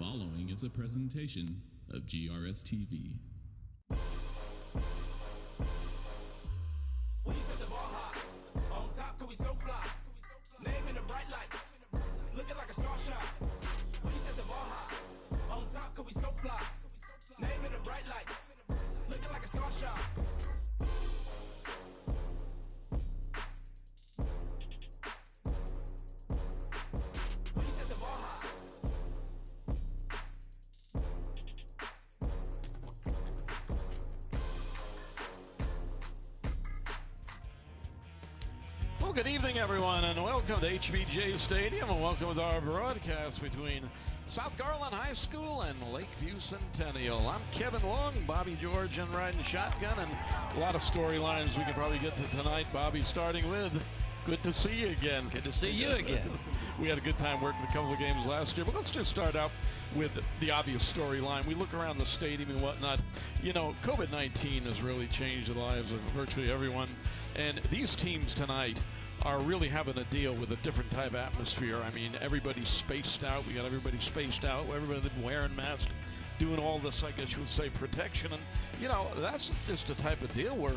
following is a presentation of GRS-TV. We set the bar high. On top, cause we so fly. Name in the bright lights. Looking like a star shot. We set the bar high. On top, cause we so fly. Name in the bright lights. Looking like a star shot. We set the bar high. Well, good evening, everyone, and welcome to HBJ Stadium, and welcome to our broadcast between South Garland High School and Lakeview Centennial. I'm Kevin Long, Bobby George, and riding shotgun, and a lot of storylines we can probably get to tonight. Bobby, starting with, good to see you again. Good to see you again. We had a good time working a couple of games last year, but let's just start out with the obvious storyline. We look around the stadium and whatnot. You know, COVID-19 has really changed the lives of virtually everyone, and these teams tonight are really having to deal with a different type of atmosphere. I mean, everybody's spaced out. We got everybody spaced out. Everybody's wearing masks, doing all this, I guess you would say, protection. And, you know, that's just the type of deal where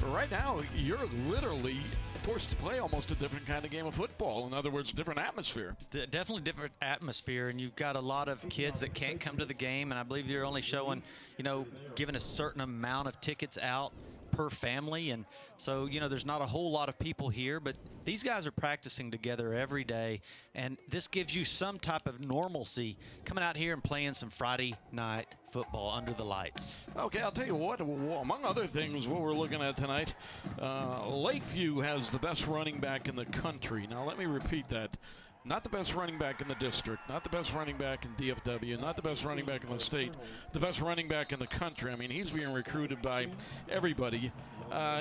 right now you're literally forced to play almost a different kind of game of football. In other words, different atmosphere. Definitely different atmosphere, and you've got a lot of kids that can't come to the game, and I believe you're only showing, you know, giving a certain amount of tickets out per family, and so, you know, there's not a whole lot of people here, but these guys are practicing together every day, and this gives you some type of normalcy coming out here and playing some Friday night football under the lights. Okay, I'll tell you what, among other things, what we're looking at tonight, Lakeview has the best running back in the country. Now, let me repeat that. Not the best running back in the district, not the best running back in DFW, not the best running back in the state, the best running back in the country. I mean, he's being recruited by everybody.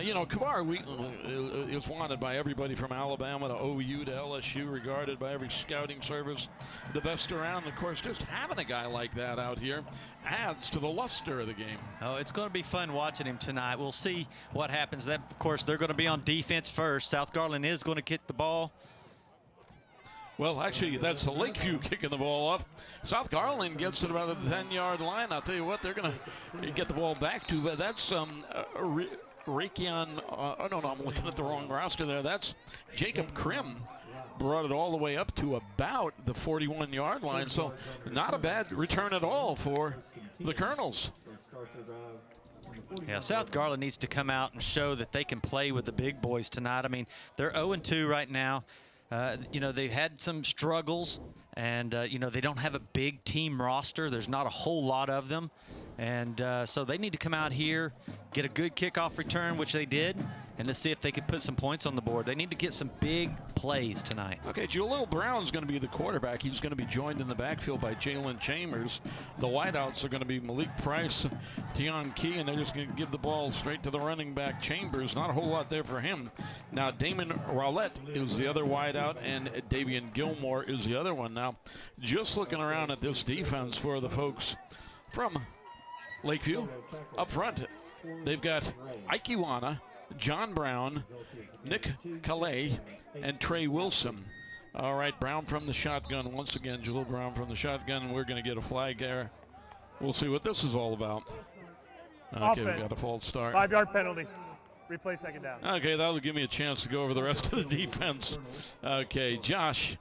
You know, Kamar is wanted by everybody from Alabama to OU to LSU, regarded by every scouting service, the best around. Of course, just having a guy like that out here adds to the luster of the game. Oh, it's going to be fun watching him tonight. We'll see what happens. That, of course, they're going to be on defense first. South Garland is going to kick the ball. Well, actually, that's the Lakeview kicking the ball off. South Garland gets to about the 10-yard line. I'll tell you what, they're going to get the ball back to, but that's Rakion. Oh, no, I'm looking at the wrong roster there. That's Jacob Krim. Brought it all the way up to about the 41-yard line, so not a bad return at all for the Colonels. Yeah, South Garland needs to come out and show that they can play with the big boys tonight. I mean, they're 0-2 right now. You know, they've had some struggles, and, you know, they don't have a big team roster. There's not a whole lot of them. And so they need to come out here, get a good kickoff return, which they did, and to see if they could put some points on the board. They need to get some big plays tonight. Okay, Jalil Brown's going to be the quarterback. He's going to be joined in the backfield by Jalen Chambers. The wideouts are going to be Malik Price, Tion Key, and they're just going to give the ball straight to the running back, Chambers. Not a whole lot there for him. Now, Damon Rowlett is the other wideout, and Davian Gilmore is the other one. Now, just looking around at this defense for the folks from Lakeview, up front, they've got Ike Iwana, John Brown, Nick Calais, and Trey Wilson. All right, Brown from the shotgun. Once again, Jalil Brown from the shotgun, and we're going to get a flag there. We'll see what this is all about. Okay, we got a false start. 5-yard penalty. Replay second down. Okay, that'll give me a chance to go over the rest of the defense. Okay, Josh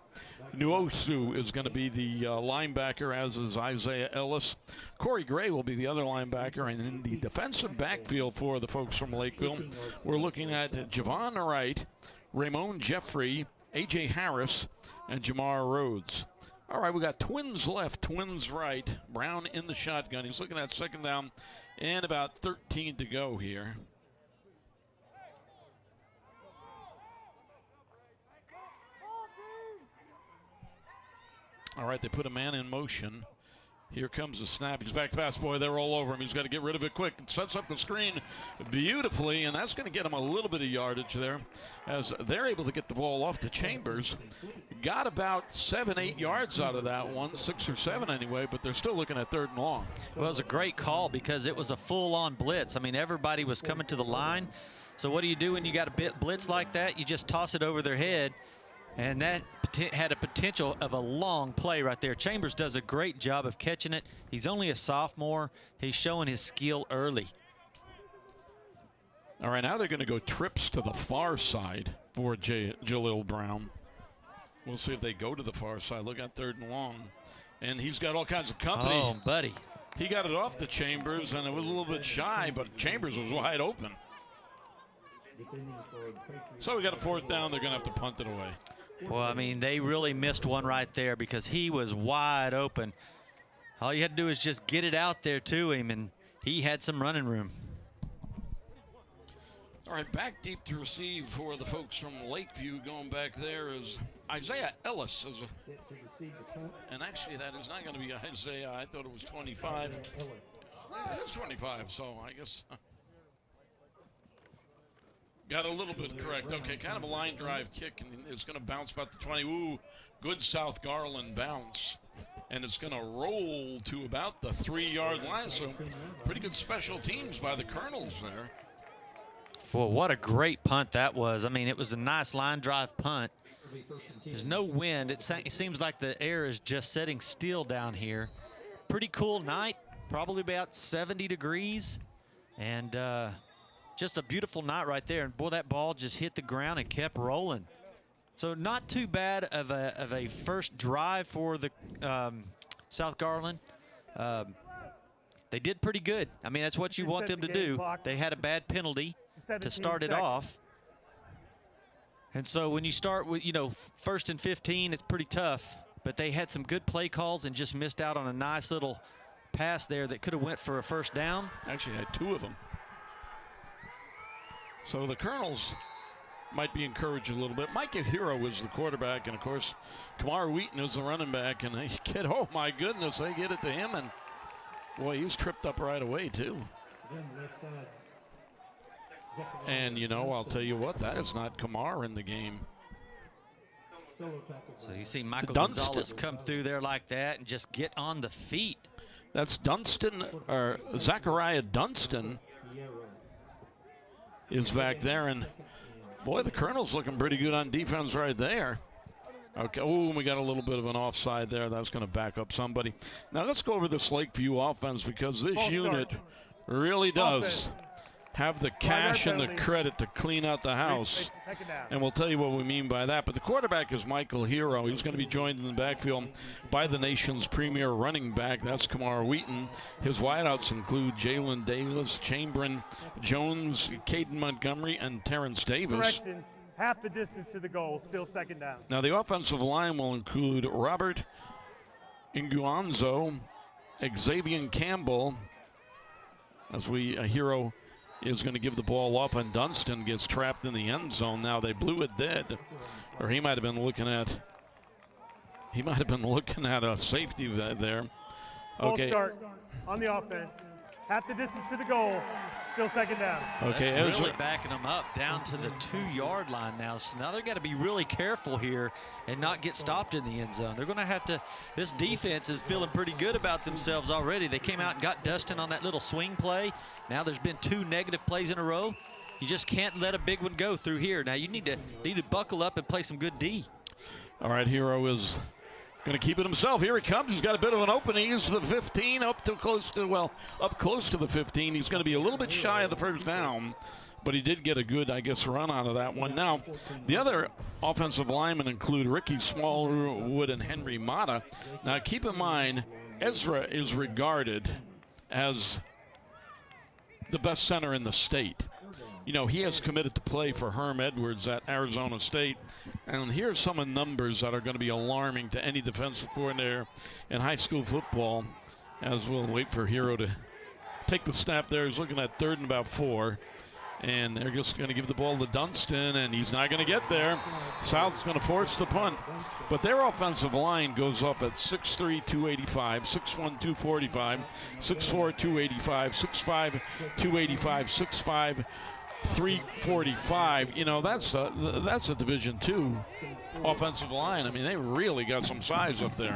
Nuosu is going to be the linebacker, as is Isaiah Ellis. Corey Gray will be the other linebacker. And in the defensive backfield for the folks from Lakeville, we're looking at Javon Wright, Ramon Jeffrey, A.J. Harris, and Jamar Rhodes. All right, we got twins left, twins right. Brown in the shotgun. He's looking at second down and about 13 to go here. All right, they put a man in motion. Here comes the snap. He's back fast, boy. They're all over him. He's got to get rid of it quick. It sets up the screen beautifully, and that's going to get him a little bit of yardage there as they're able to get the ball off to Chambers. Got about 7-8 yards out of that one, 6 or 7 anyway, but they're still looking at 3rd and long. Well, it was a great call because it was a full-on blitz. I mean, everybody was coming to the line. So what do you do when you got a blitz like that? You just toss it over their head. And that had a potential of a long play right there. Chambers does a great job of catching it. He's only a sophomore. He's showing his skill early. All right, now they're going to go trips to the far side for Jalil Brown. We'll see if they go to the far side. Look at 3rd and long. And he's got all kinds of company. Oh, buddy. He got it off to Chambers, and it was a little bit shy, but Chambers was wide open. So we got a 4th down. They're going to have to punt it away. Well, I mean, they really missed one right there because he was wide open. All you had to do is just get it out there to him, and he had some running room. All right, back deep to receive for the folks from Lakeview. Going back there is Isaiah Ellis. And actually, that is not going to be Isaiah. I thought it was 25. It is 25, so I guess got a little bit correct. Okay, kind of a line drive kick, and it's going to bounce about the 20. Ooh, good South Garland bounce. And it's going to roll to about the 3-yard line. So pretty good special teams by the Colonels there. Well, what a great punt that was. I mean, it was a nice line drive punt. There's no wind. It seems like the air is just sitting still down here. Pretty cool night, probably about 70 degrees. And just a beautiful night right there. And boy, that ball just hit the ground and kept rolling. So not too bad of a first drive for the South Garland. They did pretty good. I mean, that's what you want them to do. They had a bad penalty to start it off. And so when you start with, 1st and 15, it's pretty tough. But they had some good play calls and just missed out on a nice little pass there that could have went for a 1st down. Actually had 2 of them. So the Colonels might be encouraged a little bit. Micah Hero is the quarterback, and of course, Kamar Wheaton is the running back. And oh my goodness, they get it to him, and boy, he's tripped up right away too. And I'll tell you what, that is not Kamar in the game. So you see Michael Gonzalez come through there like that and just get on the feet. That's Dunston, or Zachariah Dunston is back there, and boy, the Colonel's looking pretty good on defense right there. Okay, oh, we got a little bit of an offside there. That's going to back up somebody. Now let's go over this Lakeview offense, because this unit really does have the cash and the credit to clean out the house. And we'll tell you what we mean by that. But the quarterback is Michael Hero. He's going to be joined in the backfield by the nation's premier running back. That's Kamar Wheaton. His wideouts include Jalen Davis, Chamberlain, Jones, Caden Montgomery, and Terrence Davis. Correction, half the distance to the goal, still 2nd down. Now the offensive line will include Robert Inguanzo, Xavier Campbell, as Hero is going to give the ball off, and Dunston gets trapped in the end zone. Now they blew it dead, or he might have been looking at a safety there. Okay. Start on the offense. Half the distance to the goal, still 2nd down. Okay, that's really backing them up down to the 2-yard line now. So now they've got to be really careful here and not get stopped in the end zone. They're going to have to. This defense is feeling pretty good about themselves already. They came out and got Dustin on that little swing play. Now there's been 2 negative plays in a row. You just can't let a big one go through here. Now you need to buckle up and play some good D. All right, Hero is going to keep it himself. Here he comes. He's got a bit of an opening. He's the 15, up close to the 15. He's going to be a little bit shy of the 1st down, but he did get a good, run out of that one. Now, the other offensive linemen include Ricky Smallwood and Henry Mata. Now, keep in mind, Ezra is regarded as the best center in the state. He has committed to play for Herm Edwards at Arizona State. And here's some of the numbers that are going to be alarming to any defensive coordinator in high school football, as we'll wait for Hero to take the snap there. He's looking at 3rd and about 4. And they're just going to give the ball to Dunston, and he's not going to get there. South's going to force the punt. But their offensive line goes up at 6'3", 285, 6'1", 245, 6'4", 285, 6'5", 285, 6'5", 345. That's a Division II offensive line. I mean, they really got some size up there.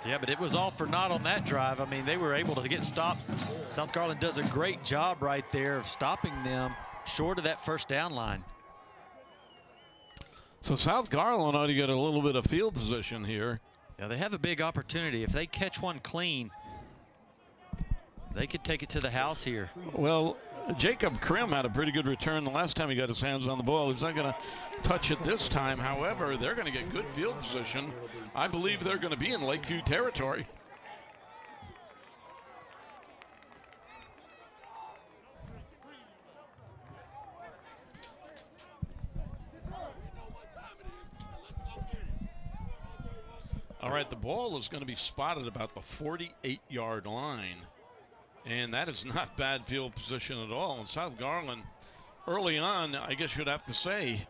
Yeah, but it was all for naught on that drive. I mean, they were able to get stopped. South Garland does a great job right there of stopping them short of that 1st down line. So South Garland ought to get a little bit of field position here. Yeah, they have a big opportunity. If they catch one clean, they could take it to the house here. Well, Jacob Krim had a pretty good return the last time he got his hands on the ball. He's not going to touch it this time. However, they're going to get good field position. I believe they're going to be in Lakeview territory. All right, the ball is going to be spotted about the 48-yard line. And that is not bad field position at all. And South Garland, early on, I guess you'd have to say,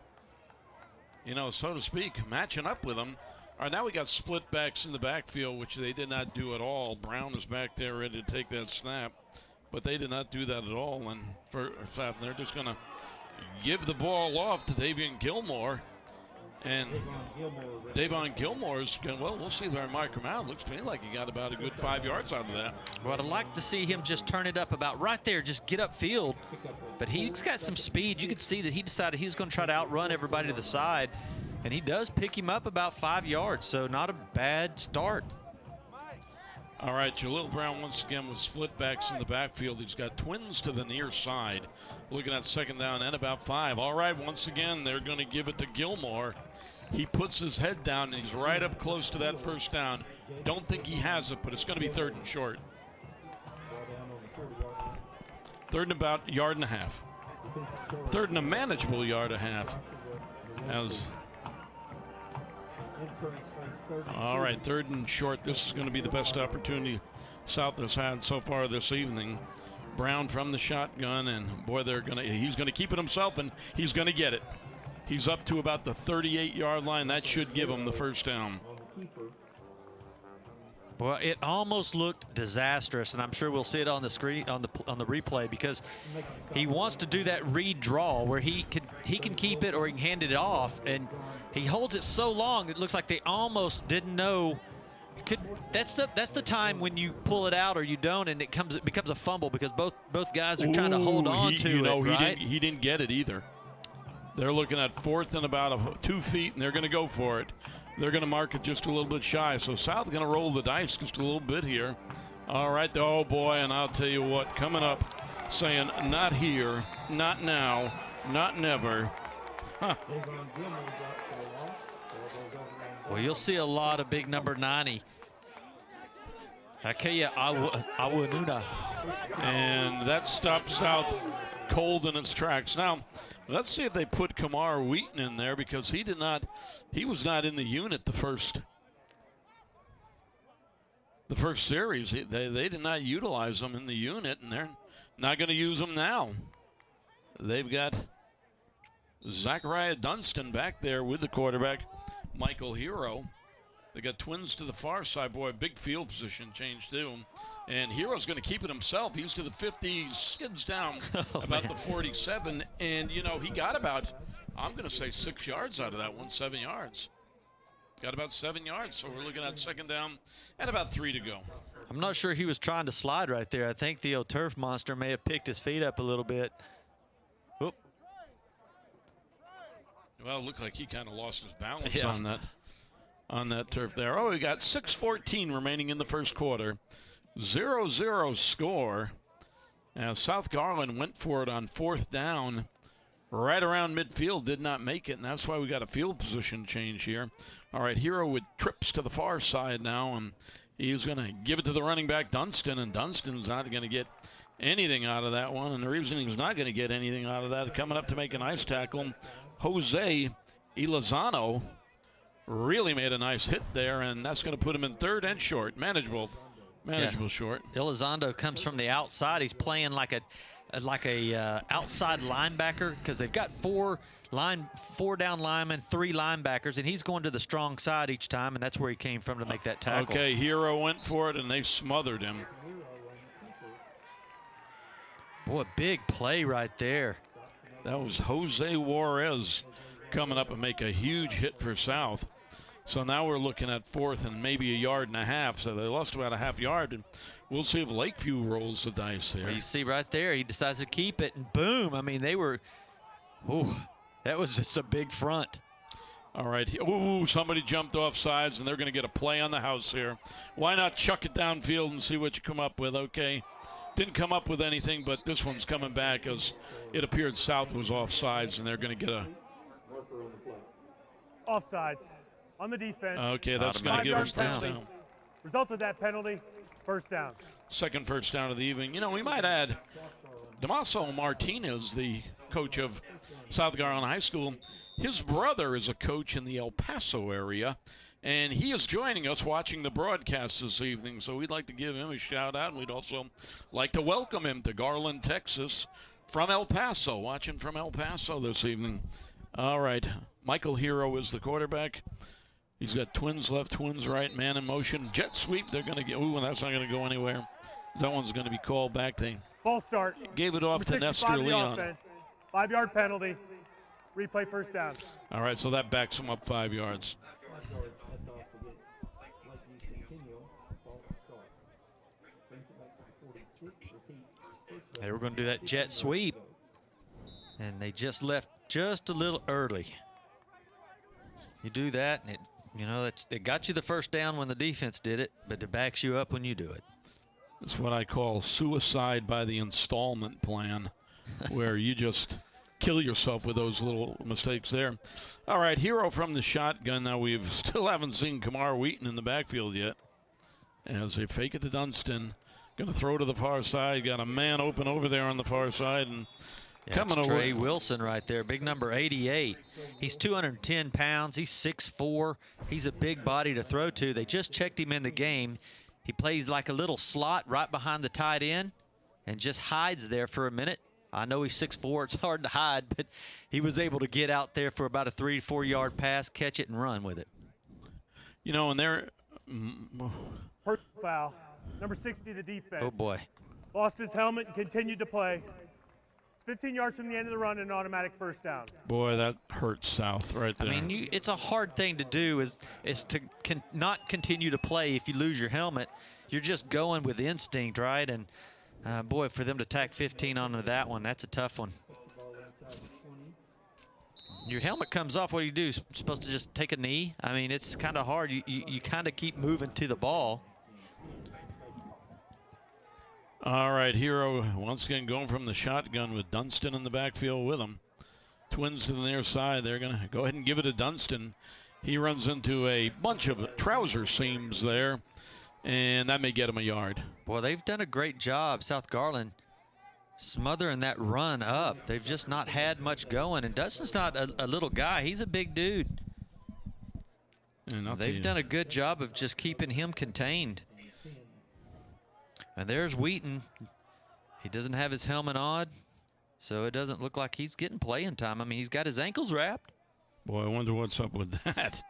you know, so to speak, matching up with them. All right, now we got split backs in the backfield, which they did not do at all. Brown is back there ready to take that snap, but they did not do that at all. And they're just going to give the ball off to Davian Gilmore. And Davon Gilmore's going, well, we'll see where I mark him out. Looks to me like he got about a good 5 yards out of that. Well, I'd like to see him just turn it up about right there, just get upfield. But he's got some speed. You could see that he decided he's going to try to outrun everybody to the side. And he does pick him up about 5 yards, so not a bad start. All right, Jalil Brown once again with split backs in the backfield. He's got twins to the near side. Looking at second down and about 5. All right, once again, they're going to give it to Gilmore. He puts his head down, and he's right up close to that first down. Don't think he has it, but it's going to be 3rd and short. 3rd and about a yard and a half. 3rd and a manageable yard and a half. All right, 3rd and short. This is going to be the best opportunity South has had so far this evening. Brown from the shotgun, and boy, he's going to keep it himself, and he's going to get it. He's up to about the 38-yard line. That should give him the first down. Well, it almost looked disastrous, and I'm sure we'll see it on the screen on the replay, because he wants to do that read draw where he can keep it or he can hand it off, and he holds it so long it looks like they almost didn't know. That's the time when you pull it out or you don't, and it becomes a fumble because both guys are trying to hold on to it. Right? He didn't get it either. They're looking at 4th and about 2 feet, and they're going to go for it. They're going to mark it just a little bit shy. So South's going to roll the dice just a little bit here. All right, oh boy, and I'll tell you what, coming up saying not here, not now, not never. Huh. Well, you'll see a lot of big number 90. Akeya Awanuna. And that stops South cold in its tracks. Now, let's see if they put Kamar Wheaton in there, because he was not in the unit the first series. They did not utilize him in the unit, and they're not going to use him now. They've got Zachariah Dunstan back there with the quarterback, Michael Hero. They got twins to the far side. Boy, big field position change too. And Hero's going to keep it himself. He's to the 50, skids down about the 47. And, you know, he got about, I'm going to say 6 yards out of that one, 7 yards. Got about 7 yards. So we're looking at second down and about 3 to go. I'm not sure he was trying to slide right there. I think the old turf monster may have picked his feet up a little bit. Oop. Well, it looked like he kind of lost his balance on that turf there. Oh, we got 6:14 remaining in the first quarter. 0-0 score. Now, South Garland went for it on 4th down right around midfield, did not make it, and that's why we got a field position change here. All right, Hero with trips to the far side now, and he's going to give it to the running back, Dunstan, and Dunstan's not going to get anything out of that one, and the reason he's not going to get anything out of that, coming up to make a nice tackle, Jose Ilazano really made a nice hit there, and that's going to put him in 3rd and short, manageable short. Elizondo comes from the outside. He's playing like a outside linebacker, because they've got 4 down linemen, 3 linebackers, and he's going to the strong side each time, and that's where he came from to make that tackle. Okay, Hero went for it, and they smothered him. Boy, big play right there. That was Jose Juarez coming up and make a huge hit for South. So now we're looking at 4th and maybe a yard and a half. So they lost about a half yard, and we'll see if Lakeview rolls the dice there. Well, you see right there, he decides to keep it, and boom. I mean, that was just a big front. All right. Ooh, somebody jumped off sides, and they're going to get a play on the house here. Why not chuck it downfield and see what you come up with? Okay. Didn't come up with anything, but this one's coming back as it appeared South was off sides, and they're going to get a... Offsides on the defense. Okay, that's going to give us first down. Result of that penalty, first down. Second first down of the evening. You know, we might add Damaso Martinez, the coach of South Garland High School. His brother is a coach in the El Paso area, and he is joining us watching the broadcast this evening, so we'd like to give him a shout-out, and we'd also like to welcome him to Garland, Texas, from El Paso, watching from El Paso this evening. All right, Michael Hero is the quarterback. He's got twins left, twins right, man in motion. Jet sweep, they're going to get, ooh, and that's not going to go anywhere. That one's going to be called back. They false start. Gave it off to Nestor Leon. 5-yard penalty. Replay first down. All right, so that backs him up 5 yards. They were going to do that jet sweep, and they just left just a little early. You do that, and it got you the first down when the defense did it, but it backs you up when you do it. It's what I call suicide by the installment plan, where you just kill yourself with those little mistakes there. All right, Hero from the shotgun. Now we still haven't seen Kamar Wheaton in the backfield yet. As they fake it to Dunston, going to throw to the far side. Got a man open over there on the far side, and coming over. Trey Wilson right there, big number 88. He's 210 pounds. He's 6'4". He's a big body to throw to. They just checked him in the game. He plays like a little slot right behind the tight end and just hides there for a minute. I know he's 6'4". It's hard to hide, but he was able to get out there for about a 3-4 yard pass, catch it, and run with it. You know, and they're... Personal foul. Number 60, the defense. Oh, boy. Lost his helmet and continued to play. It's 15 yards from the end of the run and an automatic first down. Boy, that hurts South right there. I mean, it's a hard thing to do is to not continue to play if you lose your helmet. You're just going with instinct, right? And, boy, for them to tack 15 onto that one, that's a tough one. Your helmet comes off, what do you do? You're supposed to just take a knee? I mean, it's kind of hard. You kind of keep moving to the ball. All right, Hero once again going from the shotgun with Dunston in the backfield with him. Twins to the near side. They're going to go ahead and give it to Dunston. He runs into a bunch of trouser seams there, and that may get him a yard. Boy, they've done a great job, South Garland, smothering that run up. They've just not had much going, and Dunston's not a little guy. He's a big dude. And they've done a good job of just keeping him contained. And there's Wheaton. He doesn't have his helmet on, so it doesn't look like he's getting playing time. I mean, he's got his ankles wrapped. Boy, I wonder what's up with that.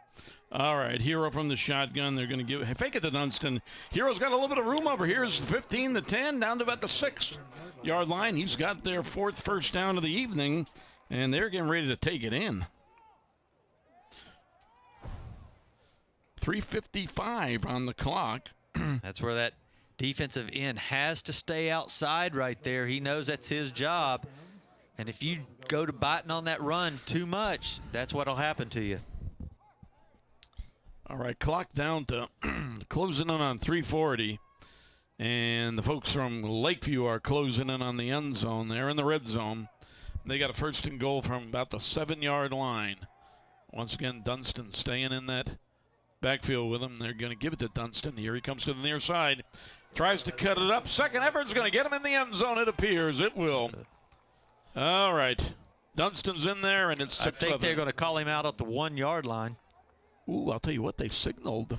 All right, Hero from the shotgun. They're going to fake it to Dunston. Hero's got a little bit of room over here. It's 15 to 10, down to about the 6-yard line. He's got their fourth first down of the evening, and they're getting ready to take it in. 3:55 on the clock. That's where that defensive end has to stay outside right there. He knows that's his job. And if you go to biting on that run too much, that's what will happen to you. All right, clock down to closing in on 3:40. And the folks from Lakeview are closing in on the end zone. They're in the red zone. They got a first and goal from about the 7-yard line. Once again, Dunston staying in that backfield with him. They're going to give it to Dunston. Here he comes to the near side. Tries to cut it up. Second effort's going to get him in the end zone, it appears. It will. All right. Dunston's in there, and it's... I think they're going to call him out at the 1-yard line. Ooh, I'll tell you what, they signaled.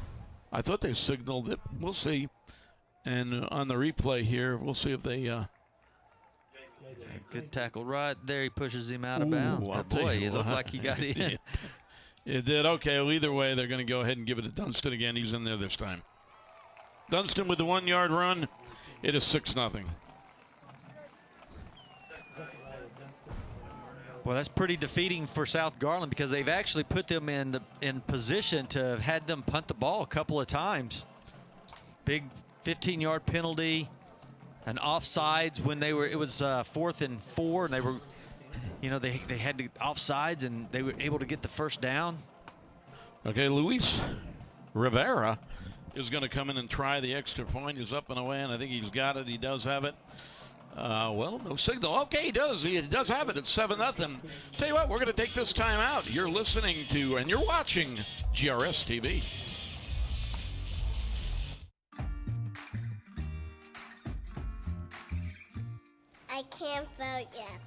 I thought they signaled it. We'll see. And on the replay here, we'll see if they... Good tackle right there. He pushes him out of bounds. But boy, it looked like he got in. It did. Okay, well, either way, they're going to go ahead and give it to Dunston again. He's in there this time. Dunston with the 1-yard run. It is 6-0. Well, that's pretty defeating for South Garland because they've actually put them in position to have had them punt the ball a couple of times. Big 15-yard penalty, and offsides when they were. It was 4th and 4, and they were, they had to offsides, and they were able to get the first down. Okay, Luis Rivera is going to come in and try the extra point. He's up and away, and I think he's got it. He does have it. Well, no signal. Okay, he does. He does have it. It's 7-0. Tell you what, we're going to take this time out. You're listening to and you're watching GRS-TV. I can't vote yet.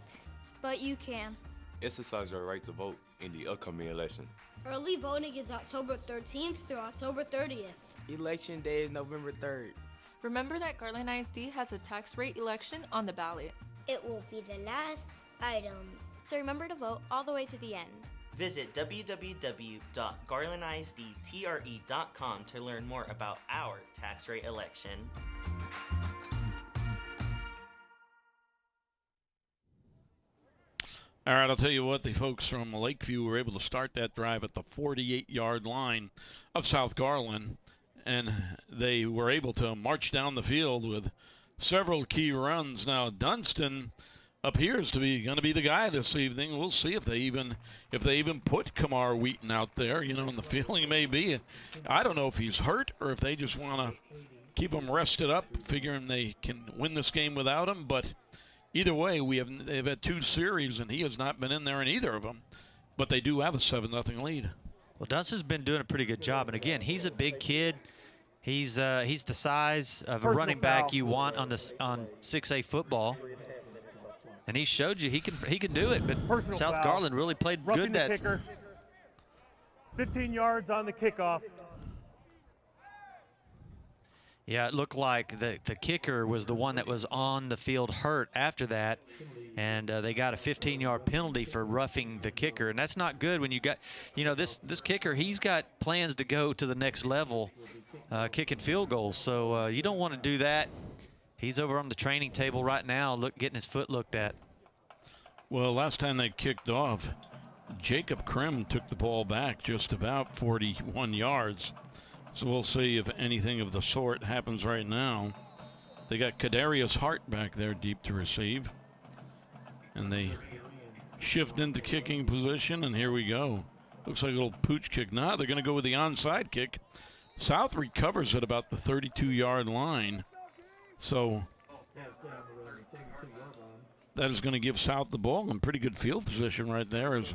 But you can. Exercise your right to vote in the upcoming election. Early voting is October 13th through October 30th. Election day is November 3rd. Remember that Garland ISD has a tax rate election on the ballot. It will be the last item. So remember to vote all the way to the end. Visit www.garlandisdtre.com to learn more about our tax rate election. All right, I'll tell you what, the folks from Lakeview were able to start that drive at the 48-yard line of South Garland, and they were able to march down the field with several key runs. Now, Dunston appears to be going to be the guy this evening. We'll see if they even put Kamar Wheaton out there, you know, and the feeling may be, I don't know if he's hurt or if they just want to keep him rested up, figuring they can win this game without him, but either way, they've had 2 series, and he has not been in there in either of them. But they do have a 7-0 lead. Well, Dunston's been doing a pretty good job, and again, he's a big kid. He's the size of a running back you want on 6A football, and he showed you he can do it. But South Garland really played good. That 15 yards on the kickoff. Yeah, it looked like the kicker was the one that was on the field hurt after that, and they got a 15-yard penalty for roughing the kicker, and that's not good when you got, you know, this kicker, he's got plans to go to the next level, kicking field goals, so you don't want to do that. He's over on the training table right now, getting his foot looked at. Well, last time they kicked off, Jacob Krim took the ball back just about 41 yards. So we'll see if anything of the sort happens right now. They got Kadarius Hart back there deep to receive. And they shift into kicking position, and here we go. Looks like a little pooch kick. Now they're going to go with the onside kick. South recovers at about the 32-yard line. So that is going to give South the ball in pretty good field position right there as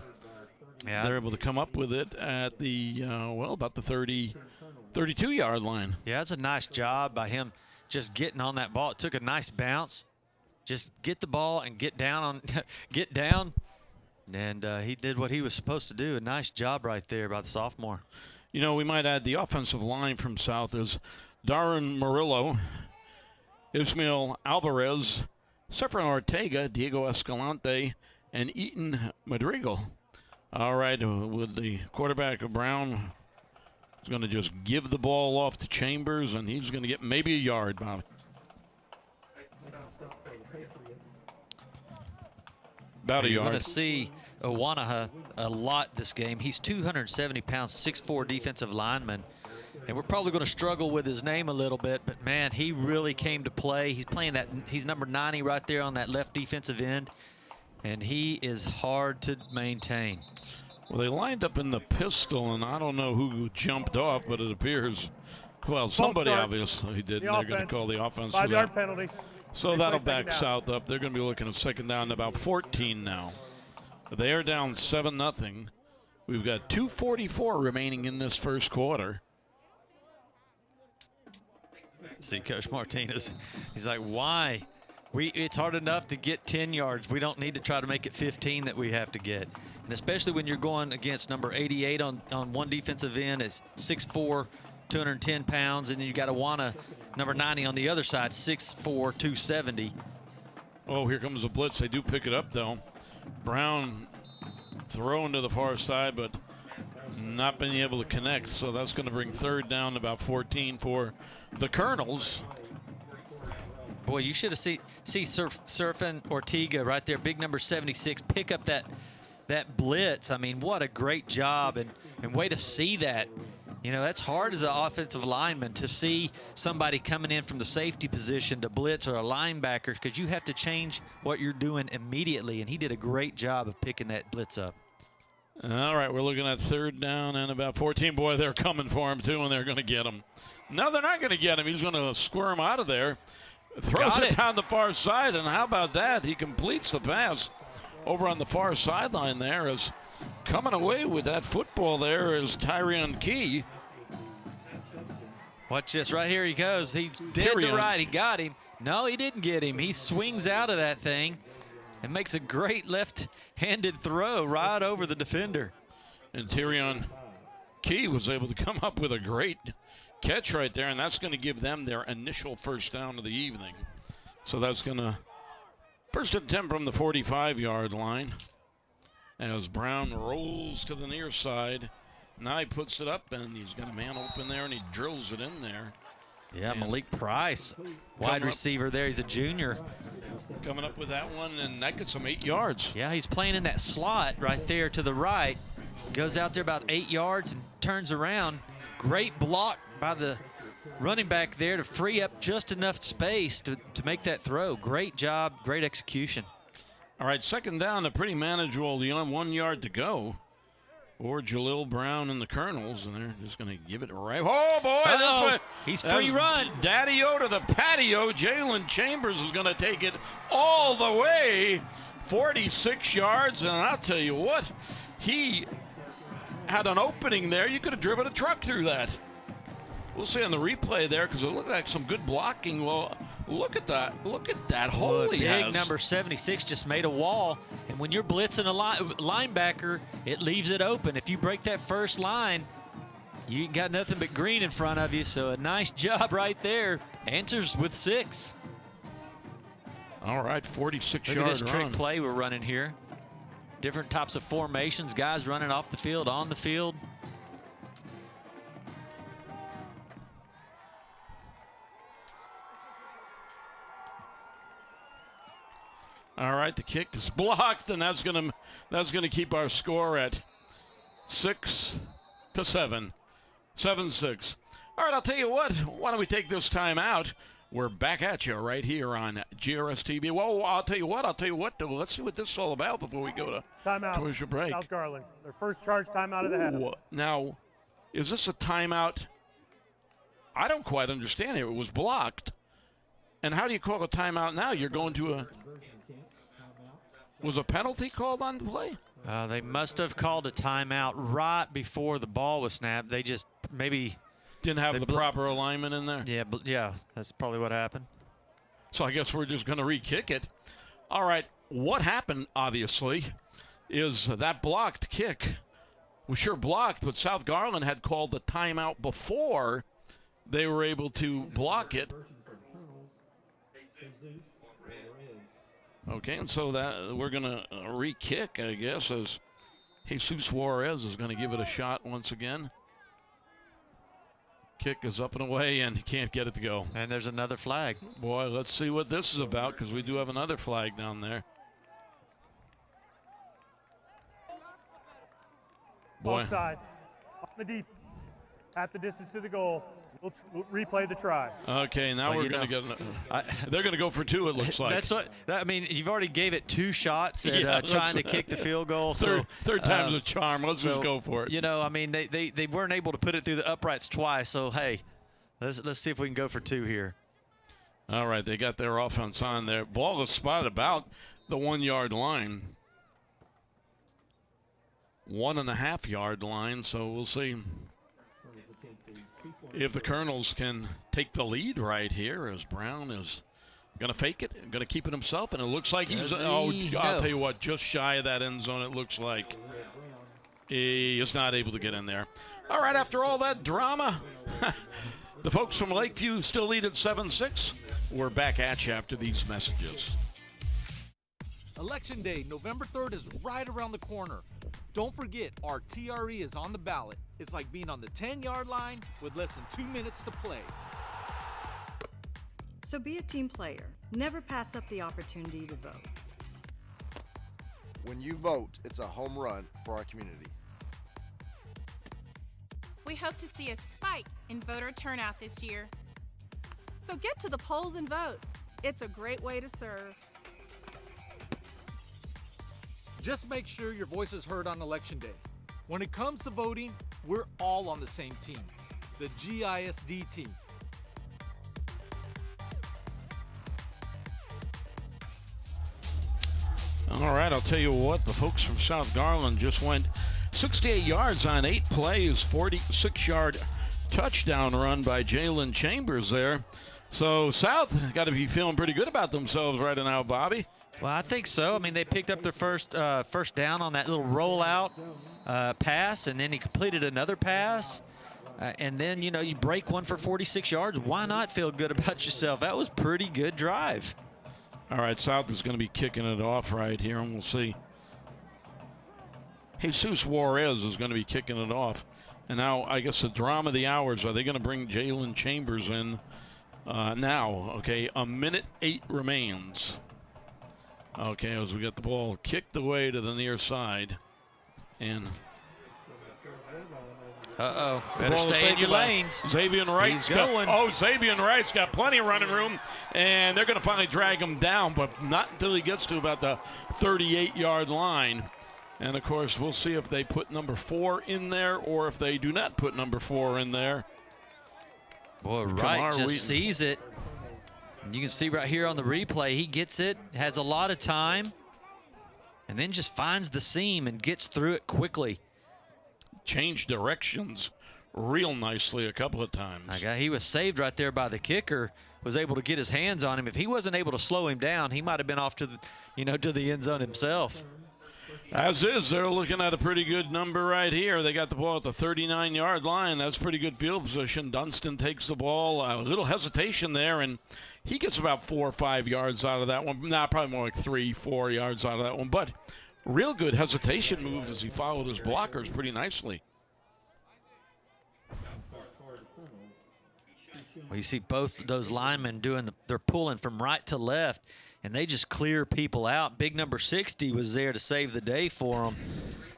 they're able to come up with it at the, about the 32-yard line. Yeah, that's a nice job by him just getting on that ball. It took a nice bounce. Just get the ball and get down. And he did what he was supposed to do. A nice job right there by the sophomore. You know, we might add the offensive line from South is Darren Murillo, Ismael Alvarez, Sefran Ortega, Diego Escalante, and Eaton Madrigal. All right, with the quarterback of Brown, he's going to just give the ball off to Chambers, and he's going to get maybe a yard, Bob. About a yard. You're going to see Owanaha a lot this game. He's 270 pounds, 6'4" defensive lineman. And we're probably going to struggle with his name a little bit, but, man, he really came to play. He's playing that. He's number 90 right there on that left defensive end, and he is hard to maintain. Well, they lined up in the pistol, and I don't know who jumped off, but it appears, well, somebody obviously did, and they're going to call the offense. 5-yard penalty. So that'll back South up. They're going to be looking at second down to about 14 now. They are down 7-0. We've got 2:44 remaining in this first quarter. See, Coach Martinez, he's like, why? It's hard enough to get 10 yards. We don't need to try to make it 15 that we have to get. And especially when you're going against number 88 on one defensive end, it's 6'4", 210 pounds, and then you got Awana, number 90 on the other side, 6'4", 270. Oh, here comes the blitz. They do pick it up, though. Brown throwing to the far side, but not being able to connect. So that's going to bring third down to about 14 for the Colonels. Boy, you should have seen Surfin Ortega right there, big number 76, pick up that blitz. I mean, what a great job, and way to see that. You know, that's hard as an offensive lineman to see somebody coming in from the safety position to blitz or a linebacker, because you have to change what you're doing immediately, and he did a great job of picking that blitz up. All right, we're looking at 3rd down and about 14. Boy, they're coming for him, too, and they're going to get him. No, they're not going to get him. He's going to squirm out of there. Throws it down the far side, and how about that? He completes the pass over on the far sideline there. Is coming away with that football there is Tyrion Key. Watch this. Right here he goes. He's dead to right. He got him. No, he didn't get him. He swings out of that thing and makes a great left-handed throw right over the defender. And Tyrion Key was able to come up with a great catch right there, and that's going to give them their initial 1st down of the evening. So that's going to first attempt from the 45-yard line as Brown rolls to the near side. Now he puts it up, and he's got a man open there, and he drills it in there. Yeah, and Malik Price, wide receiver there. He's a junior. Coming up with that one, and that gets him 8 yards. Yeah, he's playing in that slot right there to the right. Goes out there about 8 yards and turns around. Great block by the running back there to free up just enough space to make that throw. Great job, great execution. All right, 2nd down, a pretty manageable, 1 yard to go for Jalil Brown and the Colonels, and they're just going to give it right. Oh, boy, this way. He's free run. Daddy-o to the patio. Jalen Chambers is going to take it all the way, 46 yards, and I'll tell you what, he had an opening there. You could have driven a truck through that. We'll see on the replay there because it looked like some good blocking. Well, look at that. Look at that hole he has. Big number 76 just made a wall. And when you're blitzing a linebacker, it leaves it open. If you break that first line, you got nothing but green in front of you. So a nice job right there. Answers with 6. All right, 46-yard Look at this run. trick play we're running here. Different types of formations, guys running off the field, on the field. All right, the kick is blocked, and that's gonna keep our score at 6-7, 7-6. All right, I'll tell you what. Why don't we take this time out? We're back at you right here on GRS-TV. Whoa, I'll tell you what. Let's see what this is all about before we go to commercial break. South Garland, their first charge timeout of the half. Now, is this a timeout? I don't quite understand it. It was blocked. And how do you call a timeout now? You're going to a... Was a penalty called on the play? They must have called a timeout right before the ball was snapped. They just maybe... Didn't have the proper alignment in there? Yeah, that's probably what happened. So I guess we're just going to re-kick it. All right, what happened, obviously, is that blocked kick was sure blocked, but South Garland had called the timeout before they were able to block it. Okay, and so that we're going to re-kick, I guess, as Jesus Juarez is going to give it a shot once again. Kick is up and away, and he can't get it to go. And there's another flag. Boy, let's see what this is about, because we do have another flag down there. Both sides. On the defense. At the distance to the goal. We'll replay the try. Okay, now we're going to get. They're going to go for 2. It looks like. That's what. I mean, you've already gave it 2 shots at trying to kick the field goal. Third time's a charm. Let's just go for it. You know, I mean, they weren't able to put it through the uprights twice. So hey, let's see if we can go for 2 here. All right, they got their offense on there. Ball is spotted about the 1-yard line. 1.5-yard line. So we'll see if the Colonels can take the lead right here, as Brown is going to fake it, going to keep it himself, and it looks like I'll tell you what, just shy of that end zone, it looks like. He is not able to get in there. All right, after all that drama, the folks from Lakeview still lead at 7-6. We're back at you after these messages. Election Day, November 3rd is right around the corner. Don't forget, our TRE is on the ballot. It's like being on the 10-yard line with less than 2 minutes to play. So be a team player. Never pass up the opportunity to vote. When you vote, it's a home run for our community. We hope to see a spike in voter turnout this year. So get to the polls and vote. It's a great way to serve. Just make sure your voice is heard on Election Day. When it comes to voting, we're all on the same team, the GISD team. All right, I'll tell you what, the folks from South Garland just went 68 yards on 8 plays, 46-yard touchdown run by Jalen Chambers there. So South got to be feeling pretty good about themselves right now, Bobby. Well, I think so. I mean, they picked up their first down on that little rollout pass, and then he completed another pass. And then, you know, you break one for 46 yards. Why not feel good about yourself? That was pretty good drive. All right, South is going to be kicking it off right here, and we'll see. Jesus Juarez is going to be kicking it off. And now, I guess the drama of the hours, are they going to bring Jalen Chambers in now? Okay, 1:08 remains. Okay, as we get the ball kicked away to the near side. And better stay in your lanes. Xavier Wright's going. Xavier Wright's got plenty of running room, and they're going to finally drag him down, but not until he gets to about the 38-yard line. And, of course, we'll see if they put number 4 in there or if they do not put number 4 in there. Boy, Wright just sees it. And you can see right here on the replay, he gets it, has a lot of time, and then just finds the seam and gets through it quickly. Changed directions real nicely a couple of times. He was saved right there by the kicker, was able to get his hands on him. If he wasn't able to slow him down, he might have been off to the, to the end zone himself. As is, they're looking at a pretty good number right here. They got the ball at the 39-yard line. That's pretty good field position. Dunston takes the ball. A little hesitation there, and he gets about 4 or 5 yards out of that one. Nah, probably more like 3, 4 yards out of that one. But real good hesitation move as he followed his blockers pretty nicely. Well, you see both those linemen they're pulling from right to left, and they just clear people out. Big number 60 was there to save the day for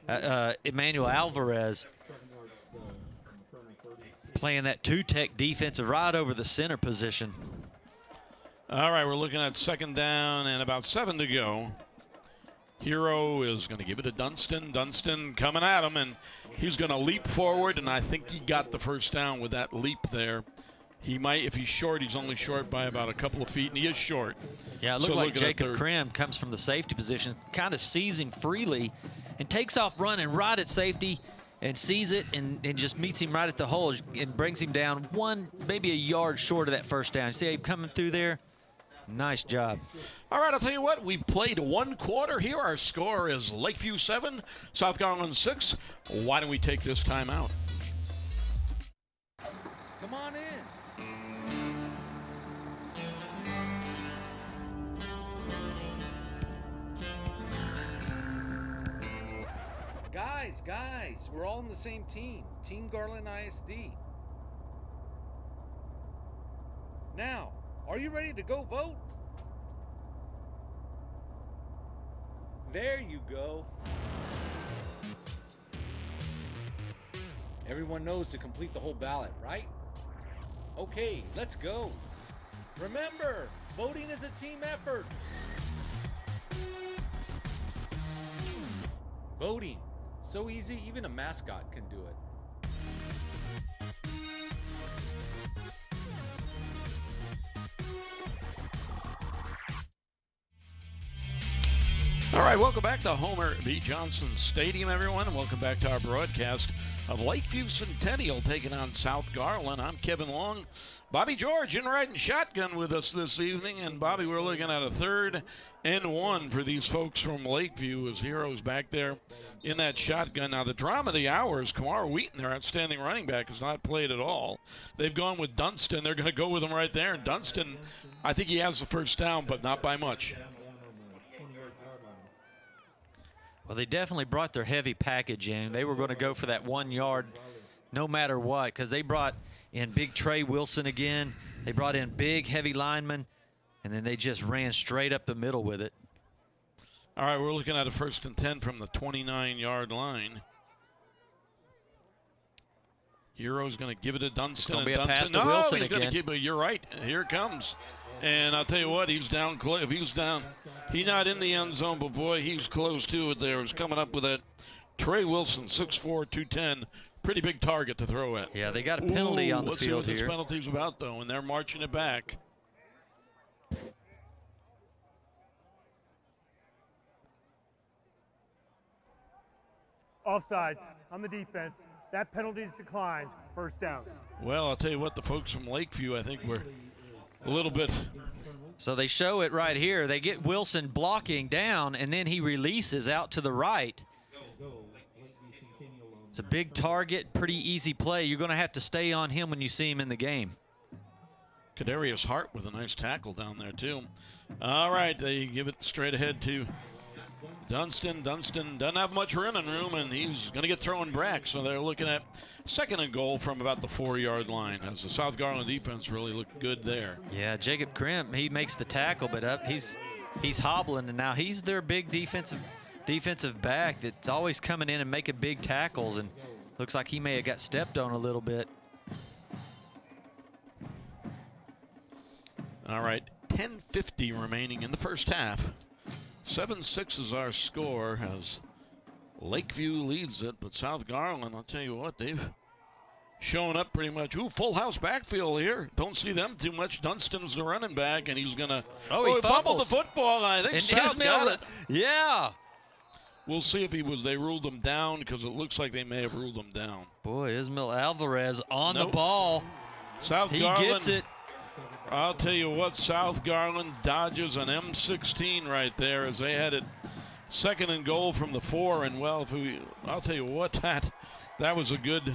them. Emmanuel Alvarez playing that two-tech defensive right over the center position. All right, we're looking at second down and about 7 to go. Hero is going to give it to Dunston. Dunston coming at him, and he's going to leap forward, and I think he got the first down with that leap there. He might, if he's short, he's only short by about a couple of feet, and he is short. Yeah, it looked like Jacob Krim comes from the safety position, kind of sees him freely, and takes off running right at safety and sees it and just meets him right at the hole and brings him down maybe a yard short of that first down. You see him coming through there? Nice job. All right, I'll tell you what. We've played 1 quarter here. Our score is Lakeview 7, South Garland 6. Why don't we take this time out? Come on in. Guys, we're all on the same team. Team Garland ISD. Now, are you ready to go vote? There you go. Everyone knows to complete the whole ballot, right? Okay, let's go. Remember, voting is a team effort. Voting. So easy, even a mascot can do it. All right, welcome back to Homer B. Johnson Stadium, everyone, and welcome back to our broadcast of Lakeview Centennial taking on South Garland. I'm Kevin Long. Bobby George in riding shotgun with us this evening, and Bobby, we're looking at a 3rd and 1 for these folks from Lakeview as Heroes back there in that shotgun. Now, the drama of the hour is Kamar Wheaton, their outstanding running back, has not played at all. They've gone with Dunston. They're going to go with him right there, and Dunston, I think he has the first down, but not by much. Well, they definitely brought their heavy package in. They were going to go for that 1 yard no matter what, because they brought in big Trey Wilson again. They brought in big, heavy linemen, and then they just ran straight up the middle with it. All right, we're looking at a 1st and 10 from the 29-yard line. Hero's going to give it to Dunston. It's going to be a pass to Wilson again. You're right. Here it comes. And I'll tell you what, he's down close. If he's down, he's not in the end zone, but boy, he's close to it there. He's coming up with that. Trey Wilson, 6'4", 210. Pretty big target to throw at. Yeah, they got a penalty on the field here. Let's see what this penalty's about, though, and they're marching it back. Offsides on the defense. That penalty's declined. First down. Well, I'll tell you what, the folks from Lakeview, I think, were a little bit. So they show it right here. They get Wilson blocking down, and then he releases out to the right. It's a big target, pretty easy play. You're going to have to stay on him when you see him in the game. Kadarius Hart with a nice tackle down there, too. All right, they give it straight ahead to Dunston. Dunston doesn't have much running room, and he's going to get thrown back. So they're looking at 2nd and goal from about the 4-yard line, as the South Garland defense really looked good there. Yeah, Jacob Crimp, he makes the tackle, but he's hobbling, and now he's their big defensive back that's always coming in and making big tackles, and looks like he may have got stepped on a little bit. All right, 10:50 remaining in the first half. 7-6 is our score as Lakeview leads it, but South Garland, I'll tell you what, they've shown up pretty much. Ooh, full house backfield here. Don't see them too much. Dunston's the running back, and he's going to he fumbled the football, and I think and South got it. Yeah. We'll see if they ruled him down, because it looks like they may have ruled him down. Boy, Ismail Alvarez on the ball. He gets it. I'll tell you what, South Garland dodges an M16 right there as they had it 2nd and goal from the 4. And, well, I'll tell you what, that was a good,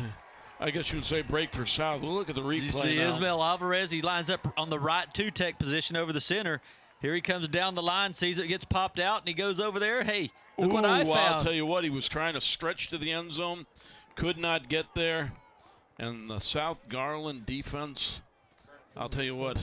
I guess you'd say, break for South. We'll look at the replay. You see now. Ismail Alvarez, he lines up on the right two-tech position over the center. Here he comes down the line, sees it, gets popped out, and he goes over there. Hey, look what I found. I'll tell you what, he was trying to stretch to the end zone, could not get there. And the South Garland defense, I'll tell you what,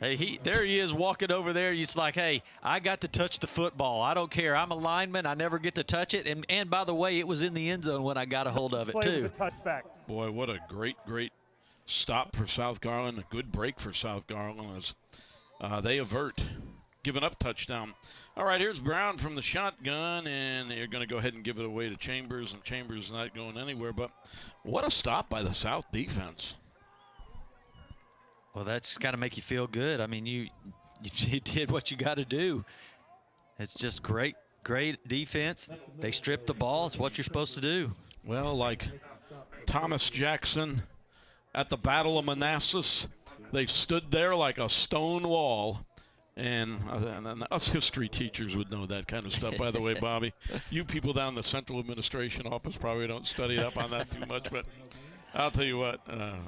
hey, there he is walking over there. He's like, hey, I got to touch the football. I don't care. I'm a lineman. I never get to touch it. And by the way, it was in the end zone when I got a hold of it, too. Touchback. Boy, what a great stop for South Garland. A good break for South Garland as they avert giving up touchdown. All right, here's Brown from the shotgun, and they're going to go ahead and give it away to Chambers, and Chambers not going anywhere. But what a stop by the South defense. Well, that's got to make you feel good. I mean, you did what you got to do. It's just great defense. They stripped the ball. It's what you're supposed to do. Well, like Thomas Jackson at the Battle of Manassas, they stood there like a stone wall. And us history teachers would know that kind of stuff, by the way, Bobby. You people down in the Central Administration Office probably don't study up on that too much, but I'll tell you what,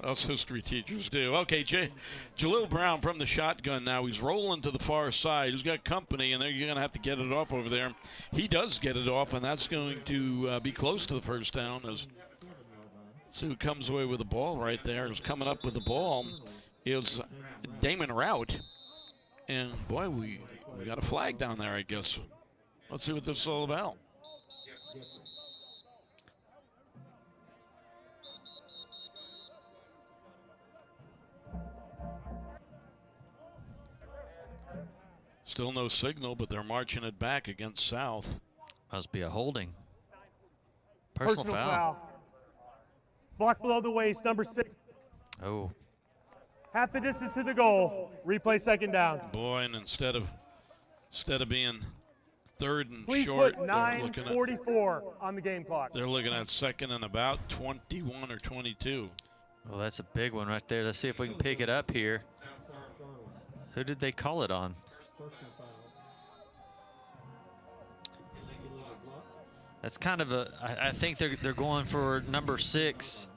us history teachers do. Okay, Jalil Brown from the shotgun now. He's rolling to the far side. He's got company, and you're going to have to get it off over there. He does get it off, and that's going to be close to the first down. As see who comes away with the ball right there. Who's coming up with the ball is Damon Rout. And, boy, we got a flag down there, I guess. Let's see what this is all about. Still no signal, but they're marching it back against South. Must be a holding. Personal foul. Block below the waist, number 6. Oh. Half the distance to the goal. Replay 2nd down. Boy, and instead of being 3rd and Please short, put 9:44 on the game clock. They're looking at 2nd and about 21 or 22. Well, that's a big one right there. Let's see if we can pick it up here. Who did they call it on? That's kind of I think they're going for number 6.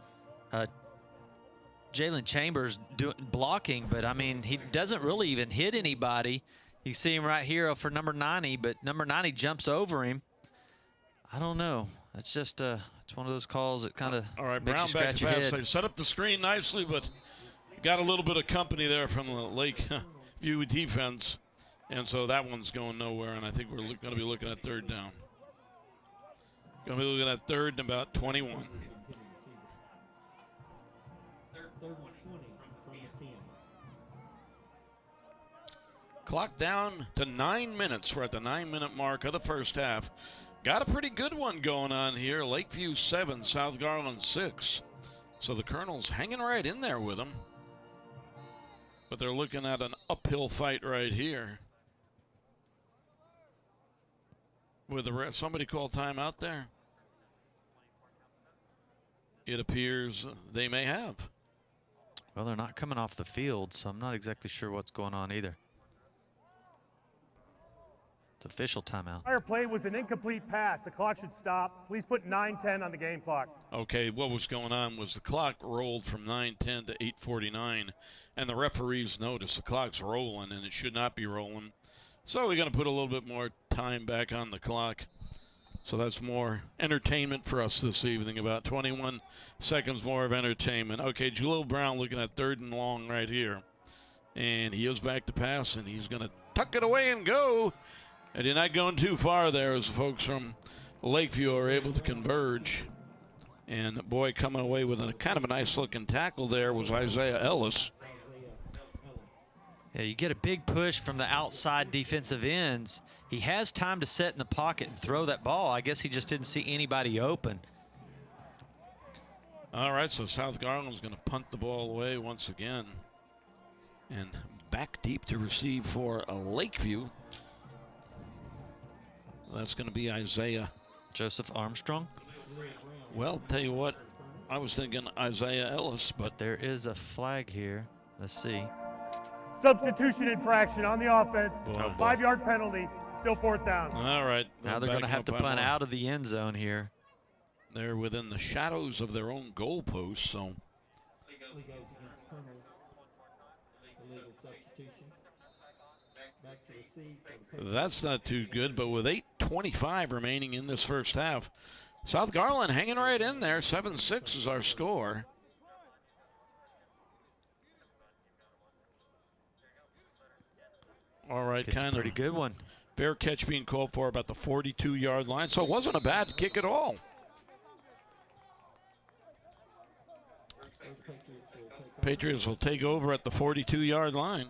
Jalen Chambers blocking, but I mean, he doesn't really even hit anybody. You see him right here for number 90, but number 90 jumps over him. I don't know. It's just it's one of those calls that kind of makes you scratch your head. They set up the screen nicely, but got a little bit of company there from the Lakeview defense, and so that one's going nowhere. And I think we're going to be looking at 3rd down. Going to be looking at 3rd and about 21. Clock down to 9 minutes. We're at the 9-minute mark of the first half. Got a pretty good one going on here. Lakeview 7, South Garland 6. So the Colonels hanging right in there with them. But they're looking at an uphill fight right here. With the rest, somebody call timeout there? It appears they may have. Well, they're not coming off the field, so I'm not exactly sure what's going on either. It's official timeout. Prior play was an incomplete pass. The clock should stop. Please put 9:10 on the game clock. Okay, what was going on was the clock rolled from 9:10 to 8:49, and the referees noticed the clock's rolling, and it should not be rolling. So we're going to put a little bit more time back on the clock. So that's more entertainment for us this evening, about 21 seconds more of entertainment. Okay, Jalil Brown looking at 3rd and long right here. And he is back to pass, and he's going to tuck it away and go. And you're not going too far there as the folks from Lakeview are able to converge. And boy, coming away with a kind of a nice-looking tackle there was Isaiah Ellis. Yeah, you get a big push from the outside defensive ends. He has time to set in the pocket and throw that ball. I guess he just didn't see anybody open. All right, so South Garland's going to punt the ball away once again. And back deep to receive for Lakeview. That's going to be Isaiah. Joseph Armstrong? Well, tell you what, I was thinking Isaiah Ellis, but there is a flag here. Let's see. Substitution infraction on the offense. Boy. 5-yard penalty. Still 4th down. All right. Now they're going to have to punt out of the end zone here. They're within the shadows of their own goalpost, so. That's not too good, but with 8:25 remaining in this first half, South Garland hanging right in there. 7-6 is our score. All right, kind of pretty good one. Fair catch being called for about the 42-yard line, so it wasn't a bad kick at all. Patriots will take over at the 42-yard line.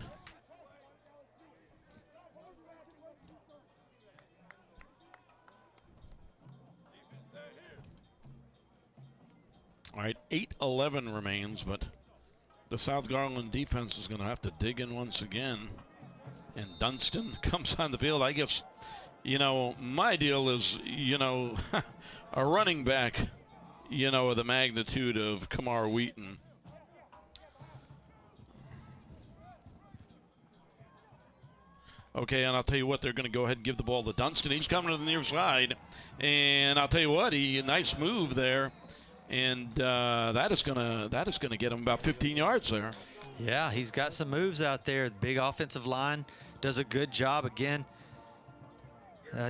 All right, 8:11 remains, but the South Garland defense is going to have to dig in once again. And Dunston comes on the field. I guess, you know, my deal is, you know, a running back, you know, of the magnitude of Kamar Wheaton. Okay, and I'll tell you what, they're going to go ahead and give the ball to Dunston. He's coming to the near side. And I'll tell you what, nice move there. And that is gonna get him about 15 yards there. Yeah, he's got some moves out there. The big offensive line does a good job again.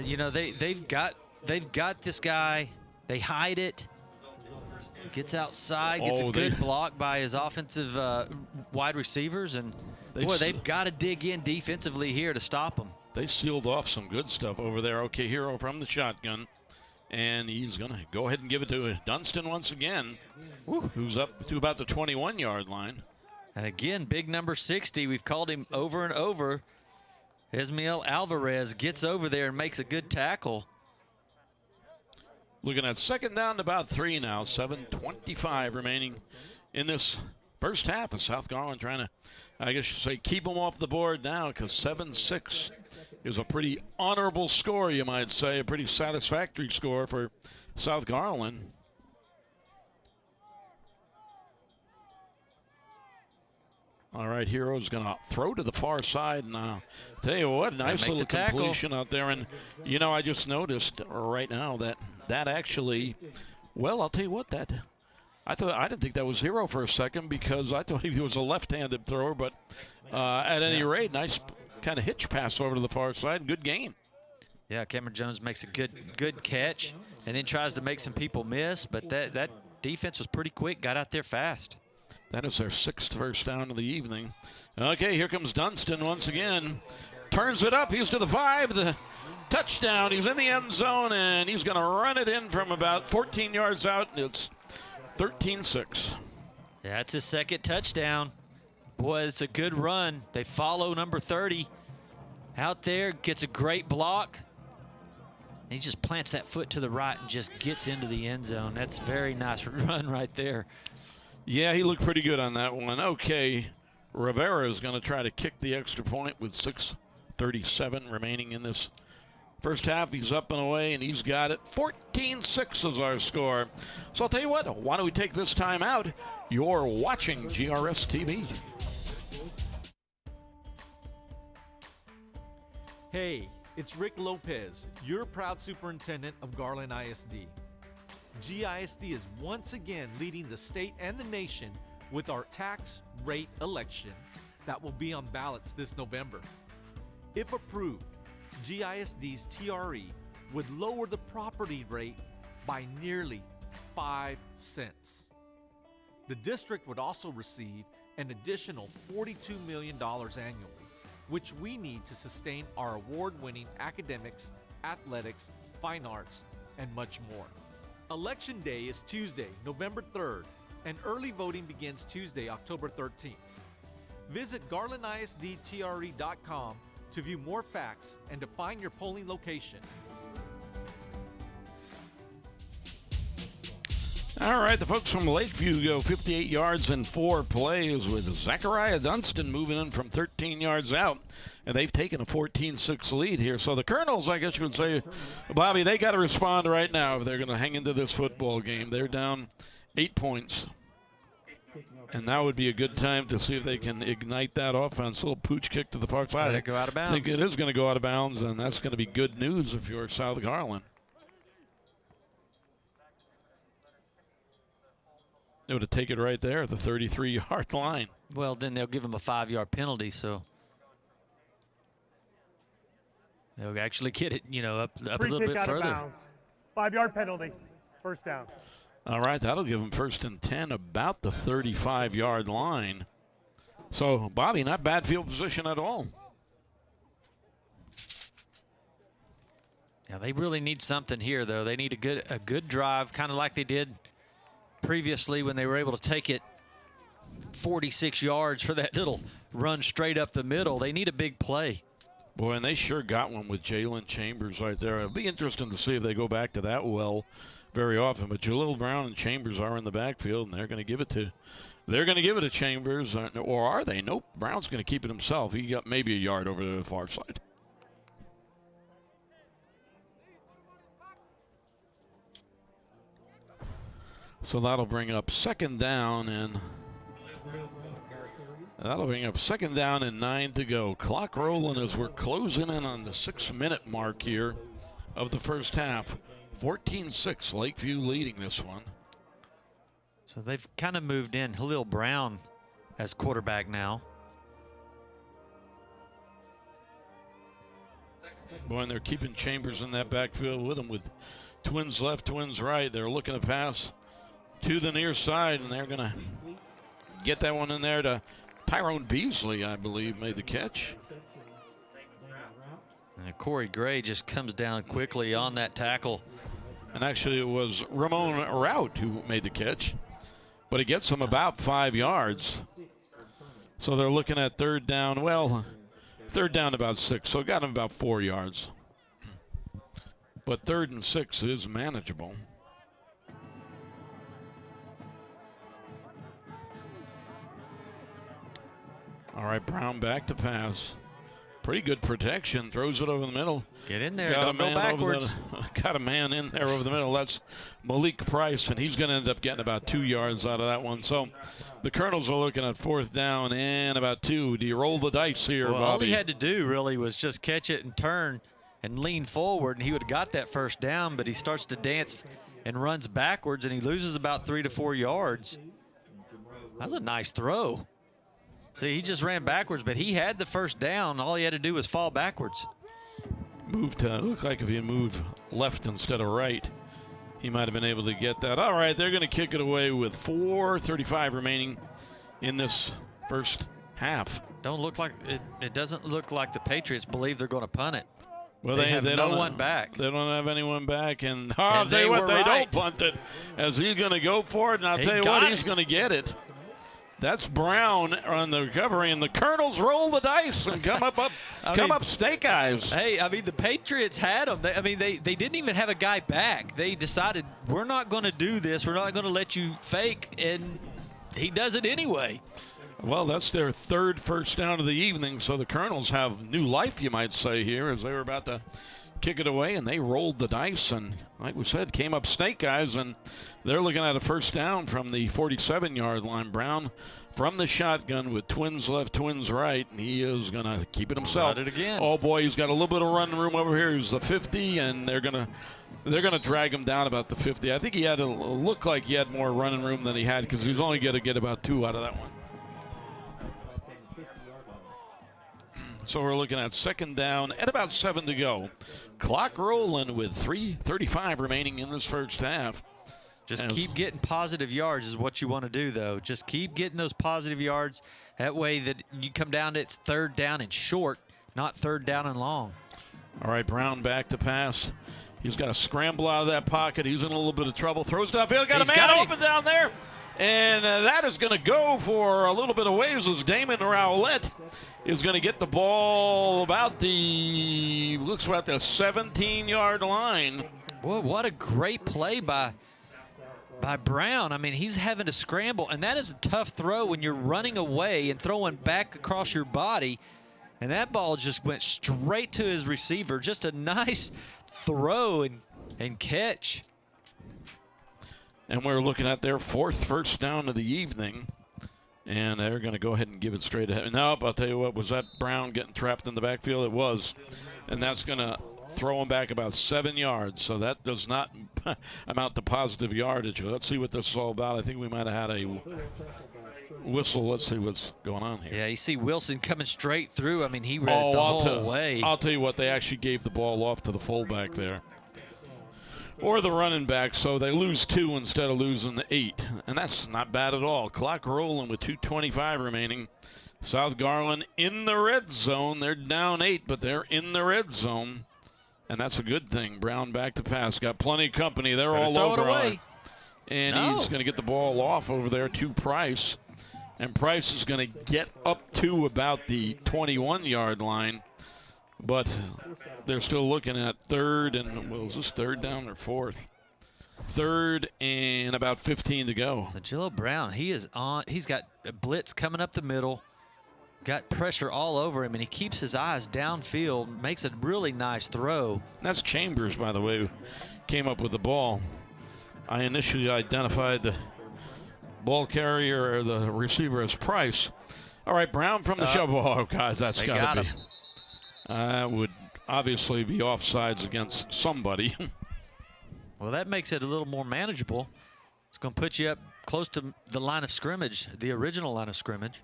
You know, they've got this guy. They hide it. Gets outside, gets a good block by his offensive wide receivers, and boy, they've got to dig in defensively here to stop him. They sealed off some good stuff over there. Okay, Hero from the shotgun. And he's going to go ahead and give it to Dunston once again, who's up to about the 21-yard line. And again, big number 60. We've called him over and over. Ismael Alvarez gets over there and makes a good tackle. Looking at 2nd down to about 3 now. 7:25 remaining in this first half of South Garland trying to, I guess you say, keep them off the board now, because 7-6 is a pretty honorable score, you might say, a pretty satisfactory score for South Garland. All right, Hero's going to throw to the far side now. Tell you what, nice little completion out there. And, you know, I just noticed right now that actually, well, I'll tell you what, I didn't think that was Hero for a second, because I thought he was a left-handed thrower. But at any rate, nice kind of hitch pass over to the far side. Good game. Yeah, Cameron Jones makes a good catch and then tries to make some people miss. But that defense was pretty quick, got out there fast. That is their 6th first down of the evening. Okay, here comes Dunston once again. Turns it up. He's to the 5. The touchdown. He's in the end zone, and he's going to run it in from about 14 yards out. It's 13-6. Yeah, it's his 2nd touchdown. Boy, it's a good run. They follow number 30. Out there, gets a great block. And he just plants that foot to the right and just gets into the end zone. That's a very nice run right there. Yeah, he looked pretty good on that one. Okay, Rivera is going to try to kick the extra point with 6:37 remaining in this first half. He's up and away, and he's got it. 14-6 is our score. So I'll tell you what, why don't we take this time out? You're watching GRS-TV. Hey, it's Rick Lopez, your proud superintendent of Garland ISD. GISD is once again leading the state and the nation with our tax rate election that will be on ballots this November. If approved, GISD's TRE would lower the property rate by nearly 5 cents. The district would also receive an additional $42 million annually, which we need to sustain our award-winning academics, athletics, fine arts, and much more. Election Day is Tuesday, November 3rd, and early voting begins Tuesday, October 13th. Visit GarlandISDTRE.com to view more facts and to find your polling location. All right, the folks from Lakeview go 58 yards in 4 plays with Zachariah Dunston moving in from 13 yards out, and they've taken a 14-6 lead here. So the Colonels, I guess you would say, Bobby, they got to respond right now if they're going to hang into this football game. They're down 8 points, and that would be a good time to see if they can ignite that offense. A little pooch kick to the far side. Let it go out of bounds. I think it is going to go out of bounds, and that's going to be good news if you're South Garland. They would have taken it right there at the 33-yard line. Well, then they'll give him a 5-yard penalty, so they'll actually get it, up a little bit further. 5-yard penalty, first down. All right, that'll give him 1st and 10, about the 35-yard line. So, Bobby, not bad field position at all. Yeah, they really need something here, though. They need a good drive, kind of like they did previously when they were able to take it 46 yards for that little run straight up the middle. They need a big play. Boy, and they sure got one with Jalen Chambers right there. It'll be interesting to see if they go back to that well very often. But Jalil Brown and Chambers are in the backfield, and they're going to give it to Chambers, or are they? Nope. Brown's going to keep it himself. He got maybe a yard over to the far side. So that'll bring up 2nd down, and 9 to go. Clock rolling as we're closing in on the 6-minute mark here of the first half. 14-6, Lakeview leading this one. So they've kind of moved in Jalil Brown as quarterback now. Boy, and they're keeping Chambers in that backfield with them with twins left, twins right. They're looking to pass to the near side, and they're going to get that one in there to Tyrone Beasley, I believe, made the catch. And Corey Gray just comes down quickly on that tackle. And actually it was Ramon Rout who made the catch, but it gets him about 5 yards. So they're looking at 3rd down. Well, 3rd down about 6, so it got him about 4 yards. But 3rd and 6 is manageable. All right, Brown back to pass. Pretty good protection. Throws it over the middle. Get in there. Don't go backwards. Got a man in there over the middle. That's Malik Price, and he's going to end up getting about 2 yards out of that one. So the Colonels are looking at 4th down and about 2. Do you roll the dice here, well, Bobby? All he had to do really was just catch it and turn and lean forward, and he would have got that 1st down, but he starts to dance and runs backwards, and he loses about 3 to 4 yards. That's a nice throw. See, he just ran backwards, but he had the 1st down. All he had to do was fall backwards. Looked like if he had moved left instead of right, he might have been able to get that. All right, they're going to kick it away with 4:35 remaining in this first half. It doesn't look like the Patriots believe they're going to punt it. Well, they have no one back. They don't have anyone back, and I'll tell you what, they don't punt it, as he's going to go for it, and I'll tell you what, he's going to get it. That's Brown on the recovery, and the Colonels roll the dice and come up snake eyes. Hey, I mean, the Patriots had them. They didn't even have a guy back. They decided, we're not going to do this. We're not going to let you fake, and he does it anyway. Well, that's their third first down of the evening, so the Colonels have new life, you might say, here, as they were about to kick it away, and they rolled the dice, and like we said, came up snake eyes, and they're looking at a first down from the 47-yard line. Brown from the shotgun with twins left, twins right, and he is going to keep it himself. Got it again. Oh, boy, he's got a little bit of running room over here. He's the 50, and they're going to drag him down about the 50. I think he had to look like he had more running room than he had because he was only going to get about 2 out of that one. So we're looking at second down at about 7 to go. Clock rolling with 3:35 remaining in this first half. Just keep getting positive yards is what you want to do, though. Just keep getting those positive yards. That way that you come down to it's third down and short, not third down and long. All right, Brown back to pass. He's got to scramble out of that pocket. He's in a little bit of trouble. Throws downfield. Got a man open down there. And that is going to go for a little bit of ways as Damon Rowlett is going to get the ball about the 17-yard line. Boy, what a great play by Brown. I mean, he's having to scramble, and that is a tough throw when you're running away and throwing back across your body. And that ball just went straight to his receiver. Just a nice throw and catch. And we're looking at their fourth first down of the evening. And they're going to go ahead and give it straight ahead. Nope, I'll tell you what, was that Brown getting trapped in the backfield? It was. And that's going to throw him back about 7 yards. So that does not amount to positive yardage. Let's see what this is all about. I think we might have had a whistle. Let's see what's going on here. Yeah, you see Wilson coming straight through. I mean, he read it the whole way. I'll tell you what, they actually gave the ball off to the fullback there. Or the running back, so they lose 2 instead of losing 8. And that's not bad at all. Clock rolling with 2:25 remaining. South Garland in the red zone. They're down 8, but they're in the red zone. And that's a good thing. Brown back to pass. Got plenty of company. They're all over. Throw it away. And he's going to get the ball off over there to Price. And Price is going to get up to about the 21-yard line. But they're still looking at third and, well, is this third down or fourth? Third and about 15 to go. So Jello Brown, he is on. He's got a blitz coming up the middle, got pressure all over him, and he keeps his eyes downfield, makes a really nice throw. That's Chambers, by the way, who came up with the ball. I initially identified the ball carrier or the receiver as Price. All right, Brown from the shove. Oh, guys, that's got to be. Would obviously be offsides against somebody. Well, that makes it a little more manageable. It's going to put you up close to the line of scrimmage, the original line of scrimmage.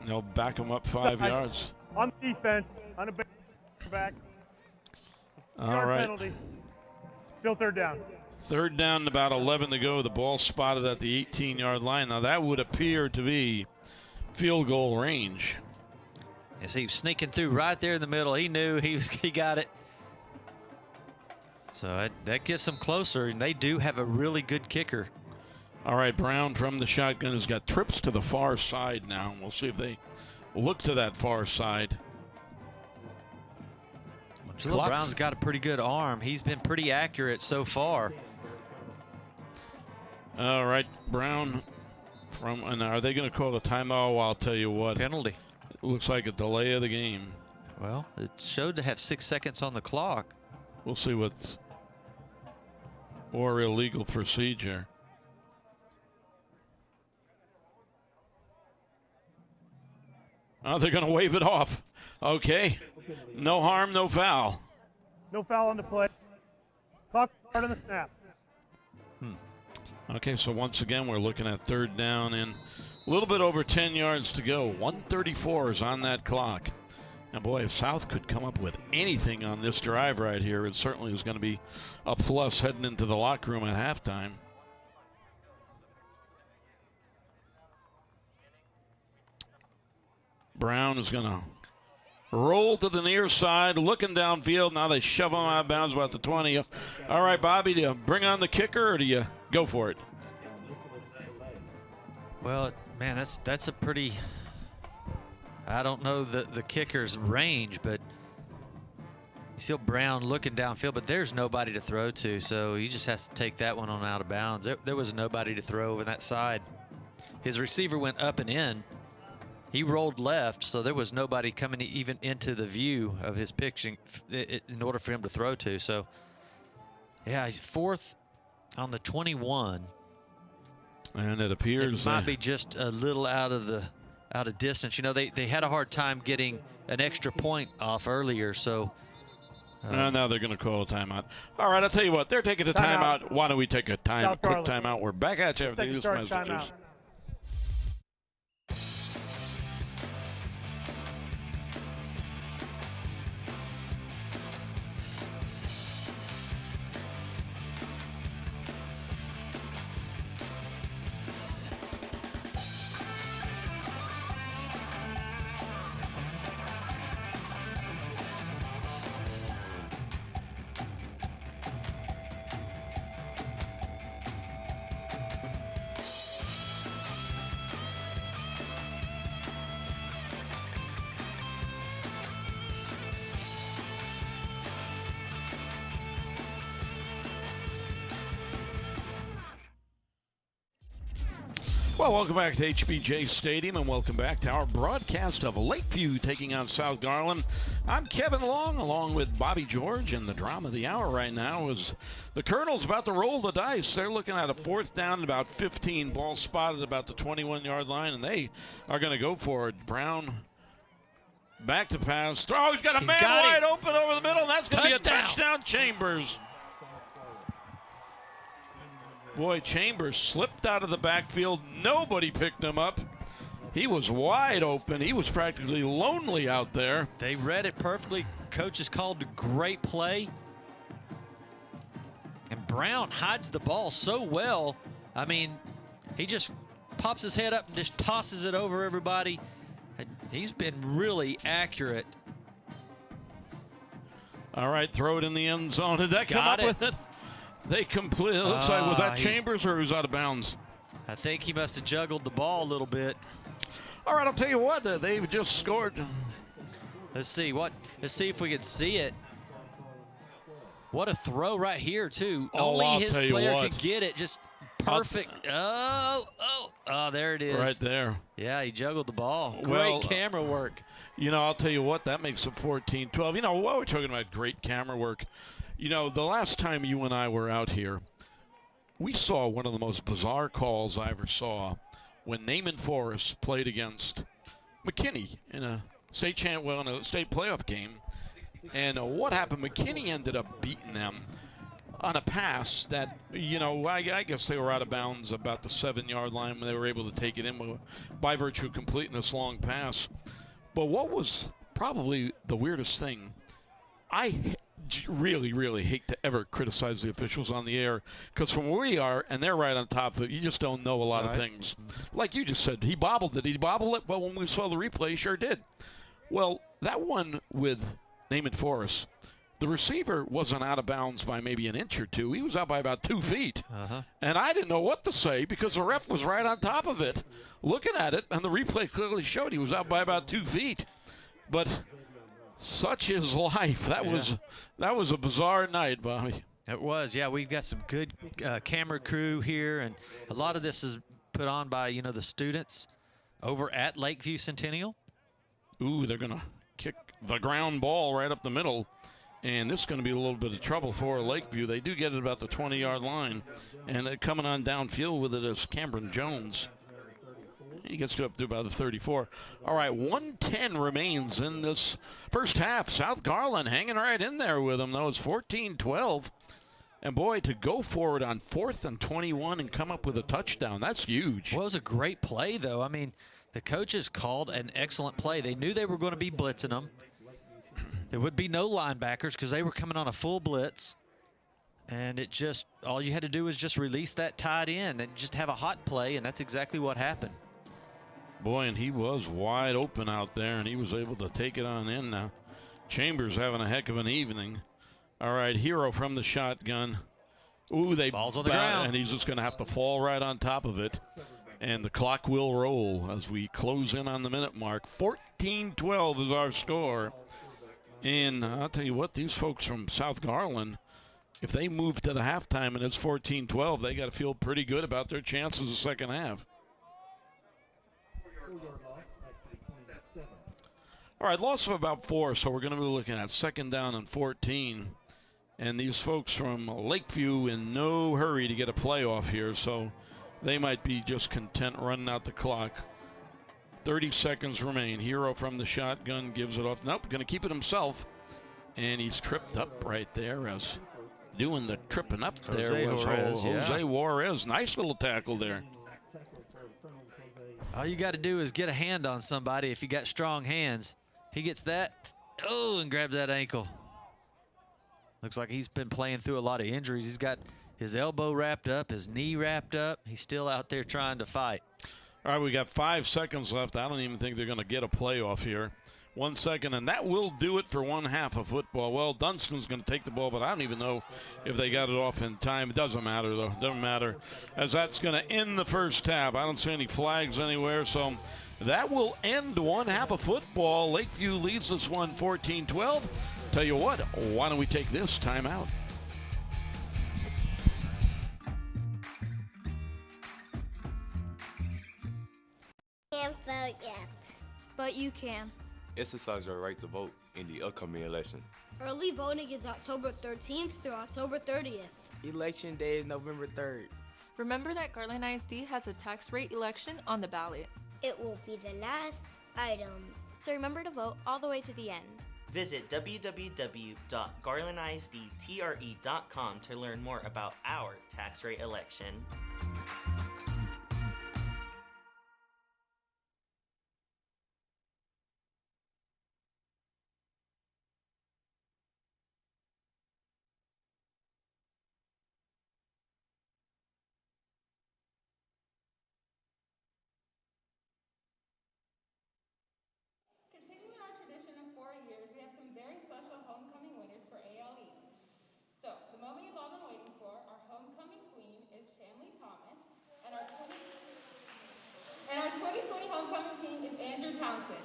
They'll back them up 5 yards. On defense, on a back. All right. Penalty. Still third down. Third down, about 11 to go. The ball spotted at the 18-yard line. Now, that would appear to be field goal range. Yes, he was sneaking through right there in the middle. He knew he got it. So that gets them closer, and they do have a really good kicker. All right, Brown from the shotgun has got trips to the far side now. We'll see if they look to that far side. Well, Brown's got a pretty good arm. He's been pretty accurate so far. All right, Brown and are they going to call the timeout? Well, I'll tell you what. Penalty. It looks like a delay of the game. Well, it showed to have 6 seconds on the clock. We'll see what's or illegal procedure. Oh, they're going to wave it off. Okay. No harm, no foul. No foul on the play. Clock start on the snap. Okay, so once again, we're looking at third down and a little bit over 10 yards to go. 1:34 is on that clock. And boy, if South could come up with anything on this drive right here, it certainly is going to be a plus heading into the locker room at halftime. Brown is going to roll to the near side, looking downfield. Now they shove him out of bounds about the 20. All right, Bobby, do you bring on the kicker or do you go for it? Well, man, that's a pretty, I don't know the kicker's range, but you see Brown looking downfield, but there's nobody to throw to, so he just has to take that one on out of bounds. There was nobody to throw over that side. His receiver went up and in. He rolled left, so there was nobody coming even into the view of his pitching in order for him to throw to. So, yeah, he's 4th on the 21. And it appears it might be just a little out of distance. You know, they had a hard time getting an extra point off earlier, so. Now they're going to call a timeout. All right, I'll tell you what. They're taking a timeout. Why don't we take a quick timeout? We're back at you after these messages. Well, welcome back to HBJ Stadium, and welcome back to our broadcast of Lakeview taking on South Garland. I'm Kevin Long, along with Bobby George, and the drama of the hour right now is the Colonel's about to roll the dice. They're looking at a 4th down and about 15, ball spotted about the 21-yard line, and they are going to go for it. Brown back to pass. Throw. He's got a man wide open over the middle, and that's going to be a touchdown, Chambers. Boy, Chambers slipped out of the backfield. Nobody picked him up. He was wide open. He was practically lonely out there. They read it perfectly. Coaches called a great play. And Brown hides the ball so well. I mean, he just pops his head up and just tosses it over everybody. And he's been really accurate. All right, throw it in the end zone. Did that come up with it? They completely, it looks like, was that Chambers or who's out of bounds? I think he must have juggled the ball a little bit. All right, I'll tell you what, they've just scored. Let's see if we can see it. What a throw right here, too. Only his player can get it. Just perfect. Oh, there it is. Right there. Yeah, he juggled the ball. Great camera work. You know, I'll tell you what, that makes it 14-12. You know, while we're talking about great camera work, you know, the last time you and I were out here, we saw one of the most bizarre calls I ever saw when Naaman Forest played against McKinney in a state playoff game. And what happened? McKinney ended up beating them on a pass that, you know, I guess they were out of bounds about the 7-yard line when they were able to take it in by virtue of completing this long pass. But what was probably the weirdest thing, I really, really hate to ever criticize the officials on the air, because from where we are, and they're right on top of it, you just don't know a lot of things. Like you just said, he bobbled it. Did he bobble it? Well, when we saw the replay, he sure did. Well, that one with Naaman Forest, the receiver wasn't out of bounds by maybe an inch or two. He was out by about 2 feet. And I didn't know what to say because the ref was right on top of it, looking at it, and the replay clearly showed he was out by about 2 feet. But such is life. That was a bizarre night, Bobby. It was, yeah. We've got some good camera crew here, and a lot of this is put on by, you know, the students over at Lakeview Centennial. Ooh, they're going to kick the ground ball right up the middle, and this is going to be a little bit of trouble for Lakeview. They do get it about the 20-yard line, and coming on downfield with it is Cameron Jones. He gets up to about the 34. All right, 1:10 remains in this first half. South Garland hanging right in there with them, though. It's 14-12. And, boy, to go forward on 4th and 21 and come up with a touchdown, that's huge. Well, it was a great play, though. I mean, the coaches called an excellent play. They knew they were going to be blitzing them. There would be no linebackers because they were coming on a full blitz. And it just, all you had to do was just release that tight end and just have a hot play, and that's exactly what happened. Boy, and he was wide open out there, and he was able to take it on in now. Chambers having a heck of an evening. All right, Hero from the shotgun. Ooh, Ball's on the ground. And he's just going to have to fall right on top of it. And the clock will roll as we close in on the minute mark. 14-12 is our score. And I'll tell you what, these folks from South Garland, if they move to the halftime and it's 14-12, they got to feel pretty good about their chances the second half. All right, loss of about 4, so we're going to be looking at 2nd down and 14. And these folks from Lakeview in no hurry to get a playoff here, so they might be just content running out the clock. 30 seconds remain. Hero from the shotgun gives it off. Nope, going to keep it himself. And he's tripped up right there as doing the tripping up there was Jose Juarez. Nice little tackle there. All you got to do is get a hand on somebody if you got strong hands. He gets that, and grabs that ankle. Looks like he's been playing through a lot of injuries. He's got his elbow wrapped up, his knee wrapped up. He's still out there trying to fight. All right, we got 5 seconds left. I don't even think they're going to get a playoff here. 1 second, and that will do it for one half of football. Well, Dunstan's going to take the ball, but I don't even know if they got it off in time. It doesn't matter, though. Doesn't matter, as that's going to end the first half. I don't see any flags anywhere, so that will end one half of football. Lakeview leads this one 14-12. Tell you what, why don't we take this timeout? Can't vote yet. But you can. Exercise your right to vote in the upcoming election. Early voting is October 13th through October 30th. Election day is November 3rd. Remember that Garland ISD has a tax rate election on the ballot. It will be the last item. So remember to vote all the way to the end. Visit www.garlandisdtre.com to learn more about our tax rate election. Continuing our tradition of 4 years, we have some very special homecoming winners for ALE. So, the moment you've all been waiting for, our homecoming queen is Shanley Thomas, and our 2020 homecoming king is Andrew Townsend.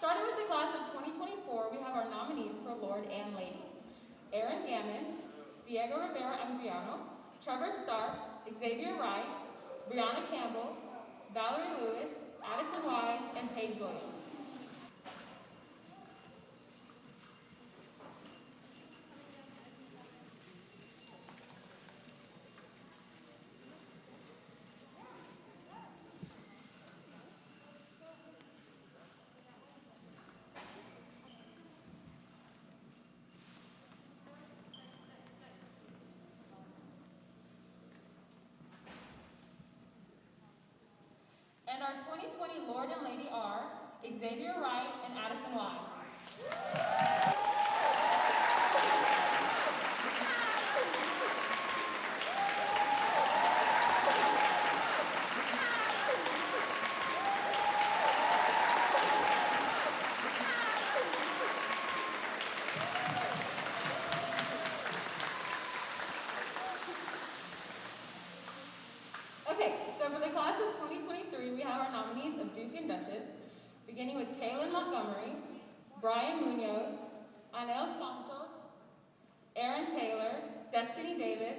Starting with the class of 2024, we have our nominees for Lord and Lady. Aaron Gammons, Diego Rivera Angriano, Trevor Starks, Xavier Wright, Brianna Campbell, Valerie Lewis, Addison Wise, and Paige Williams. And our 2020 Lord and Lady are Xavier Wright and Addison Wise. Okay, so for the class of 2023, we have our nominees of Duke and Duchess, beginning with Kaylin Montgomery, Brian Munoz, Anel Santos, Aaron Taylor, Destiny Davis,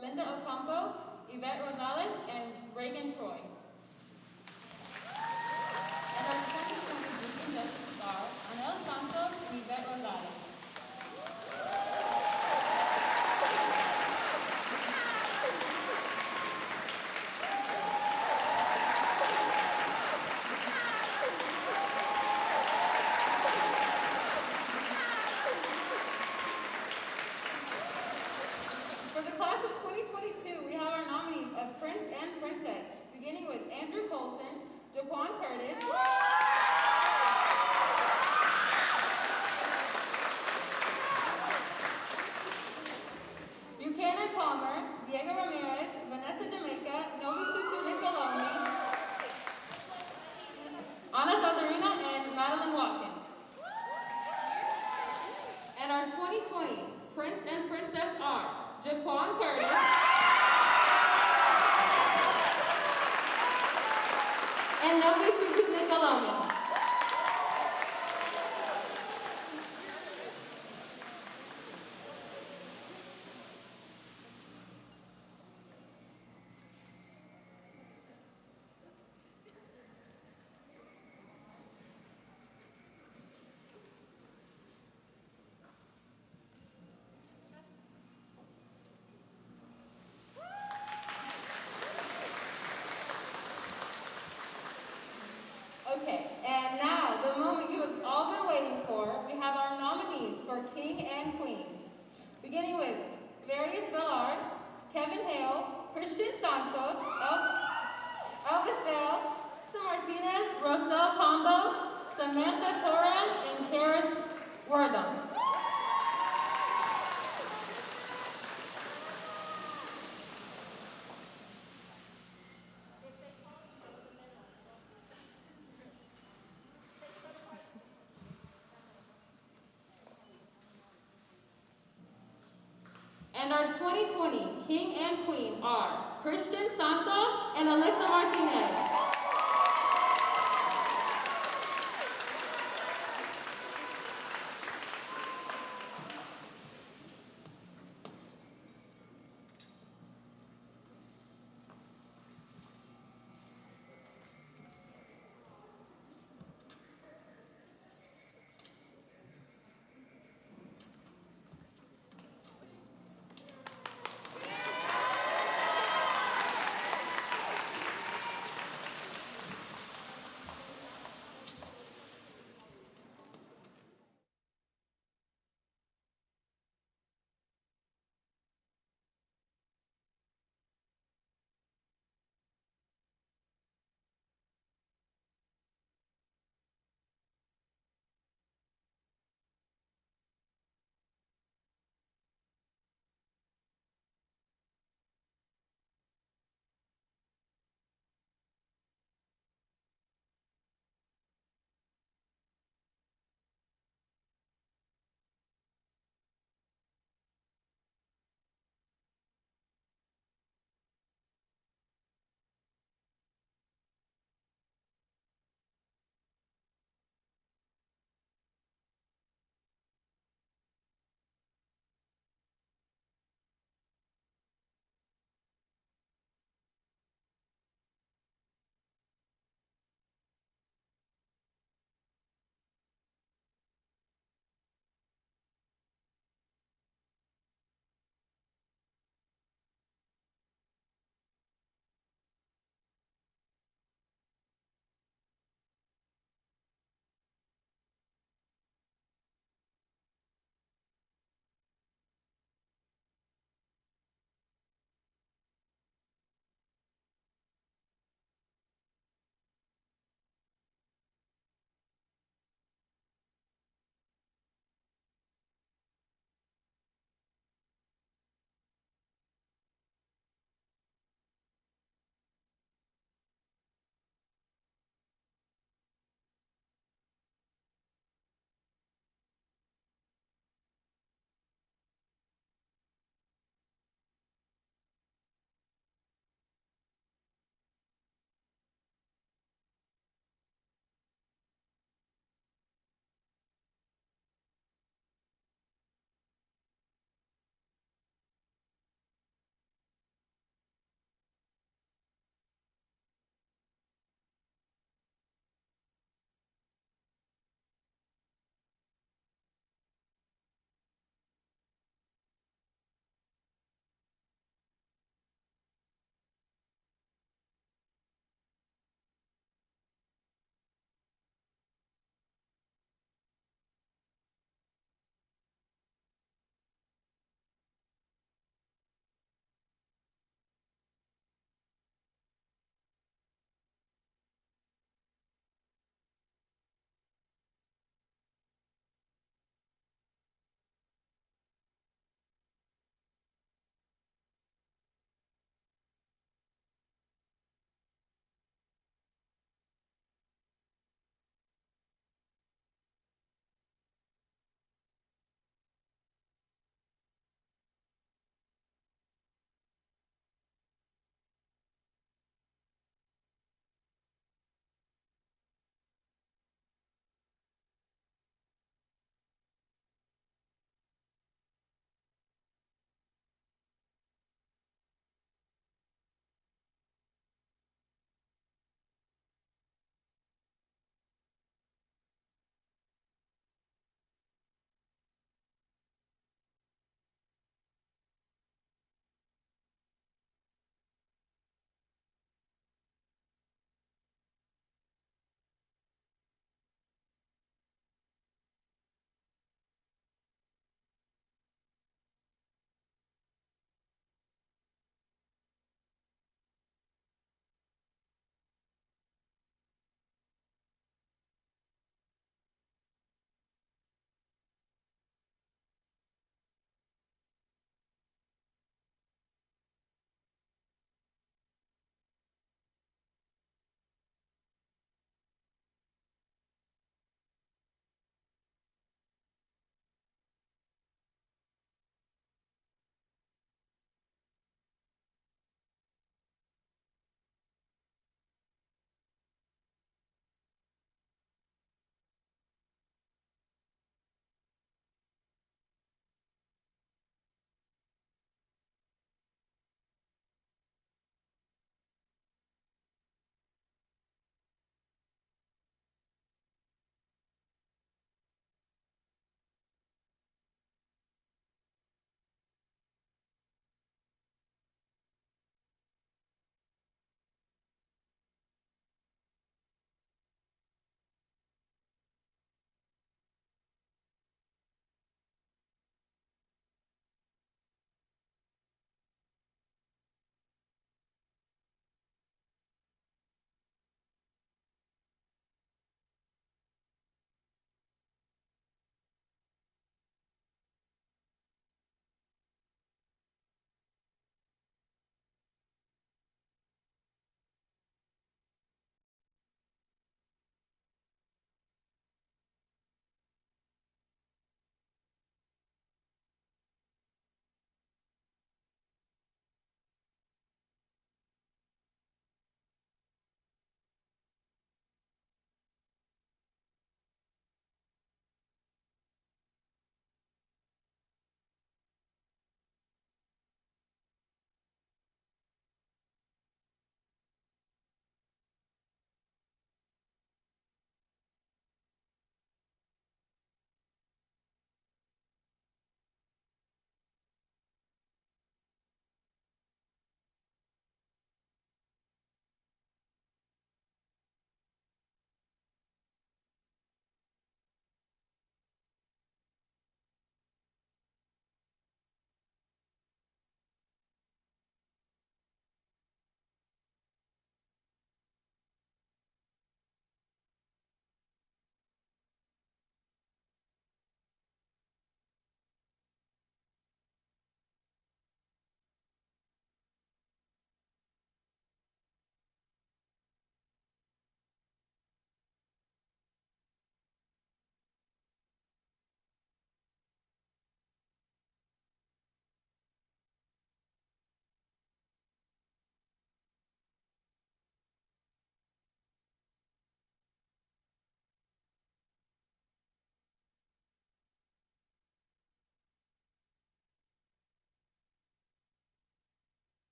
Linda Ocampo, Yvette Rosales, and Reagan Troy. And our 2020 Duke and Duchess are Anel Santos and Yvette Rosales. For the class of 2022, we have our nominees of Prince and Princess, beginning with Andrew Colson, Jaquan Curtis. Buchanan Palmer, Diego Ramirez, Vanessa Jamaica, Novi Sutu Nicoloni, Ana Saldarina, and Madeline Watkins. And our 2020 Prince and Princess are Jaquan Curtis, and Novi Sutu Nicoloni. Okay, and now, the moment you have all been waiting for, we have our nominees for King and Queen. Beginning with Various Bellard, Kevin Hale, Christian Santos, Elvis Bell, Lisa Martinez, Rosel Tombo, Samantha Torres, and Karis Wortham. And our 2020 King and Queen are Christian Santos and Alyssa Martinez.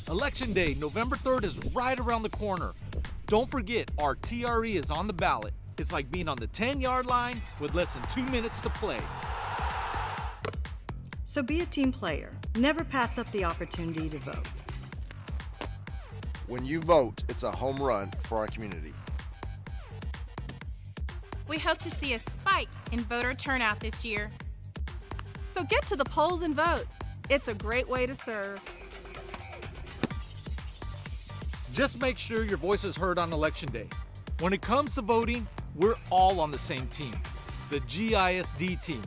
Election Day, November 3rd is right around the corner. Don't forget, our TRE is on the ballot. It's like being on the 10-yard line with less than 2 minutes to play. So be a team player. Never pass up the opportunity to vote. When you vote, it's a home run for our community. We hope to see a spike in voter turnout this year. So get to the polls and vote. It's a great way to serve. Just make sure your voice is heard on Election Day. When it comes to voting, we're all on the same team, the GISD team.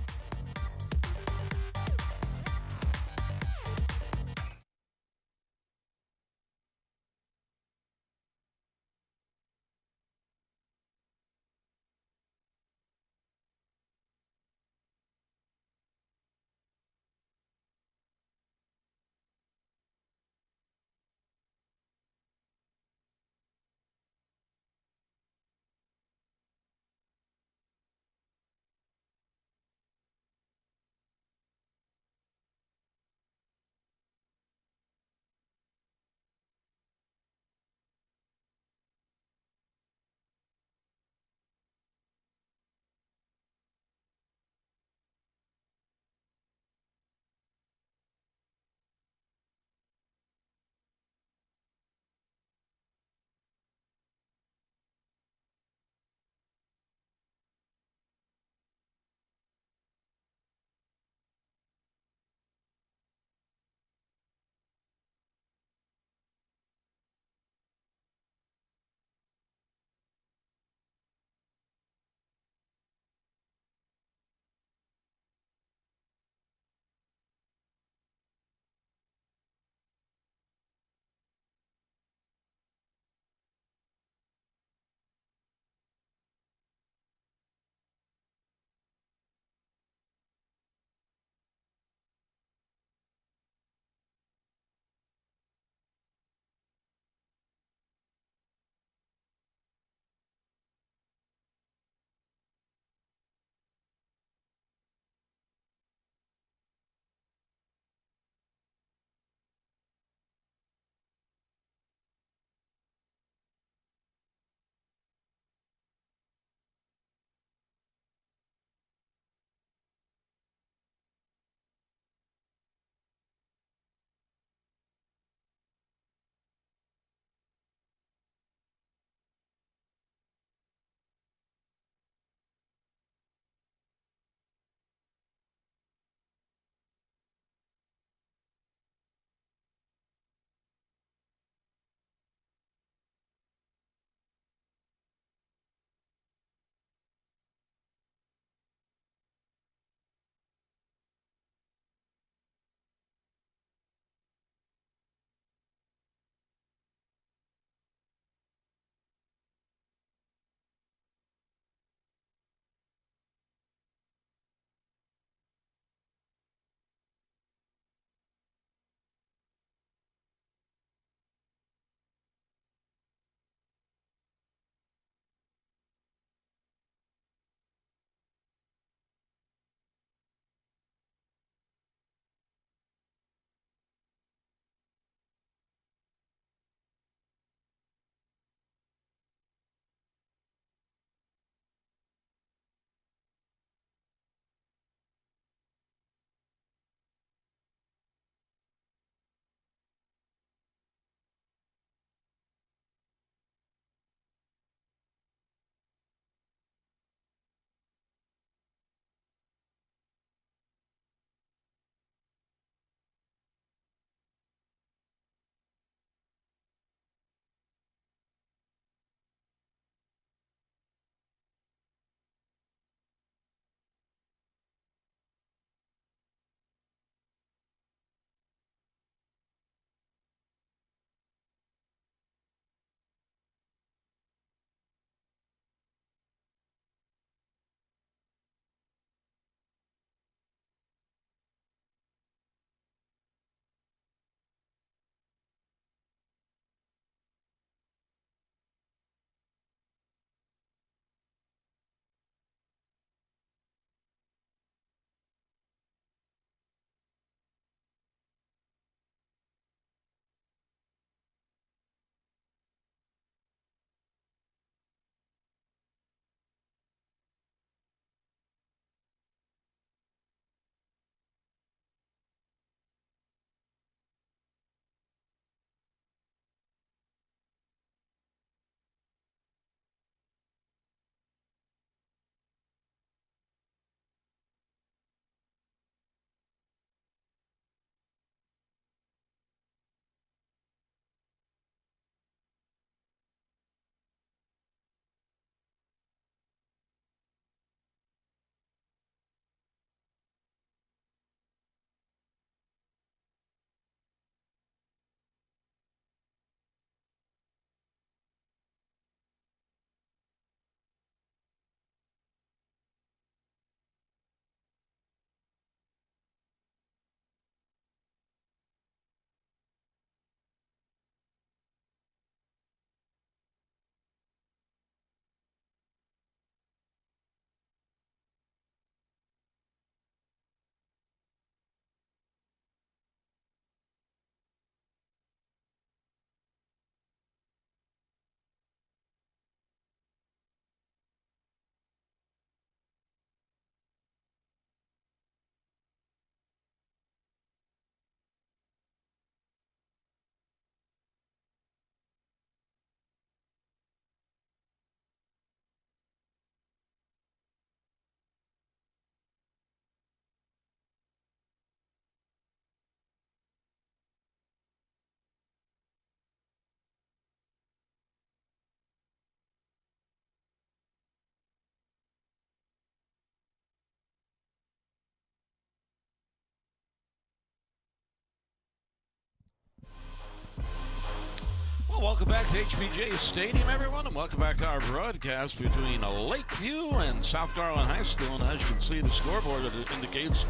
Well, welcome back to HBJ Stadium, everyone, and welcome back to our broadcast between Lakeview and South Garland High School. And as you can see, the scoreboard indicates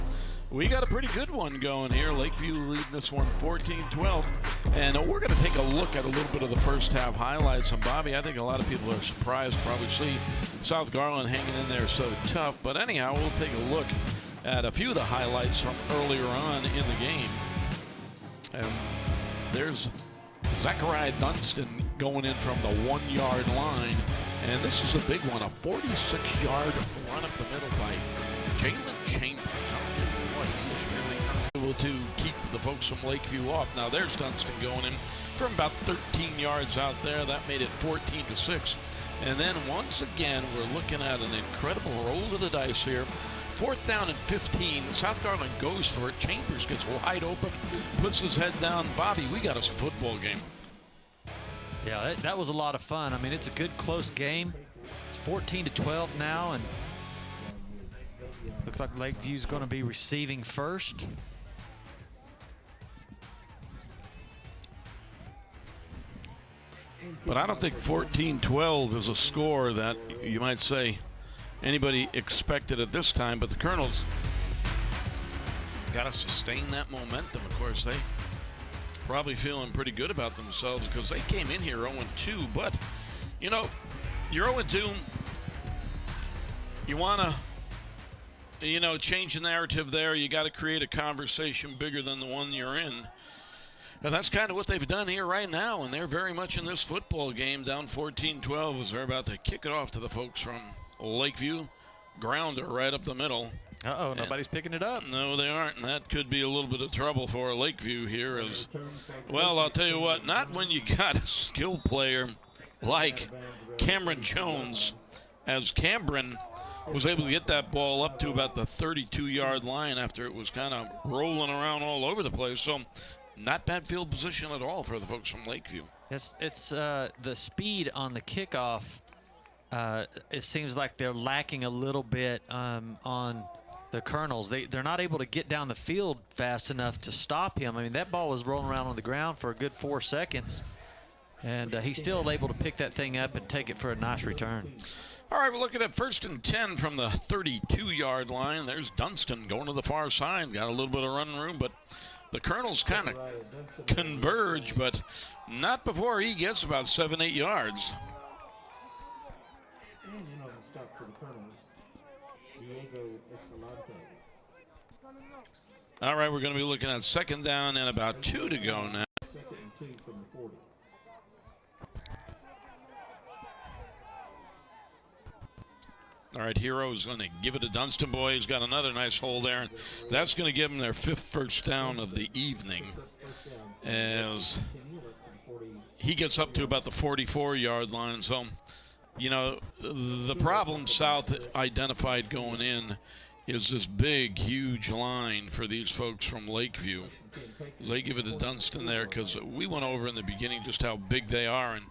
we got a pretty good one going here. Lakeview leading this one 14-12. And we're going to take a look at a little bit of the first half highlights. And Bobby, I think a lot of people are surprised to probably see South Garland hanging in there so tough. But anyhow, we'll take a look at a few of the highlights from earlier on in the game. And there's Zachariah Dunstan going in from the 1-yard line. And this is a big one, a 46-yard run up the middle by Jalen Chambers. Able to keep the folks from Lakeview off. Now there's Dunstan going in from about 13 yards out there. That made it 14-6. And then once again, we're looking at an incredible roll of the dice here. 4th down and 15. South Garland goes for it. Chambers gets wide open, puts his head down. Bobby, we got us a football game. Yeah, that was a lot of fun. I mean, it's a good close game. It's 14-12 now, and looks like Lakeview's going to be receiving first. But I don't think 14-12 is a score that you might say anybody expected at this time, but the Colonels got to sustain that momentum. Of course, they probably feeling pretty good about themselves because they came in here 0-2, but, you know, you're 0-2, you want to, you know, change the narrative there. You got to create a conversation bigger than the one you're in. And that's kind of what they've done here right now, and they're very much in this football game, down 14-12 as they're about to kick it off to the folks from Lakeview. Grounder right up the middle. Uh-oh, nobody's picking it up. No, they aren't, and that could be a little bit of trouble for Lakeview here. As well, I'll tell you what, not when you got a skill player like Cameron Jones, as Cameron was able to get that ball up to about the 32-yard line after it was kind of rolling around all over the place. So not bad field position at all for the folks from Lakeview. It's the speed on the kickoff. It seems like they're lacking a little bit on the Colonels. They're not able to get down the field fast enough to stop him. I mean, that ball was rolling around on the ground for a good 4 seconds, and he's still able to pick that thing up and take it for a nice return. All right, we're looking at 1st and 10 from the 32-yard line. There's Dunstan going to the far side. Got a little bit of run room, but the Colonels kind of converge, but not before he gets about 7-8 yards. All right, we're going to be looking at 2nd down and about 2 to go now. All right, Hero's going to give it to Dunstan boy. He's got another nice hole there. That's going to give them their 5th first down of the evening as he gets up to about the 44-yard line. So, you know, the problem South identified going in is this big, huge line for these folks from Lakeview. They give it to Dunstan there because we went over in the beginning just how big they are, and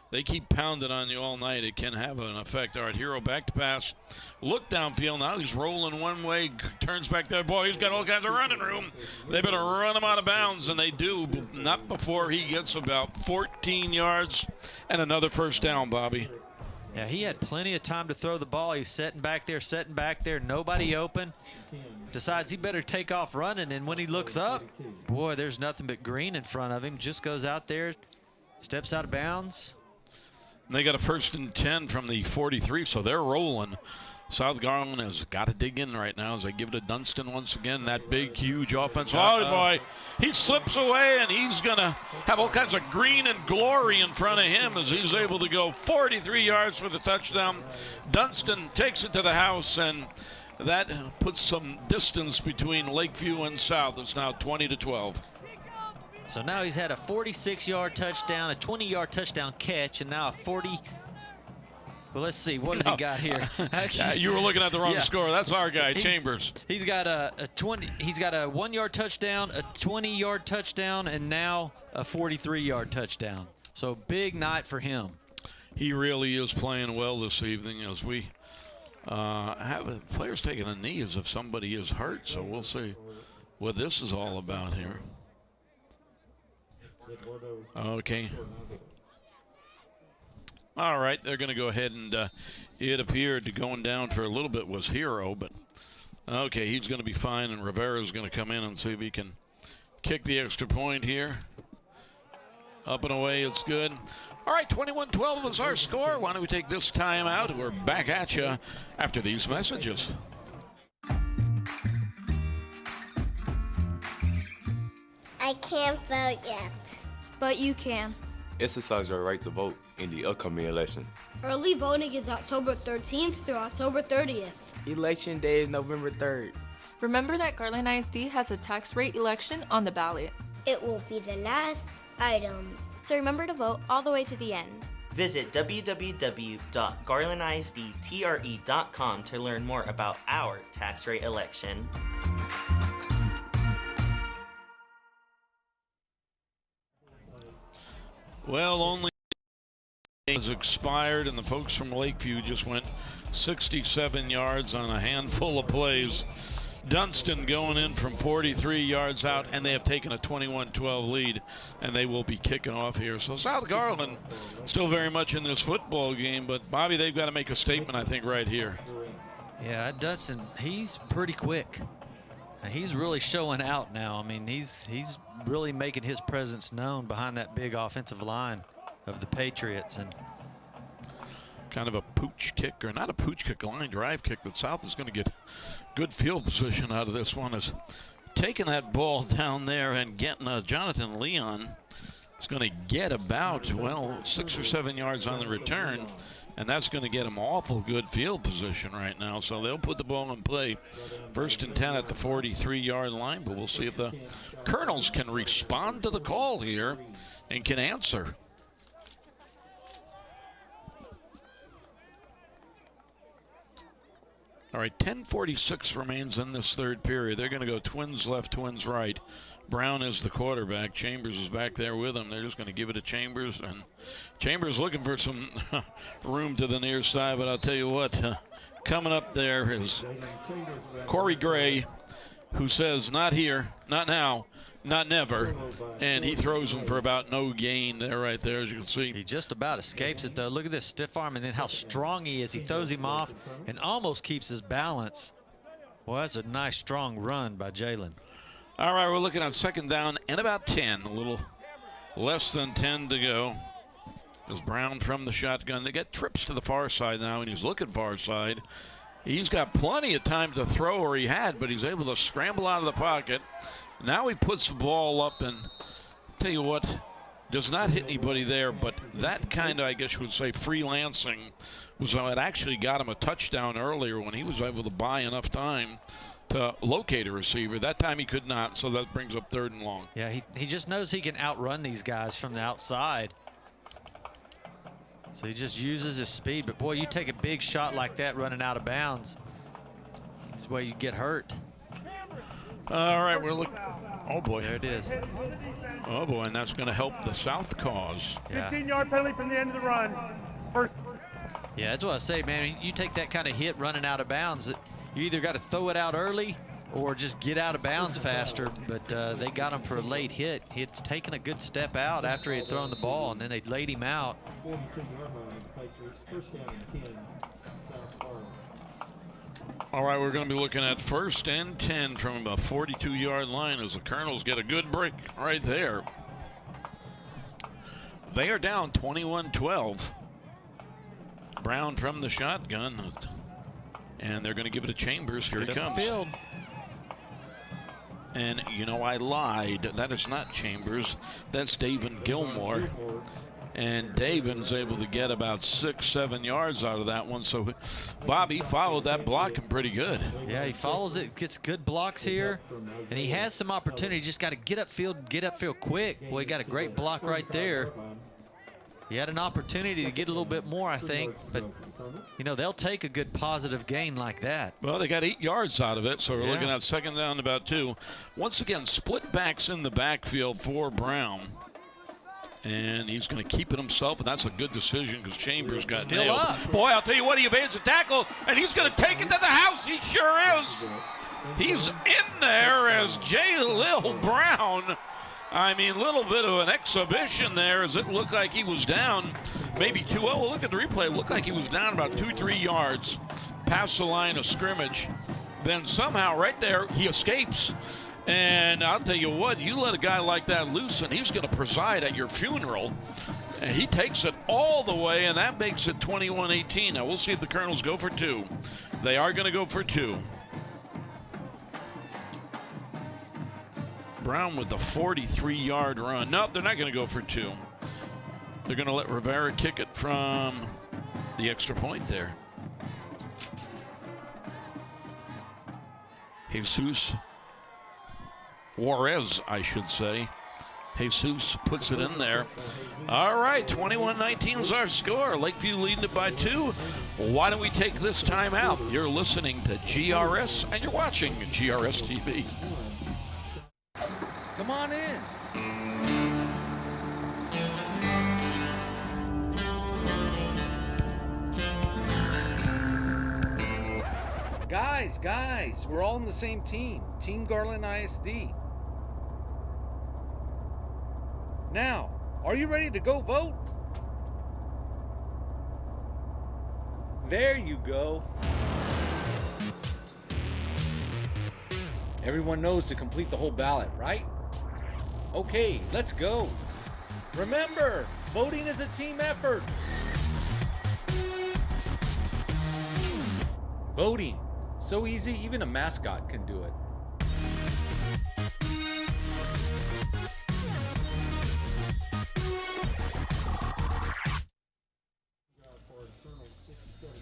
they keep pounding on you all night. It can have an effect. All right, Hero back to pass. Look downfield now. He's rolling one way, turns back there. Boy, he's got all kinds of running room. They better run him out of bounds, and they do, but not before he gets about 14 yards and another first down, Bobby. Yeah, he had plenty of time to throw the ball. He's sitting back there, nobody open. Decides he better take off running, and when he looks up, boy, there's nothing but green in front of him. Just goes out there, steps out of bounds. And they got a 1st and 10 from the 43, so they're rolling. South Garland has got to dig in right now as they give it to Dunstan once again. That big, huge offense. Oh, boy. He slips away, and he's going to have all kinds of green and glory in front of him as he's able to go 43 yards for the touchdown. Dunstan takes it to the house, and that puts some distance between Lakeview and South. It's now 20-12. So now he's had a 46-yard touchdown, a 20-yard touchdown catch, and now a 40. Well, let's see. What does he got here? Yeah, you were looking at the wrong score. That's our guy, Chambers. He's got a 20. He's got a 1-yard touchdown, a 20-yard touchdown, and now a 43-yard touchdown. So big night for him. He really is playing well this evening as we have players taking a knee as if somebody is hurt. So we'll see what this is all about here. Okay. All right, they're going to go ahead and it appeared to going down for a little bit was Hero, but okay, he's going to be fine, and Rivera's going to come in and see if he can kick the extra point here. Up and away, it's good. All right, 21-12 is our score. Why don't we take this time out? We're back at you after these messages. I can't vote yet. But you can. Exercise your right to vote in the upcoming election. Early voting is October 13th through October 30th. Election day is November 3rd. Remember that Garland ISD has a tax rate election on the ballot. It will be the last item. So remember to vote all the way to the end. Visit www.garlandisdtre.com to learn more about our tax rate election. Well, only has expired, and the folks from Lakeview just went 67 yards on a handful of plays. Dunston going in from 43 yards out, and they have taken a 21-12 lead, and they will be kicking off here. So South Garland still very much in this football game, but Bobby, they've got to make a statement, I think, right here. Yeah, Dunston, he's pretty quick. And he's really showing out now. I mean, he's really making his presence known behind that big offensive line of the Patriots. And kind of a pooch kick, or not a pooch kick, a line drive kick that South is going to get good field position out of this one. Is taking that ball down there and getting Jonathan Leon is going to get about, well, 6 or 7 yards on the return, and that's going to get him awful good field position right now. So they'll put the ball in play. 1st and 10 at the 43-yard line, but we'll see if the Colonels can respond to the call here and can answer. All right, 10:46 remains in this third period. They're going to go twins left, twins right. Brown is the quarterback. Chambers is back there with him. They're just going to give it to Chambers, and Chambers looking for some room to the near side, but I'll tell you what, coming up there is Corey Gray, who says, not here, not now, not never, and he throws him for about no gain there, right there, as you can see. He just about escapes it, though. Look at this stiff arm, and then how strong he is. He throws him off and almost keeps his balance. Well, that's a nice, strong run by Jalen. All right, we're looking at 2nd down and about 10, a little less than 10 to go. As Brown from the shotgun. They get trips to the far side now, and he's looking far side. He's got plenty of time to throw, or he had, but he's able to scramble out of the pocket. Now he puts the ball up, and tell you what, does not hit anybody there, but that kind of, I guess you would say, freelancing was what actually got him a touchdown earlier when he was able to buy enough time to locate a receiver. That time he could not, so that brings up 3rd and long. Yeah, he just knows he can outrun these guys from the outside. So he just uses his speed. But, boy, you take a big shot like that running out of bounds, that's where you get hurt. All right, we're looking. Oh, boy. There it is. Oh, boy, and that's going to help the South cause. Yeah. 15-yard penalty from the end of the run. First. Yeah, that's what I say, man. You take that kind of hit running out of bounds, you either got to throw it out early or just get out of bounds faster. But they got him for a late hit. He had taken a good step out after he had thrown the ball, and then they laid him out. All right, we're going to be looking at 1st and 10 from a 42-yard line as the Colonels get a good break right there. They are down 21-12. Brown from the shotgun, and they're going to give it to Chambers. Here he comes. Field. And, you know, I lied. That is not Chambers. That's David Gilmore. And Davin's able to get about 6-7 yards out of that one. So Bobby followed that blocking pretty good. Yeah, he follows it, gets good blocks here, and he has some opportunity. Just got to get upfield quick. Boy, he got a great block right there. He had an opportunity to get a little bit more, I think, but, you know, they'll take a good positive gain like that. Well, they got 8 yards out of it, so we're looking at 2nd down to about 2. Once again, split backs in the backfield for Brown. And he's going to keep it himself, and that's a good decision because Chambers got still nailed. Up. Boy, I'll tell you what, he evades a tackle, and he's going to take it to the house. He sure is. He's in there as J. Lil Brown I mean, a little bit of an exhibition there as it looked like he was down maybe 2-0. Well, look at the replay. It looked like he was down about 2-3 yards past the line of scrimmage. Then somehow right there he escapes. And I'll tell you what, you let a guy like that loose and he's going to preside at your funeral. And he takes it all the way, and that makes it 21-18. Now we'll see if the Colonels go for 2. They are going to go for 2. Brown with the 43-yard run. Nope, they're not going to go for 2. They're going to let Rivera kick it from the extra point there. Jesus Juarez, I should say. Jesus puts it in there. All right, 21-19 is our score. Lakeview leading it by 2. Why don't we take this time out? You're listening to GRS, and you're watching GRS-TV. Come on in. Guys, we're all on the same team. Team Garland ISD. Now, are you ready to go vote? There you go. Everyone knows to complete the whole ballot, right? Okay, let's go. Remember, voting is a team effort. Voting. So easy, even a mascot can do it.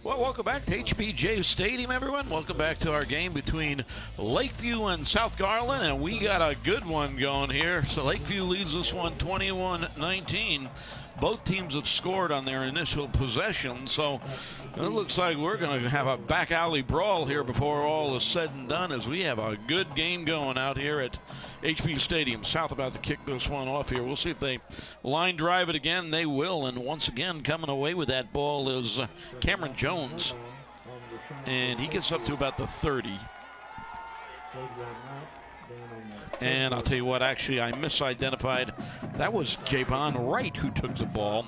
Well, welcome back to HBJ Stadium, everyone. Welcome back to our game between Lakeview and South Garland, and we got a good one going here. So Lakeview leads this one 21-19. Both teams have scored on their initial possession, so it looks like we're going to have a back alley brawl here before all is said and done, as we have a good game going out here at HB Stadium. South about to kick this one off here. We'll see if they line drive it again. They will, and once again coming away with that ball is Cameron Jones, and he gets up to about the 30. And I'll tell you what, actually, I misidentified. That was Javon Wright who took the ball.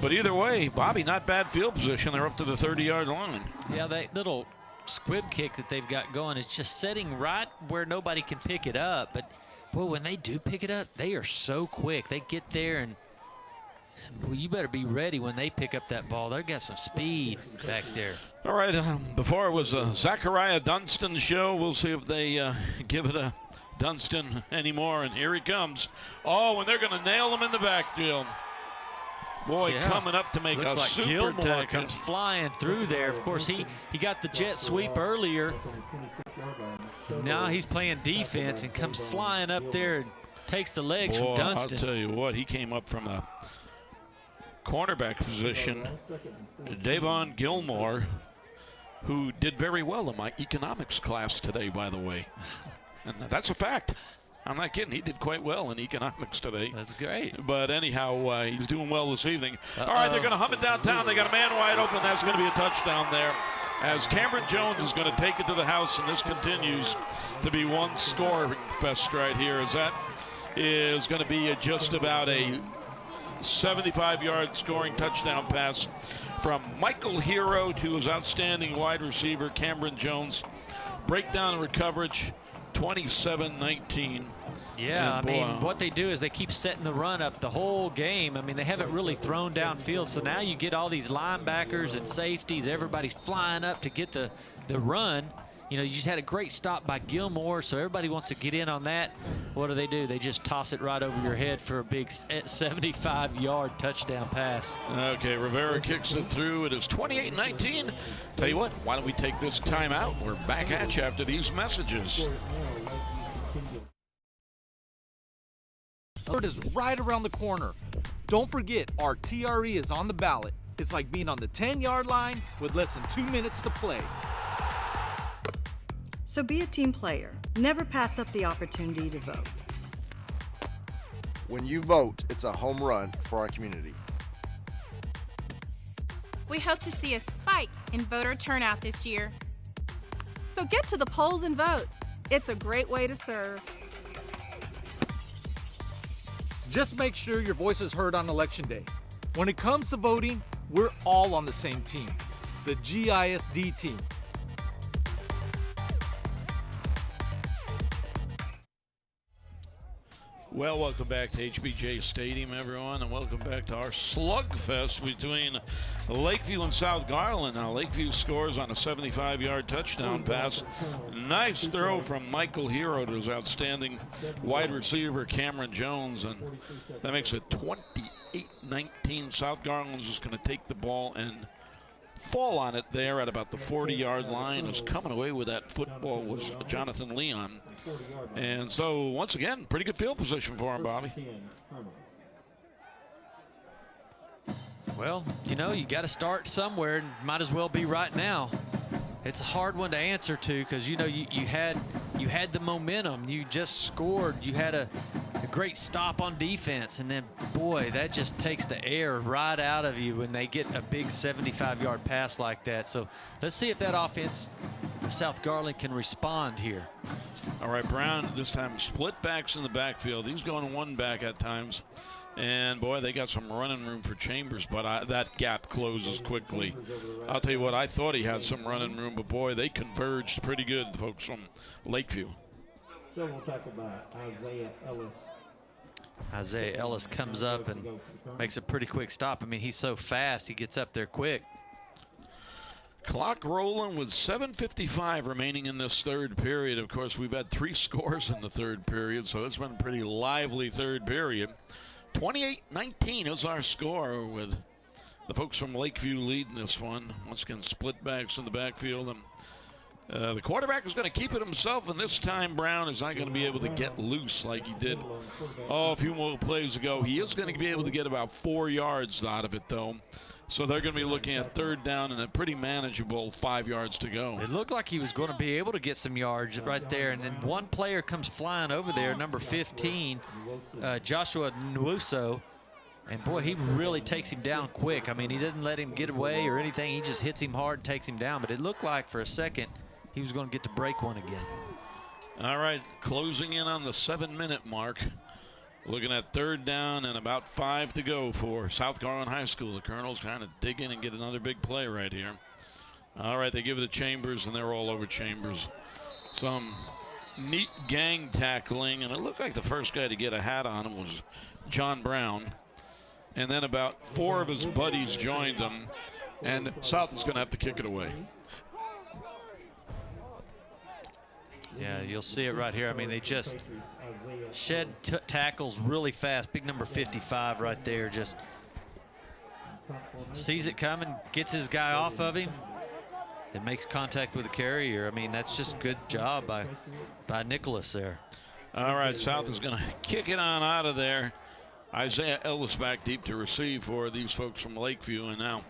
But either way, Bobby, not bad field position. They're up to the 30-yard line. Yeah, that little squib kick that they've got going is just setting right where nobody can pick it up. But, boy, when they do pick it up, they are so quick. They get there, and well, you better be ready when they pick up that ball. They've got some speed back there. All right, before it was a Zachariah Dunston show, we'll see if they give it a Dunston anymore, and here he comes. Oh, and they're going to nail him in the backfield. Boy, yeah. Coming up to make Looks a like super Gilmore tackle. comes flying through there. Of course, he got the jet sweep earlier. Now he's playing defense and comes flying up there and takes the legs from Dunston. I'll tell you what, he came up from the cornerback position. Davon Gilmore, who did very well in my economics class today, by the way. And that's a fact. I'm not kidding. He did quite well in economics today. That's great. But anyhow, he's doing well this evening. All right, they're going to hum it downtown. They got a man wide open. That's going to be a touchdown there, as Cameron Jones is going to take it to the house, and this continues to be one scoring fest right here, as that is going to be just about a 75-yard scoring touchdown pass from Michael Hero to his outstanding wide receiver, Cameron Jones. Breakdown and recoverage. 27-19. Yeah, I mean, what they do is they keep setting the run up the whole game. I mean, they haven't really thrown downfield, so now you get all these linebackers and safeties. Everybody's flying up to get the run. You know, you just had a great stop by Gilmore, so everybody wants to get in on that. What do? They just toss it right over your head for a big 75-yard touchdown pass. Okay, Rivera kicks it through. It is 28-19. Tell you what, why don't we take this time out? We're back at you after these messages. Third is right around the corner. Don't forget, our TRE is on the ballot. It's like being on the 10-yard line with less than 2 minutes to play. So be a team player. Never pass up the opportunity to vote. When you vote, it's a home run for our community. We hope to see a spike in voter turnout this year. So get to the polls and vote. It's a great way to serve. Just make sure your voice is heard on Election Day. When it comes to voting, we're all on the same team, the GISD team. Well, welcome back to HBJ Stadium, everyone, and welcome back to our slugfest between Lakeview and South Garland. Now, Lakeview scores on a 75-yard touchdown pass. Nice throw from Michael Hero to his outstanding wide receiver, Cameron Jones, and that makes it 28-19. South Garland's just going to take the ball and fall on it there at about the 40-yard line. Is coming away with that football was Jonathan Leon. And so, once again, pretty good field position for him, Bobby. Well, you know, you got to start somewhere, and might as well be right now. It's a hard one to answer to because, you know, you had the momentum. You just scored. You had a great stop on defense, and then, boy, that just takes the air right out of you when they get a big 75-yard pass like that. So let's see if that offense of South Garland can respond here. All right, Brown this time split backs in the backfield. He's going one back at times. And, boy, they got some running room for Chambers, but that gap closes quickly. I'll tell you what, I thought he had some running room, but, boy, they converged pretty good, the folks from Lakeview. So we'll tackle by Isaiah Ellis. Isaiah Ellis comes up and makes a pretty quick stop. I mean, he's so fast, he gets up there quick. Clock rolling with 7:55 remaining in this third period. Of course, we've had 3 scores in the third period, so it's been a pretty lively third period. 28-19 is our score, with the folks from Lakeview leading this one. Once again, split backs in the backfield. And the quarterback is going to keep it himself, and this time Brown is not going to be able to get loose like he did a few more plays ago. He is going to be able to get about 4 yards out of it, though. So they're going to be looking at third down and a pretty manageable 5 yards to go. It looked like he was going to be able to get some yards right there, and then one player comes flying over there, number 15, Joshua Nwuso. And, boy, he really takes him down quick. I mean, he doesn't let him get away or anything. He just hits him hard and takes him down. But it looked like for a second he was going to get to break one again. All right, closing in on the 7-minute mark. Looking at third down and about 5 to go for South Garland High School. The Colonels trying to dig in and get another big play right here. All right, they give it to Chambers, and they're all over Chambers. Some neat gang tackling, and it looked like the first guy to get a hat on him was John Brown. And then about 4 of his buddies joined him, and South is going to have to kick it away. Yeah, you'll see it right here. I mean, they just shed tackles really fast. Big number 55 right there, just sees it coming, gets his guy off of him, and makes contact with the carrier. I mean, that's just good job by Nicholas there. All right, South is going to kick it on out of there. Isaiah Ellis back deep to receive for these folks from Lakeview, and now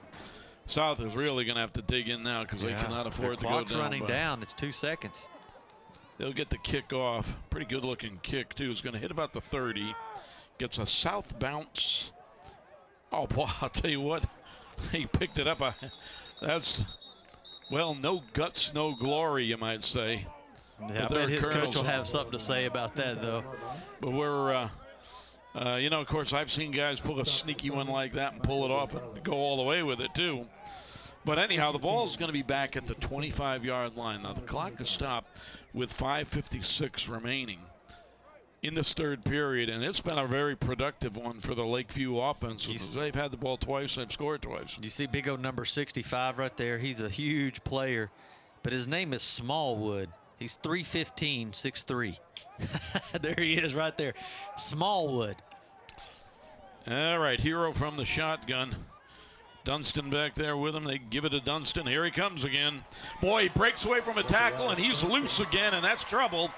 South is really going to have to dig in now because they cannot afford to go down. The clock's running down. It's 2 seconds. They'll get the kick off. Pretty good looking kick too. It's going to hit about the 30. Gets a south bounce. Oh boy, I'll tell you what, he picked it up. That's, well, no guts, no glory, you might say. Yeah, I bet his coach will have something to say about that, though. But we're, you know, of course, I've seen guys pull a sneaky one like that and pull it off and go all the way with it too. But anyhow, the ball is going to be back at the 25-yard line. Now, the clock is stopped with 5:56 remaining in this third period, and it's been a very productive one for the Lakeview offense. They've had the ball twice, they've scored twice. You see big old number 65 right there. He's a huge player, but his name is Smallwood. He's 3'15", 6'3". There he is right there, Smallwood. All right, Hero from the shotgun. Dunston back there with him. They give it to Dunston. Here he comes again. Boy, he breaks away from a tackle, and he's loose again, and that's trouble.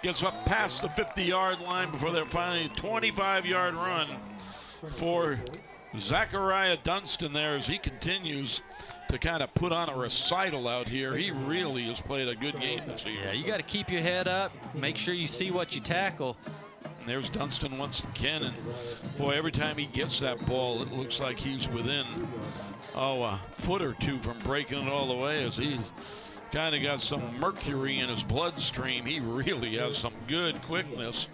Gets up past the 50-yard line before they're finally 25-yard run for Zachariah Dunston there as he continues to kind of put on a recital out here. He really has played a good game this year. Yeah, you got to keep your head up. Make sure you see what you tackle. And there's Dunston once again, and boy, every time he gets that ball, it looks like he's within, a foot or two from breaking it all the way, as he's kind of got some mercury in his bloodstream. He really has some good quickness.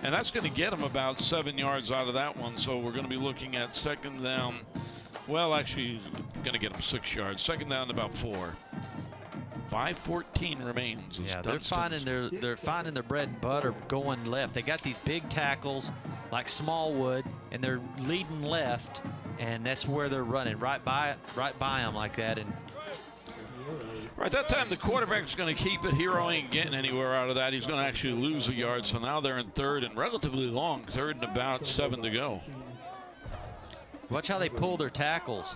And that's going to get him about 7 yards out of that one. So we're going to be looking at second down. Well, actually, going to get him 6 yards. Second down about 4. 5:14 remains. Yeah, they're finding their bread and butter going left. They got these big tackles like Smallwood, and they're leading left, and that's where they're running right by them like that. And right that time, the quarterback's going to keep it. Hero ain't getting anywhere out of that. He's going to actually lose a yard. So now they're in third and relatively long. Third and about 7 to go. Watch how they pull their tackles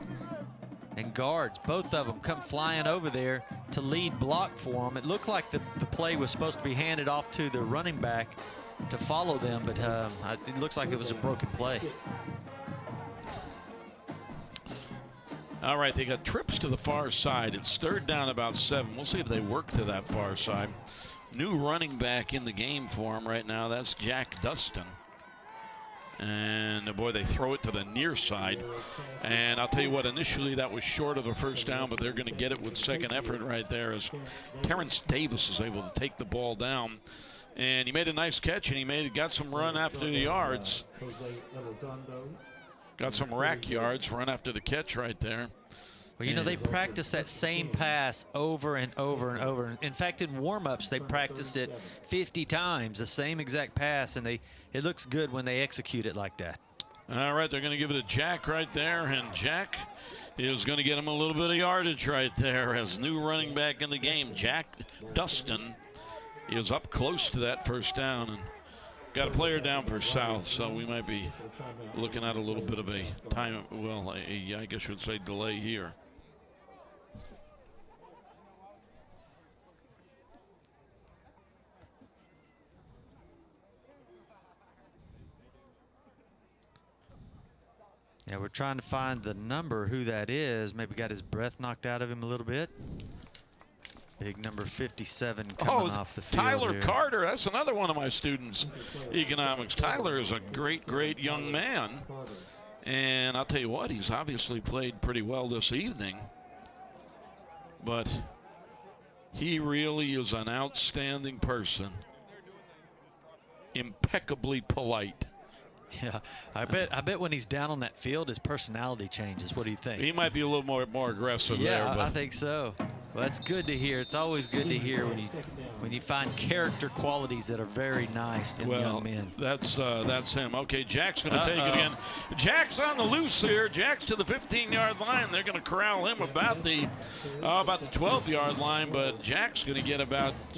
and guards. Both of them come flying over there to lead block for them. It looked like the play was supposed to be handed off to the running back to follow them, but it looks like it was a broken play. All right, they got trips to the far side. It's third down about 7. We'll see if they work to that far side. New running back in the game for him right now. That's Jack Dustin. And boy, they throw it to the near side. And I'll tell you what, initially that was short of a first down, but they're going to get it with second effort right there as Terrence Davis is able to take the ball down. And he made a nice catch, and he got some run after the yards. Got some rack yards, run after the catch right there. Well, you know, they practice that same pass over and over and over. In fact, in warm-ups, they practiced it 50 times, the same exact pass, and it looks good when they execute it like that. All right, they're going to give it to Jack right there, and Jack is going to get him a little bit of yardage right there as new running back in the game. Jack Dustin is up close to that first down, and got a player down for South, so we might be looking at a little bit of a time, well, I guess you would say delay here. Yeah, we're trying to find the number, who that is. Maybe got his breath knocked out of him a little bit. Big number 57 coming off the field. Tyler here. Carter, that's another one of my students, economics. Tyler is a great, great young man. And I'll tell you what, he's obviously played pretty well this evening. But he really is an outstanding person. Impeccably polite. Yeah, I bet when he's down on that field, his personality changes. What do you think? He might be a little more aggressive there. Yeah, but I think so. Well, that's good to hear. It's always good to hear when you find character qualities that are very nice in young men. That's him. Okay, Jack's going to take it again. Jack's on the loose here. Jack's to the 15-yard line. They're going to corral him about the 12-yard line, but Jack's going to get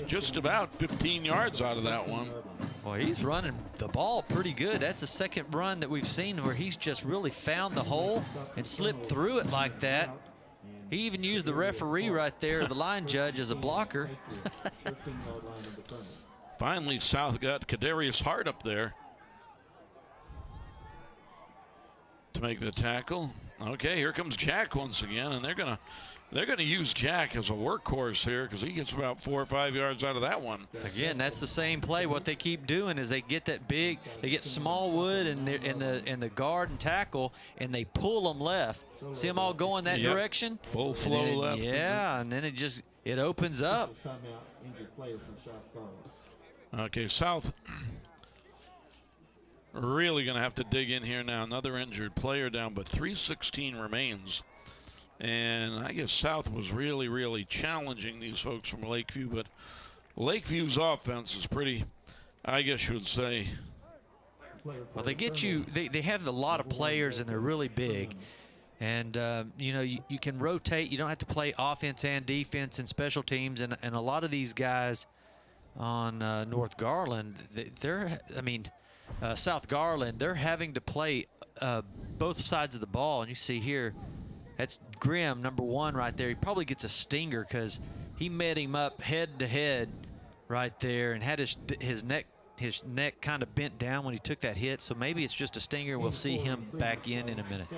just about 15 yards out of that one. Well, he's running the ball pretty good. That's the second run that we've seen where he's just really found the hole and slipped through it like that. He even used the referee right there, the line judge, as a blocker. Finally, South got Kadarius Hart up there to make the tackle. Okay, here comes Jack once again, and they're gonna use Jack as a workhorse here because he gets about 4 or 5 yards out of that one. Again, that's the same play. What they keep doing is they get that big, they get Smallwood and the guard and tackle, and they pull them left. See them all going that direction? Full flow left. Yeah, and then it opens up. Okay, South really going to have to dig in here now. Another injured player down, but 3:16 remains. And I guess South was really, really challenging these folks from Lakeview, but Lakeview's offense is pretty, I guess you would say. Well, they get you, they have a lot of players, and they're really big. And, you know, you can rotate. You don't have to play offense and defense and special teams. And a lot of these guys on North Garland, South Garland, they're having to play both sides of the ball. And you see here, that's Grimm, number 1 right there. He probably gets a stinger because he met him up head to head right there and had his neck kind of bent down when he took that hit. So maybe it's just a stinger. We'll see him back in a minute.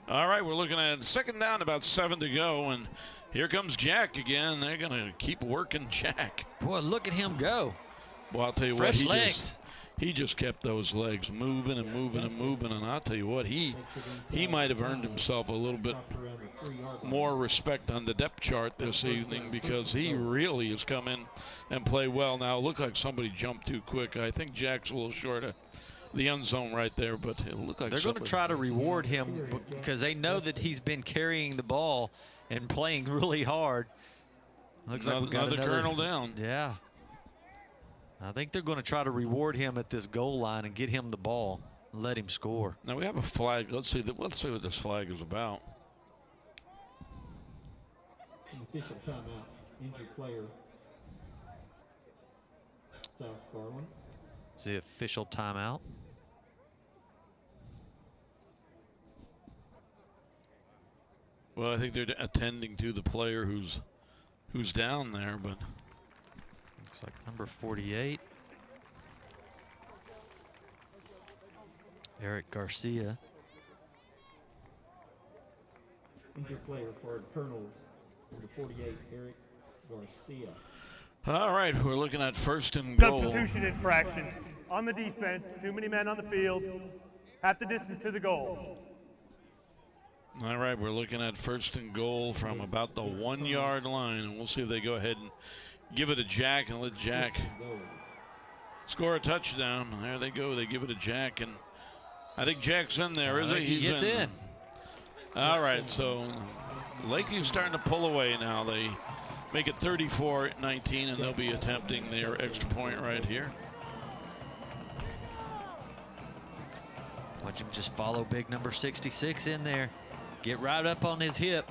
All right, we're looking at second down, about 7 to go, and here comes Jack again. They're going to keep working Jack. Boy, look at him go. Well, I'll tell you Fresh what, legs. he just kept those legs moving and moving and moving. And I'll tell you what, he might have earned himself a little bit more respect on the depth chart this evening, because he really has come in and played well. Now, it looked like somebody jumped too quick. I think Jack's a little short of the end zone right there, but it looked like they're going to try to reward him because they know that he's been carrying the ball and playing really hard. Looks like we got another Colonel down. Yeah. I think they're going to try to reward him at this goal line and get him the ball and let him score. Now we have a flag. Let's see what this flag is about. An official timeout. Injured player. South Garland. It's the official timeout. Well, I think they're attending to the player who's down there, but looks like number 48, Eric Garcia. Injured player for Colonels, number 48, Eric Garcia. All right, we're looking at first and goal. Substitution infraction. On the defense, too many men on the field, half the distance to the goal. All right, we're looking at first and goal from about the 1 yard line, and we'll see if they go ahead and give it to Jack and let Jack score a touchdown. There they go. They give it to Jack, and I think Jack's in there, is he? He gets in. All right, so Lakeview's starting to pull away now. They make it 34-19, and they'll be attempting their extra point right here. Watch him just follow big number 66 in there. Get right up on his hip.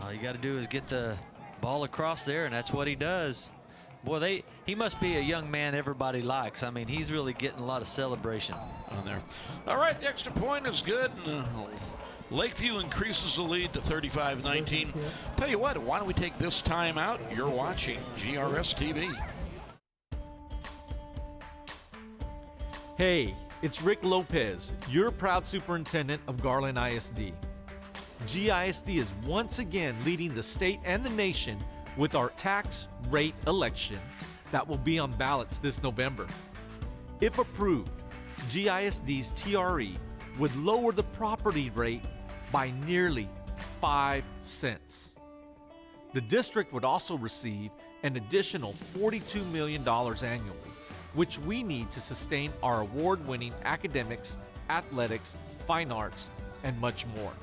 All you got to do is get the ball across there, and that's what he does. Boy, he must be a young man everybody likes. I mean, he's really getting a lot of celebration on there. All right, the extra point is good. Lakeview increases the lead to 35-19. Tell you what, why don't we take this time out? You're watching GRS-TV. Hey, it's Rick Lopez, your proud superintendent of Garland ISD. GISD is once again leading the state and the nation with our tax rate election that will be on ballots this November. If approved, GISD's TRE would lower the property rate by nearly 5 cents. The district would also receive an additional $42 million annually, which we need to sustain our award-winning academics, athletics, fine arts, and much more.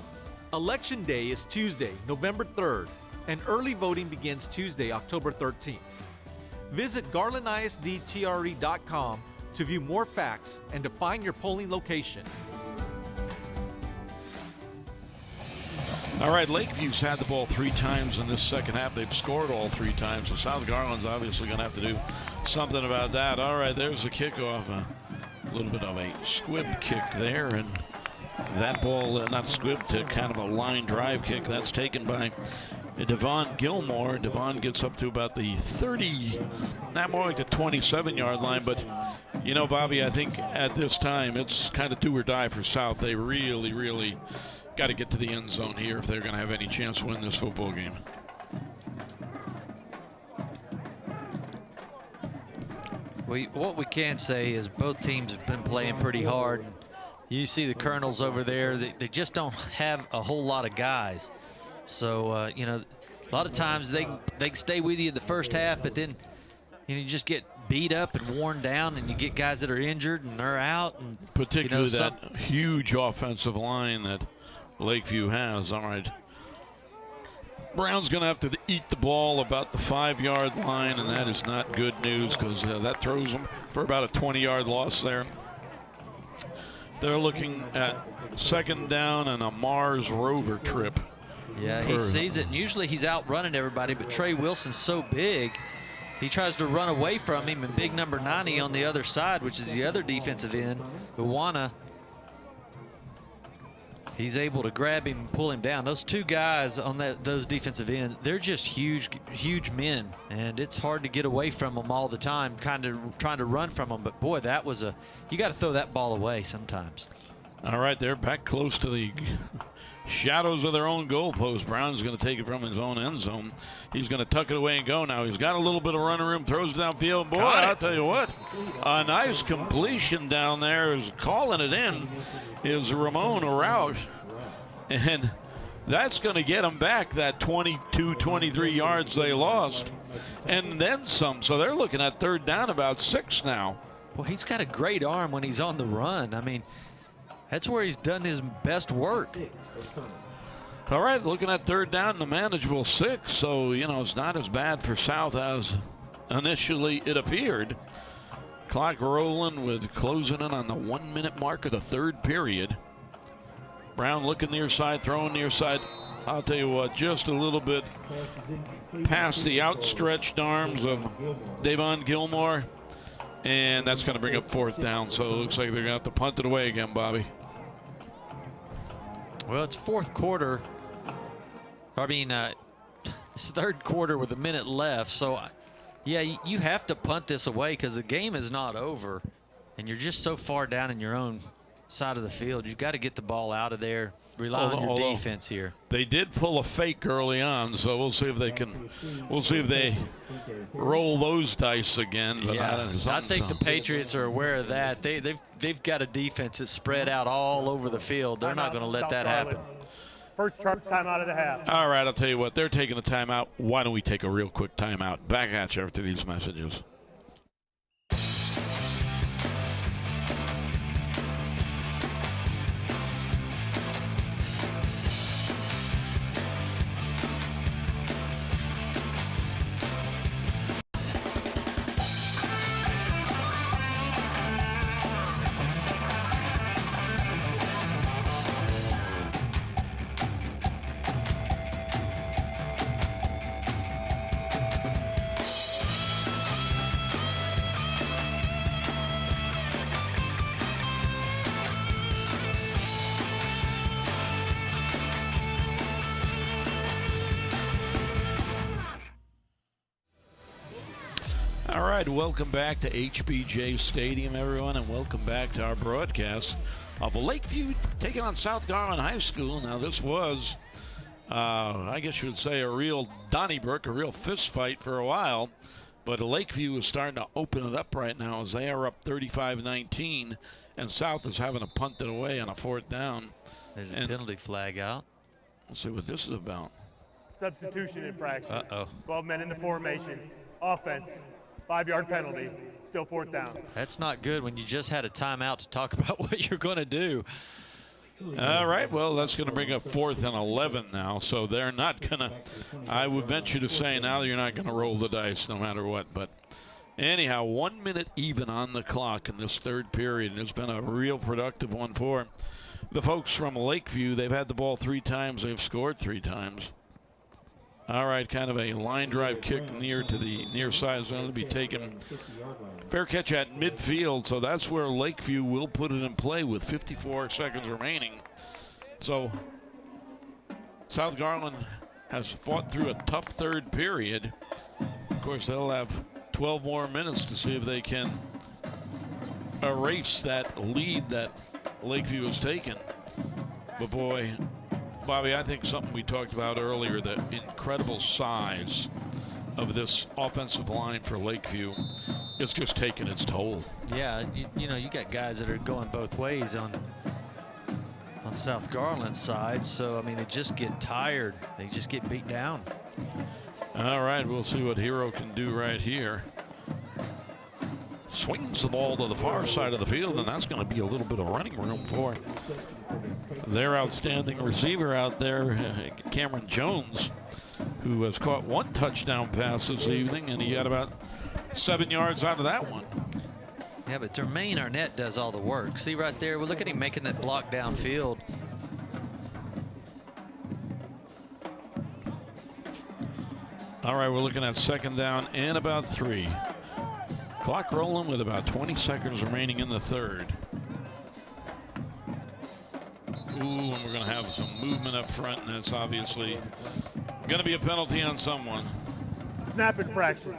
Election Day is Tuesday, November 3rd, and early voting begins Tuesday, October 13th. Visit GarlandISDTRE.com to view more facts and to find your polling location. All right, Lakeview's had the ball 3 times in this second half. They've scored all 3 times, so South Garland's obviously going to have to do something about that. All right, there's the kickoff. A little bit of a squib kick there, and that ball, not squib to kind of a line drive kick. That's taken by Devon Gilmore. Devon gets up to about the 30, not more like the 27-yard line. But, you know, Bobby, I think at this time it's kind of do or die for South. They really, really got to get to the end zone here if they're going to have any chance to win this football game. What we can say is both teams have been playing pretty hard. You see the Colonels over there, they just don't have a whole lot of guys. So, you know, a lot of times they can stay with you in the first half, but then you just get beat up and worn down, and you get guys that are injured and they're out. And, particularly that huge offensive line that Lakeview has. All right. Brown's going to have to eat the ball about the 5-yard line, and that is not good news because that throws them for about a 20-yard loss there. They're looking at second down and a Mars Rover trip. Yeah, he sees it, and usually he's out running everybody, but Trey Wilson's so big, he tries to run away from him, and big number 90 on the other side, which is the other defensive end, Uwana, he's able to grab him and pull him down. Those 2 guys on those defensive ends, they're just huge, huge men, and it's hard to get away from them all the time, kind of trying to run from them. But, boy, that was you got to throw that ball away sometimes. All right, they're back close to the shadows of their own goalpost. Brown's going to take it from his own end zone. He's going to tuck it away and go now. He's got a little bit of running room, throws it downfield. Boy, I'll tell you what, a nice completion down there. Is calling it in is Ramon Roush. And that's going to get them back that 22, 23 yards they lost, and then some. So they're looking at third down, about 6 now. Well, he's got a great arm when he's on the run. I mean, that's where he's done his best work. All right, looking at third down and a manageable 6. So, you know, it's not as bad for South as initially it appeared. Clock rolling with closing in on the 1-minute mark of the third period. Brown looking near side, throwing near side. I'll tell you what, just a little bit past the outstretched arms of Davon Gilmore. And that's going to bring up fourth down. So it looks like they're going to have to punt it away again, Bobby. Well, it's fourth quarter. I mean, it's third quarter with a minute left. So, yeah, you have to punt this away because the game is not over. And you're just so far down in your own side of the field. You've got to get the ball out of there. Rely on your defense here. They did pull a fake early on, so we'll see if they can. We'll see if they roll those dice again. But yeah, I think the Patriots are aware of that. They've got a defense that's spread out all over the field. They're not going to let that happen. First timeout of the half. All right, I'll tell you what. They're taking a timeout. Why don't we take a real quick timeout? Back at you after these messages. All right, welcome back to HBJ Stadium, everyone, and welcome back to our broadcast of Lakeview taking on South Garland High School. Now, this was, I guess you would say, a real Donnybrook, a real fist fight for a while, but Lakeview is starting to open it up right now as they are up 35-19, and South is having to punt it away on a fourth down. There's a penalty flag out. Let's see what this is about. Substitution infraction. Uh-oh. 12 men in the formation. Offense. 5-yard penalty, still fourth down. That's not good when you just had a timeout to talk about what you're going to do. All right, well, that's going to bring up 4th and 11 now, so they're not going to, I would venture to say now you're not going to roll the dice no matter what. But anyhow, 1 minute even on the clock in this third period, and it's been a real productive one for the folks from Lakeview. They've had the ball 3 times, they've scored 3 times. All right, kind of a line drive kick near to the near side zone to be taken. Fair catch at midfield, so that's where Lakeview will put it in play with 54 seconds remaining. So South Garland has fought through a tough third period. Of course, they'll have 12 more minutes to see if they can erase that lead that Lakeview has taken. But boy, Bobby, I think something we talked about earlier, the incredible size of this offensive line for Lakeview is just taking its toll. Yeah, you know, you got guys that are going both ways on South Garland's side, so I mean, they just get tired. They just get beat down. All right, we'll see what Hero can do right here. Swings the ball to the far side of the field, and that's going to be a little bit of running room for their outstanding receiver out there, Cameron Jones, who has caught 1 touchdown pass this evening, and he got about 7 yards out of that one. Yeah, but Jermaine Arnett does all the work. See right there, well, look at him making that block downfield. All right, we're looking at 2nd down and about 3. Clock rolling with about 20 seconds remaining in the third. Ooh, and we're going to have some movement up front, and that's obviously going to be a penalty on someone. Snap infraction.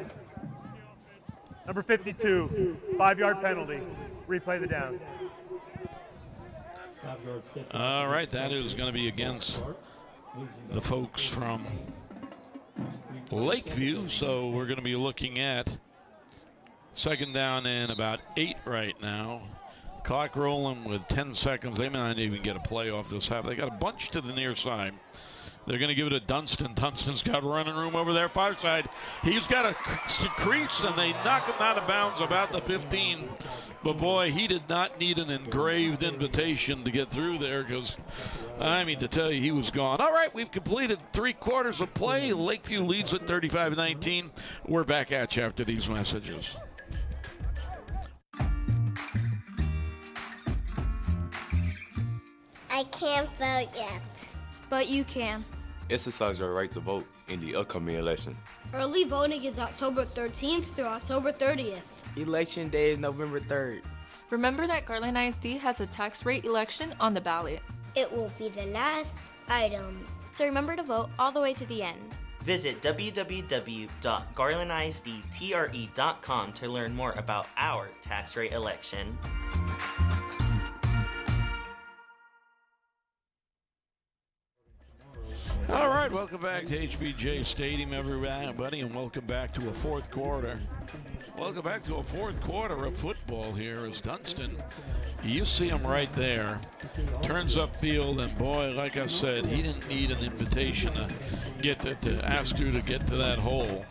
Number 52, 5-yard penalty. Replay the down. All right, that is going to be against the folks from Lakeview. So we're going to be looking at second down and about 8 right now. Clock rolling with 10 seconds. They may not even get a play off this half. They got a bunch to the near side. They're going to give it to Dunston. Dunston's got running room over there, far side. He's got a crease, and they knock him out of bounds about the 15. But, boy, he did not need an engraved invitation to get through there because, I mean, to tell you, he was gone. All right, we've completed 3 quarters of play. Lakeview leads at 35-19. We're back at you after these messages. I can't vote yet. But you can. Exercise your right to vote in the upcoming election. Early voting is October 13th through October 30th. Election day is November 3rd. Remember that Garland ISD has a tax rate election on the ballot. It will be the last item. So remember to vote all the way to the end. Visit www.garlandisdtre.com to learn more about our tax rate election. All right, welcome back to HBJ Stadium, everybody, and welcome back to a fourth quarter. Welcome back to a fourth quarter of football here as Dunston, you see him right there, turns upfield, and boy, like I said, he didn't need an invitation to get to ask you to get to that hole.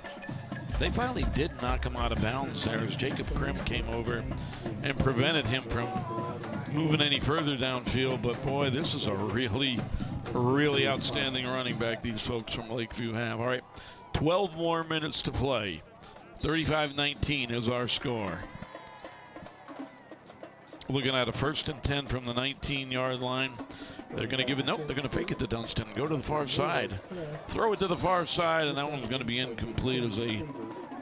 They finally did knock him out of bounds there as Jacob Krim came over and prevented him from moving any further downfield. But boy, this is a really outstanding running back these folks from Lakeview have. All right, 12 more minutes to play. 35-19 is our score. Looking at a 1st and 10 from the 19-yard line. They're going to give it, nope, they're going to fake it to Dunston. Go to the far side. Throw it to the far side, and that one's going to be incomplete as they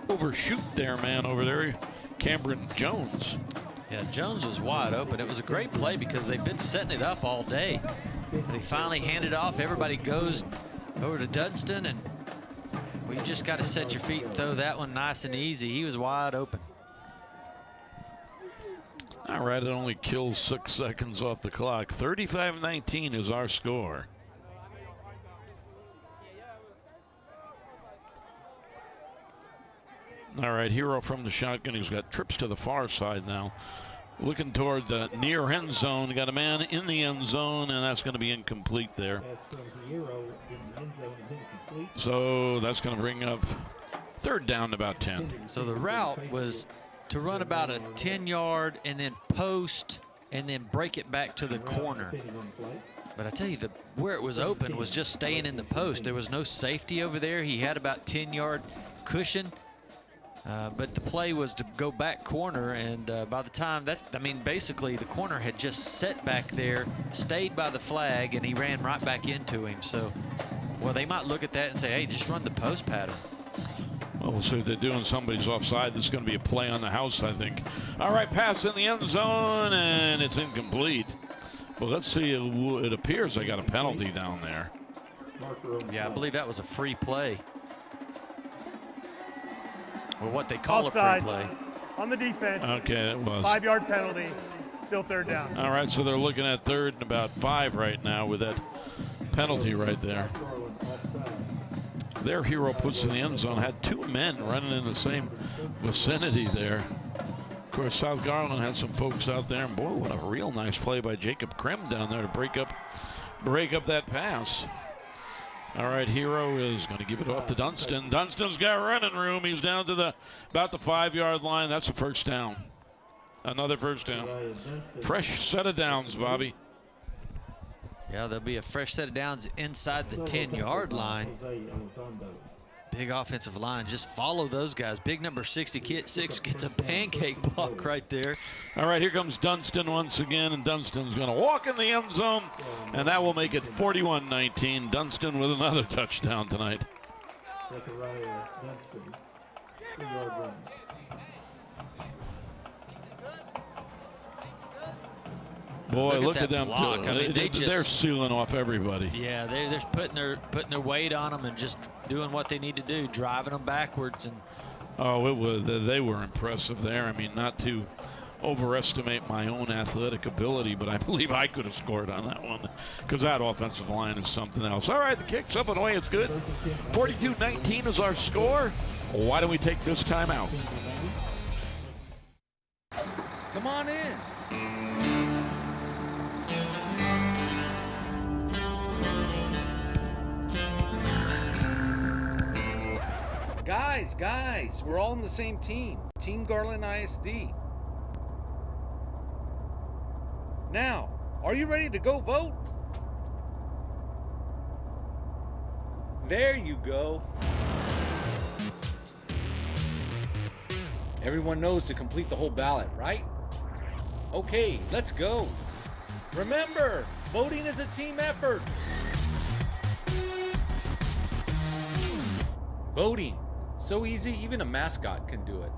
overshoot their man over there, Cameron Jones. Yeah, Jones was wide open. It was a great play because they've been setting it up all day. And he finally handed off. Everybody goes over to Dunston, and well, you just got to set your feet and throw that one nice and easy. He was wide open. All right, it only kills 6 seconds off the clock. 35-19 is our score. All right, Hero from the shotgun. He's got trips to the far side now. Looking toward the near end zone. Got a man in the end zone, and that's going to be incomplete there. So that's going to bring up 3rd down to about 10. So the route was to run about a 10-yard and then post and then break it back to the corner. But I tell you, where it was open was just staying in the post. There was no safety over there. He had about 10-yard cushion. But the play was to go back corner, and by the time basically the corner had just set back there, stayed by the flag, and he ran right back into him. So, well, they might look at that and say, hey, just run the post pattern. Well, we'll see if they're doing somebody's offside. This is going to be a play on the house, I think. All right, pass in the end zone, and it's incomplete. Well, let's see. It appears they got a penalty down there. Yeah, I believe that was a free play. Well, what they call Offside a free play. On the defense. Okay, it was. 5-yard penalty. Still 3rd down. All right, so they're looking at 3rd and about 5 right now with that penalty right there. Their Hero puts in the end zone. Had 2 men running in the same vicinity there. Of course, South Garland had some folks out there, and boy, what a real nice play by Jacob Krim down there to break up that pass. All right, Hero is going to give it off to Dunston. Dunston's got running room. He's down to about the 5-yard line. That's a 1st down. Another 1st down. Fresh set of downs, Bobby. Yeah, there'll be a fresh set of downs inside the 10-yard line. Big offensive line. Just follow those guys. Big number 66 gets a pancake block right there. All right, here comes Dunston once again, and Dunston's going to walk in the end zone, and that will make it 41-19. Dunston with another touchdown tonight. Boy, look at them. I mean, they're sealing off everybody. Yeah, they're just putting their weight on them and just doing what they need to do, driving them backwards. And oh, they were impressive there. I mean, not to overestimate my own athletic ability, but I believe I could have scored on that one because that offensive line is something else. All right, the kick's up and away. It's good. 42-19 is our score. Why don't we take this time out? Come on in. Guys, we're all on the same team. Team Garland ISD. Now, are you ready to go vote? There you go. Everyone knows to complete the whole ballot, right? Okay, let's go. Remember, voting is a team effort. Voting. So easy, even a mascot can do it.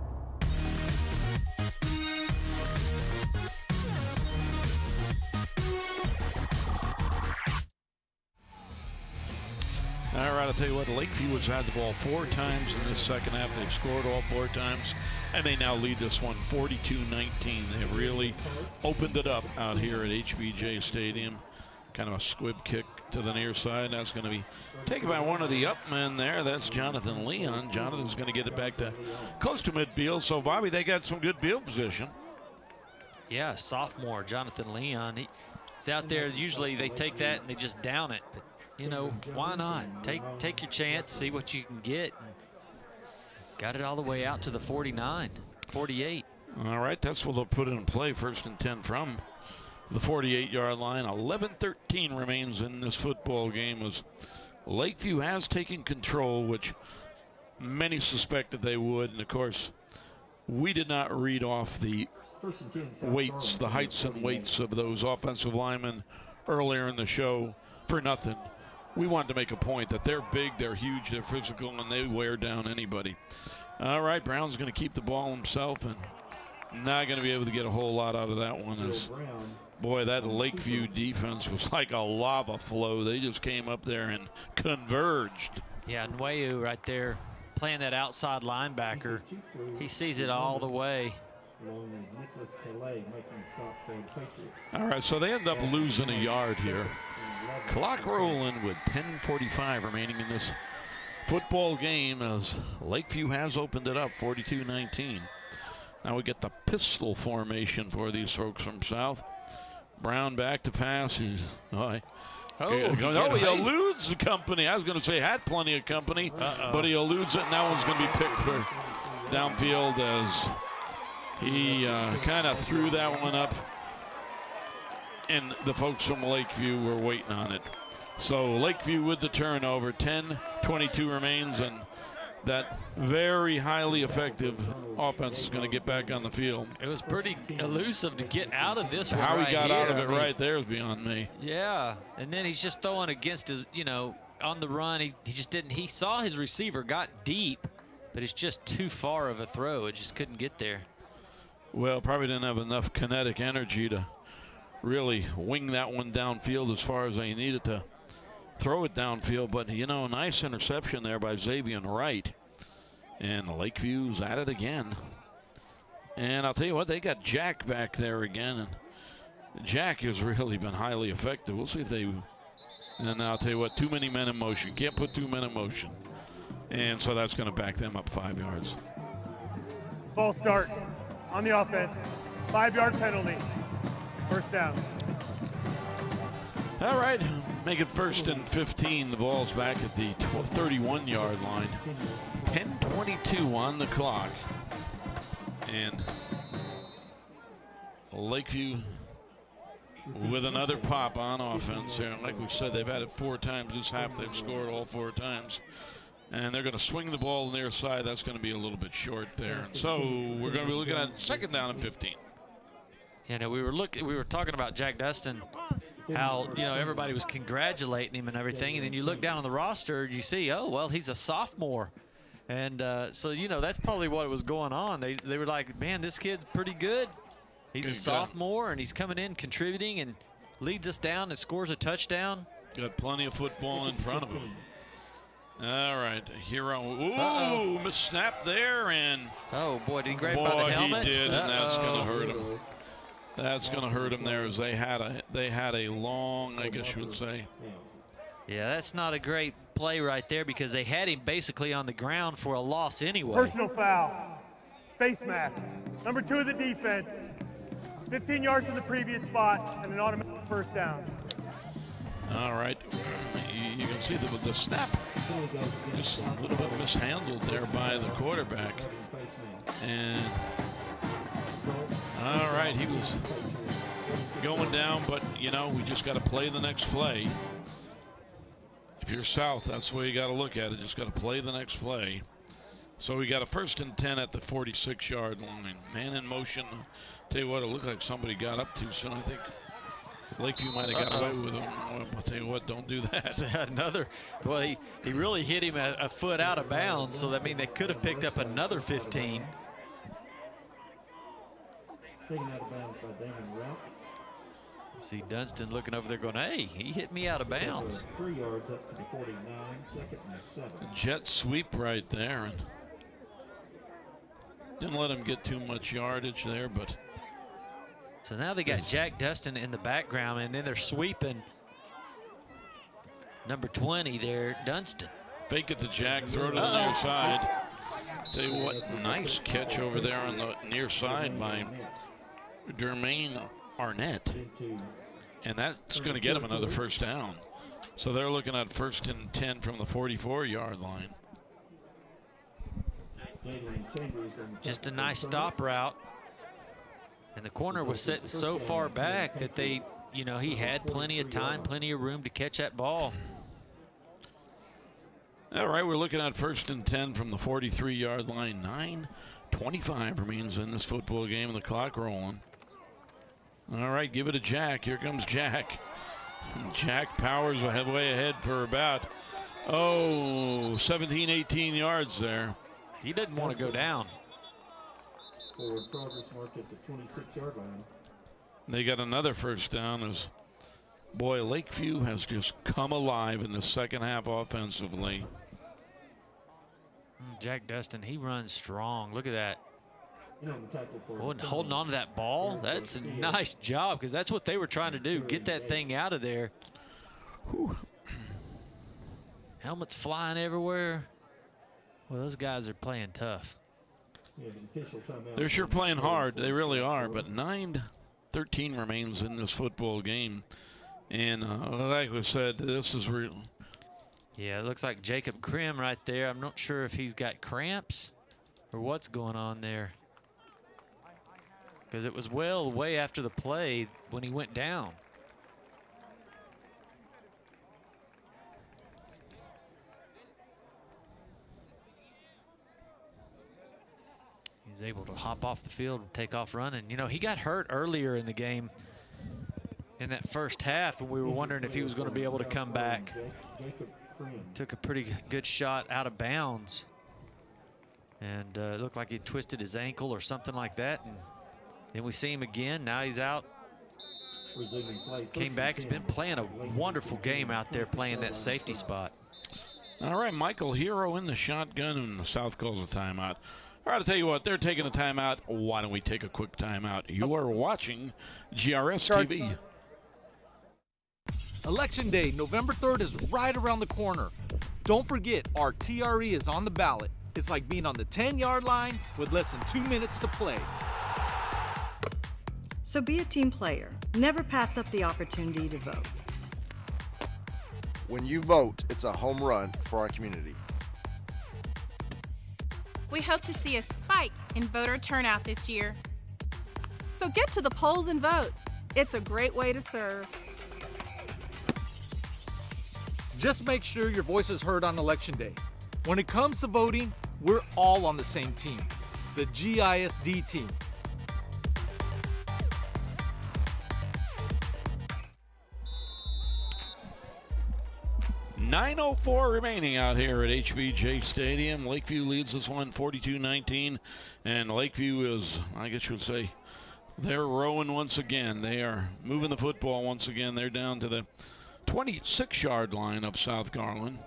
All right, I'll tell you what, Lakeview has had the ball 4 times in this second half. They've scored all 4 times, and they now lead this one 42-19. They really opened it up out here at HBJ Stadium. Kind of a squib kick to the near side. That's going to be taken by one of the up men there. That's Jonathan Leon. Jonathan's going to get it back to close to midfield. So, Bobby, they got some good field position. Yeah, sophomore Jonathan Leon. He's out there. Usually they take that and they just down it. But, you know, why not? Take your chance, see what you can get. Got it all the way out to the 49, 48. All right, that's what they'll put in play. 1st and 10 from the 48-yard line. 11-13 remains in this football game as Lakeview has taken control, which many suspected they would. And, of course, we did not read off the weights, the heights and weights of those offensive linemen earlier in the show for nothing. We wanted to make a point that they're big, they're huge, they're physical, and they wear down anybody. All right, Brown's going to keep the ball himself and not going to be able to get a whole lot out of that one. As boy, that Lakeview defense was like a lava flow. They just came up there and converged. Yeah, Nweu right there playing that outside linebacker. He sees it all the way. All right, so they end up losing a yard here. Clock rolling with 10:45 remaining in this football game as Lakeview has opened it up 42-19. Now we get the pistol formation for these folks from South. Brown back to pass. He eludes the company. I was going to say had plenty of company, but he eludes it, and that one's going to be picked for downfield as he kind of threw that one up, and the folks from Lakeview were waiting on it. So Lakeview with the turnover. 10:22 remains, and that very highly effective offense is going to get back on the field. It was pretty elusive to get out of this one. How he got out of it right there is beyond me. Yeah, and then he's just throwing against his, on the run. He just didn't. He saw his receiver, got deep, but it's just too far of a throw. It just couldn't get there. Well, probably didn't have enough kinetic energy to really wing that one downfield as far as they needed to throw it downfield. But, nice interception there by Xavier Wright. And Lakeview's at it again. And I'll tell you what, they got Jack back there again. And Jack has really been highly effective. We'll see if they... And I'll tell you what, too many men in motion. Can't put 2 men in motion. And so that's going to back them up 5 yards. False start on the offense. 5-yard penalty. First down. All right, make it 1st and 15. The ball's back at the 31-yard line. 10:22 on the clock. And Lakeview with another pop on offense here. Like we said, they've had it 4 times this half. They've scored all 4 times. And they're going to swing the ball near side. That's going to be a little bit short there. And so we're going to be looking at 2nd down and 15. We were talking about Jack Dustin, how everybody was congratulating him and everything, and then you look down on the roster, you see, oh well, he's a sophomore, and so that's probably what was going on. They were like, man, this kid's pretty good. He's a sophomore, and he's coming in contributing and leads us down and scores a touchdown. Got plenty of football in front of him. All right, Hero. Ooh, missnap there, and oh boy, did he grab by the helmet? He did, and that's going to hurt him. That's going to hurt him there, as they had a long, I guess you would say. Yeah, that's not a great play right there because they had him basically on the ground for a loss anyway. Personal foul. Face mask. Number 2 of the defense. 15 yards from the previous spot and an automatic first down. All right, you can see the snap just a little bit mishandled there by the quarterback. And all right, he was going down, but you know, we just got to play the next play. If you're South, that's the way you got to look at it. Just got to play the next play. So we got a 1st and 10 at the 46-yard line. Man in motion. Tell you what, it looked like somebody got up too soon. I think Lakeview might have got away with him. I'll tell you what, don't do that. Another, well, he really hit him a foot out of bounds, so that means they could have picked up another 15. Taken out of bounds by Damon Ralph. See Dunston looking over there going, hey, he hit me out of bounds. 3 yards up to the 49, 2nd and 7. Jet sweep right there. And didn't let him get too much yardage there, but. So now they got Jack Dustin in the background, and then they're sweeping number 20 there, Dunston. Fake it to Jack, throw it to the near side. Tell you what, nice catch over there on the near side by Jermaine Arnett. And that's going to get him another first down. So they're looking at 1st and 10 from the 44-yard line. Just a nice stop route. And the corner was sitting so far back that they, you know, he had plenty of time, plenty of room to catch that ball. All right, we're looking at 1st and 10 from the 43-yard line. 9:25 remains in this football game, and the clock rolling. All right, give it to Jack. Here comes Jack. Jack powers way ahead for about, 17, 18 yards there. He doesn't want to go down. Forward progress marked at the 26-yard line. They got another first down as, boy, Lakeview has just come alive in the second half offensively. Jack Dustin, he runs strong. Look at that. Oh, and holding on to that ball, that's a nice job because that's what they were trying to do, get that thing out of there. Whew. Helmets flying everywhere. Well, those guys are playing tough. They're sure playing hard. They really are. But 9:13 remains in this football game. And like we said, this is real. Yeah, it looks like Jacob Krim right there. I'm not sure if he's got cramps or what's going on there. Because it was way after the play when he went down. He's able to hop off the field and take off running. You know, he got hurt earlier in the game in that first half, and we were wondering if he was going to be able to come back. Took a pretty good shot out of bounds. And it looked like he twisted his ankle or something like that. And then we see him again. Now he's out. Came back. He's been playing a wonderful game out there, playing that safety spot. All right, Michael Hero in the shotgun, and the South calls a timeout. All right, I'll tell you what, they're taking a timeout. Why don't we take a quick timeout? You are watching GRS-TV. Election Day, November 3rd is right around the corner. Don't forget, our TRE is on the ballot. It's like being on the 10-yard line with less than 2 minutes to play. So be a team player. Never pass up the opportunity to vote. When you vote, it's a home run for our community. We hope to see a spike in voter turnout this year. So get to the polls and vote. It's a great way to serve. Just make sure your voice is heard on Election Day. When it comes to voting, we're all on the same team, the GISD team. .904 remaining out here at HBJ Stadium. Lakeview leads this one 42-19, and Lakeview is, I guess you would say, they're rowing once again. They are moving the football once again. They're down to the 26-yard line of South Garland.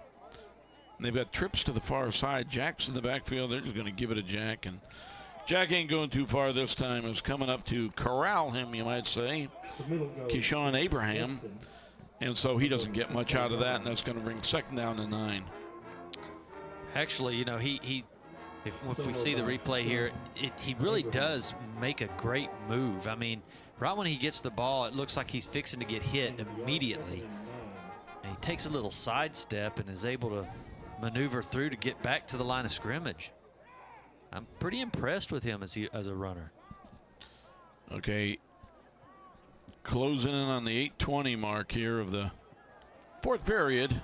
And they've got trips to the far side. Jack's in the backfield. They're just going to give it to Jack. And Jack ain't going too far this time. Is coming up to corral him, you might say, Keyshawn Abraham. And so he doesn't get much out of that, and that's going to bring 2nd down and 9. Actually, you know, if we see the replay here, he really does make a great move. I mean, right when he gets the ball, it looks like he's fixing to get hit immediately. And he takes a little sidestep and is able to maneuver through to get back to the line of scrimmage. I'm pretty impressed with him as a runner. Okay, closing in on the 8:20 mark here of the 4th period.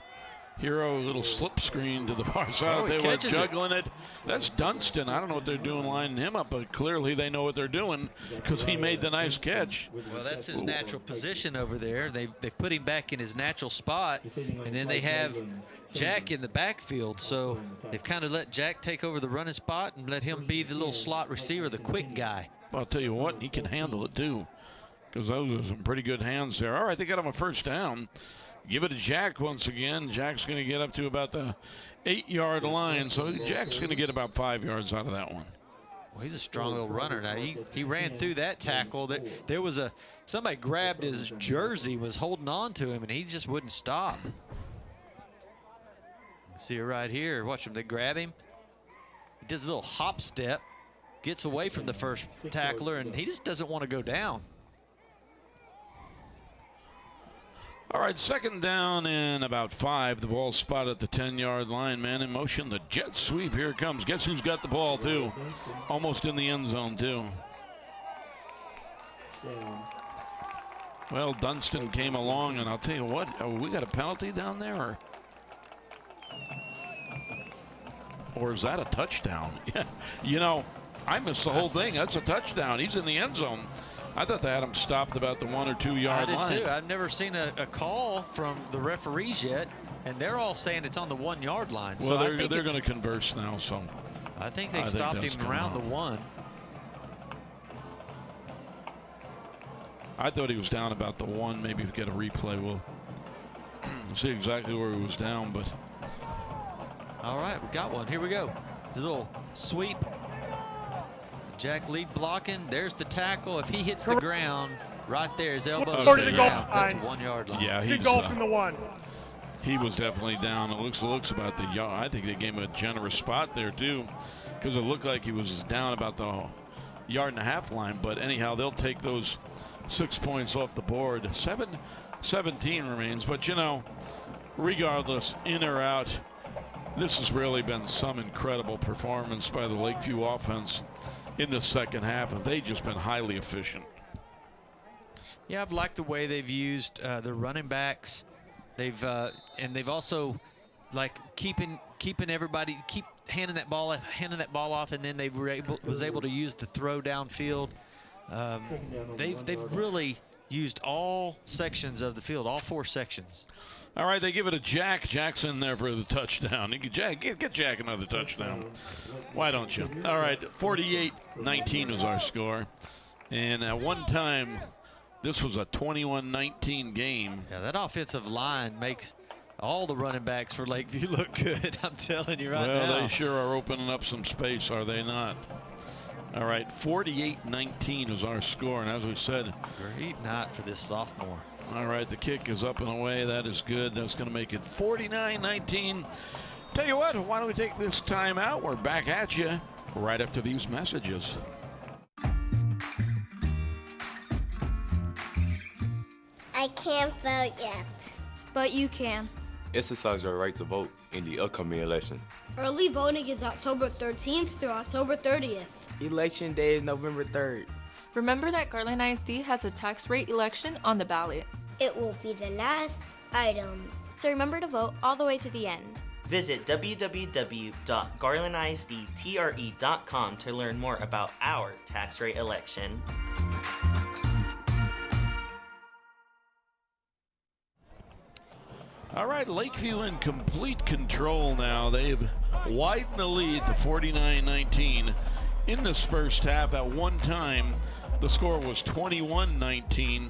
Hero, a little slip screen to the far side. They were juggling it. That's Dunston. I don't know what they're doing lining him up, but clearly they know what they're doing because he made the nice catch. Well, that's his natural position over there. They've put him back in his natural spot, and then they have Jack in the backfield. So they've kind of let Jack take over the running spot and let him be the little slot receiver, the quick guy. Well, I'll tell you what, he can handle it too, because those are some pretty good hands there. All right, they got him a 1st down. Give it to Jack once again. Jack's going to get up to about the 8-yard line, so Jack's going to get about 5 yards out of that one. Well, he's a strong little runner. Now, he ran through that tackle. There was somebody grabbed his jersey, was holding on to him, and he just wouldn't stop. See it right here. Watch him. They grab him. He does a little hop step, gets away from the first tackler, and he just doesn't want to go down. All right, 2nd down and about 5. The ball spot at the 10-yard line. Man in motion. The jet sweep. Here it comes. Guess who's got the ball, too? Almost in the end zone, too. Well, Dunston came along, and I'll tell you what. We got a penalty down there? Or is that a touchdown? Yeah, you know, I missed the whole thing. That's a touchdown. He's in the end zone. I thought they had him stopped about the 1 or 2 yard line. I did too. I've never seen a call from the referees yet, and they're all saying it's on the 1 yard line. Well, so they're going to converse now, so I think they stopped him around the 1. I thought he was down about the 1. Maybe if we get a replay, we'll see exactly where he was down. But all right, we got one. Here we go. A little sweep. Jack lead blocking. There's the tackle. If he hits the ground right there, his elbow's down. That's a 1 yard line. Yeah, he's from the 1. He was definitely down. It looks about the yard. I think they gave him a generous spot there too, because it looked like he was down about the 1.5 yard line. But anyhow, they'll take those 6 points off the board. 7-17 remains. But you know, regardless, in or out, this has really been some incredible performance by the Lakeview offense in the second half, and they've just been highly efficient. Yeah, I've liked the way they've used the running backs. They've also like keeping everybody handing that ball off, and then they was able to use the throw downfield. They've really used all sections of the field, all 4 sections. All right, they give it to Jack. Jack's in there for the touchdown. Get Jack another touchdown. Why don't you? All right, 48-19 was our score. And at one time, this was a 21-19 game. Yeah, that offensive line makes all the running backs for Lakeview look good. I'm telling you right now. Well, they sure are opening up some space, are they not? All right, 48-19 was our score. And as we said, great night for this sophomore. All right, the kick is up and away. That is good. That's going to make it 49-19. Tell you what, why don't we take this time out? We're back at you right after these messages. I can't vote yet. But you can. Exercise your right to vote in the upcoming election. Early voting is October 13th through October 30th. Election day is November 3rd. Remember that Garland ISD has a tax rate election on the ballot. It will be the last item. So remember to vote all the way to the end. Visit www.garlandisdtre.com to learn more about our tax rate election. All right, Lakeview in complete control now. They've widened the lead to 49-19 in this first half. At one time, the score was 21-19.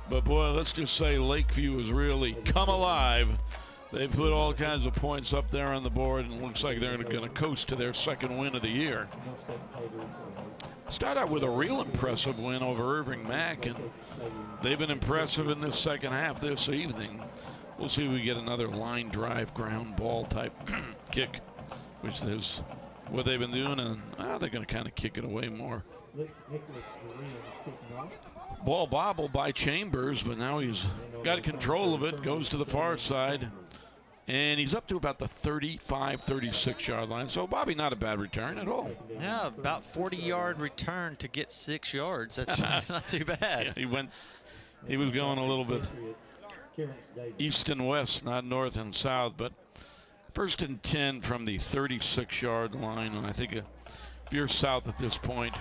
But boy, let's just say Lakeview has really come alive. They put all kinds of points up there on the board, and it looks like they're going to coast to their second win of the year. Start out with a real impressive win over Irving Mack, and they've been impressive in this second half this evening. We'll see if we get another line drive ground ball type kick, which is what they've been doing, and they're going to kind of kick it away more. Ball bobbled by Chambers, but now he's got control of it, goes to the far side, and he's up to about the 35, 36-yard line. So, Bobby, not a bad return at all. Yeah, about 40-yard return to get 6 yards. That's not too bad. Yeah, he was going a little bit east and west, not north and south, but first and 10 from the 36-yard line. And I think if you're south at this point,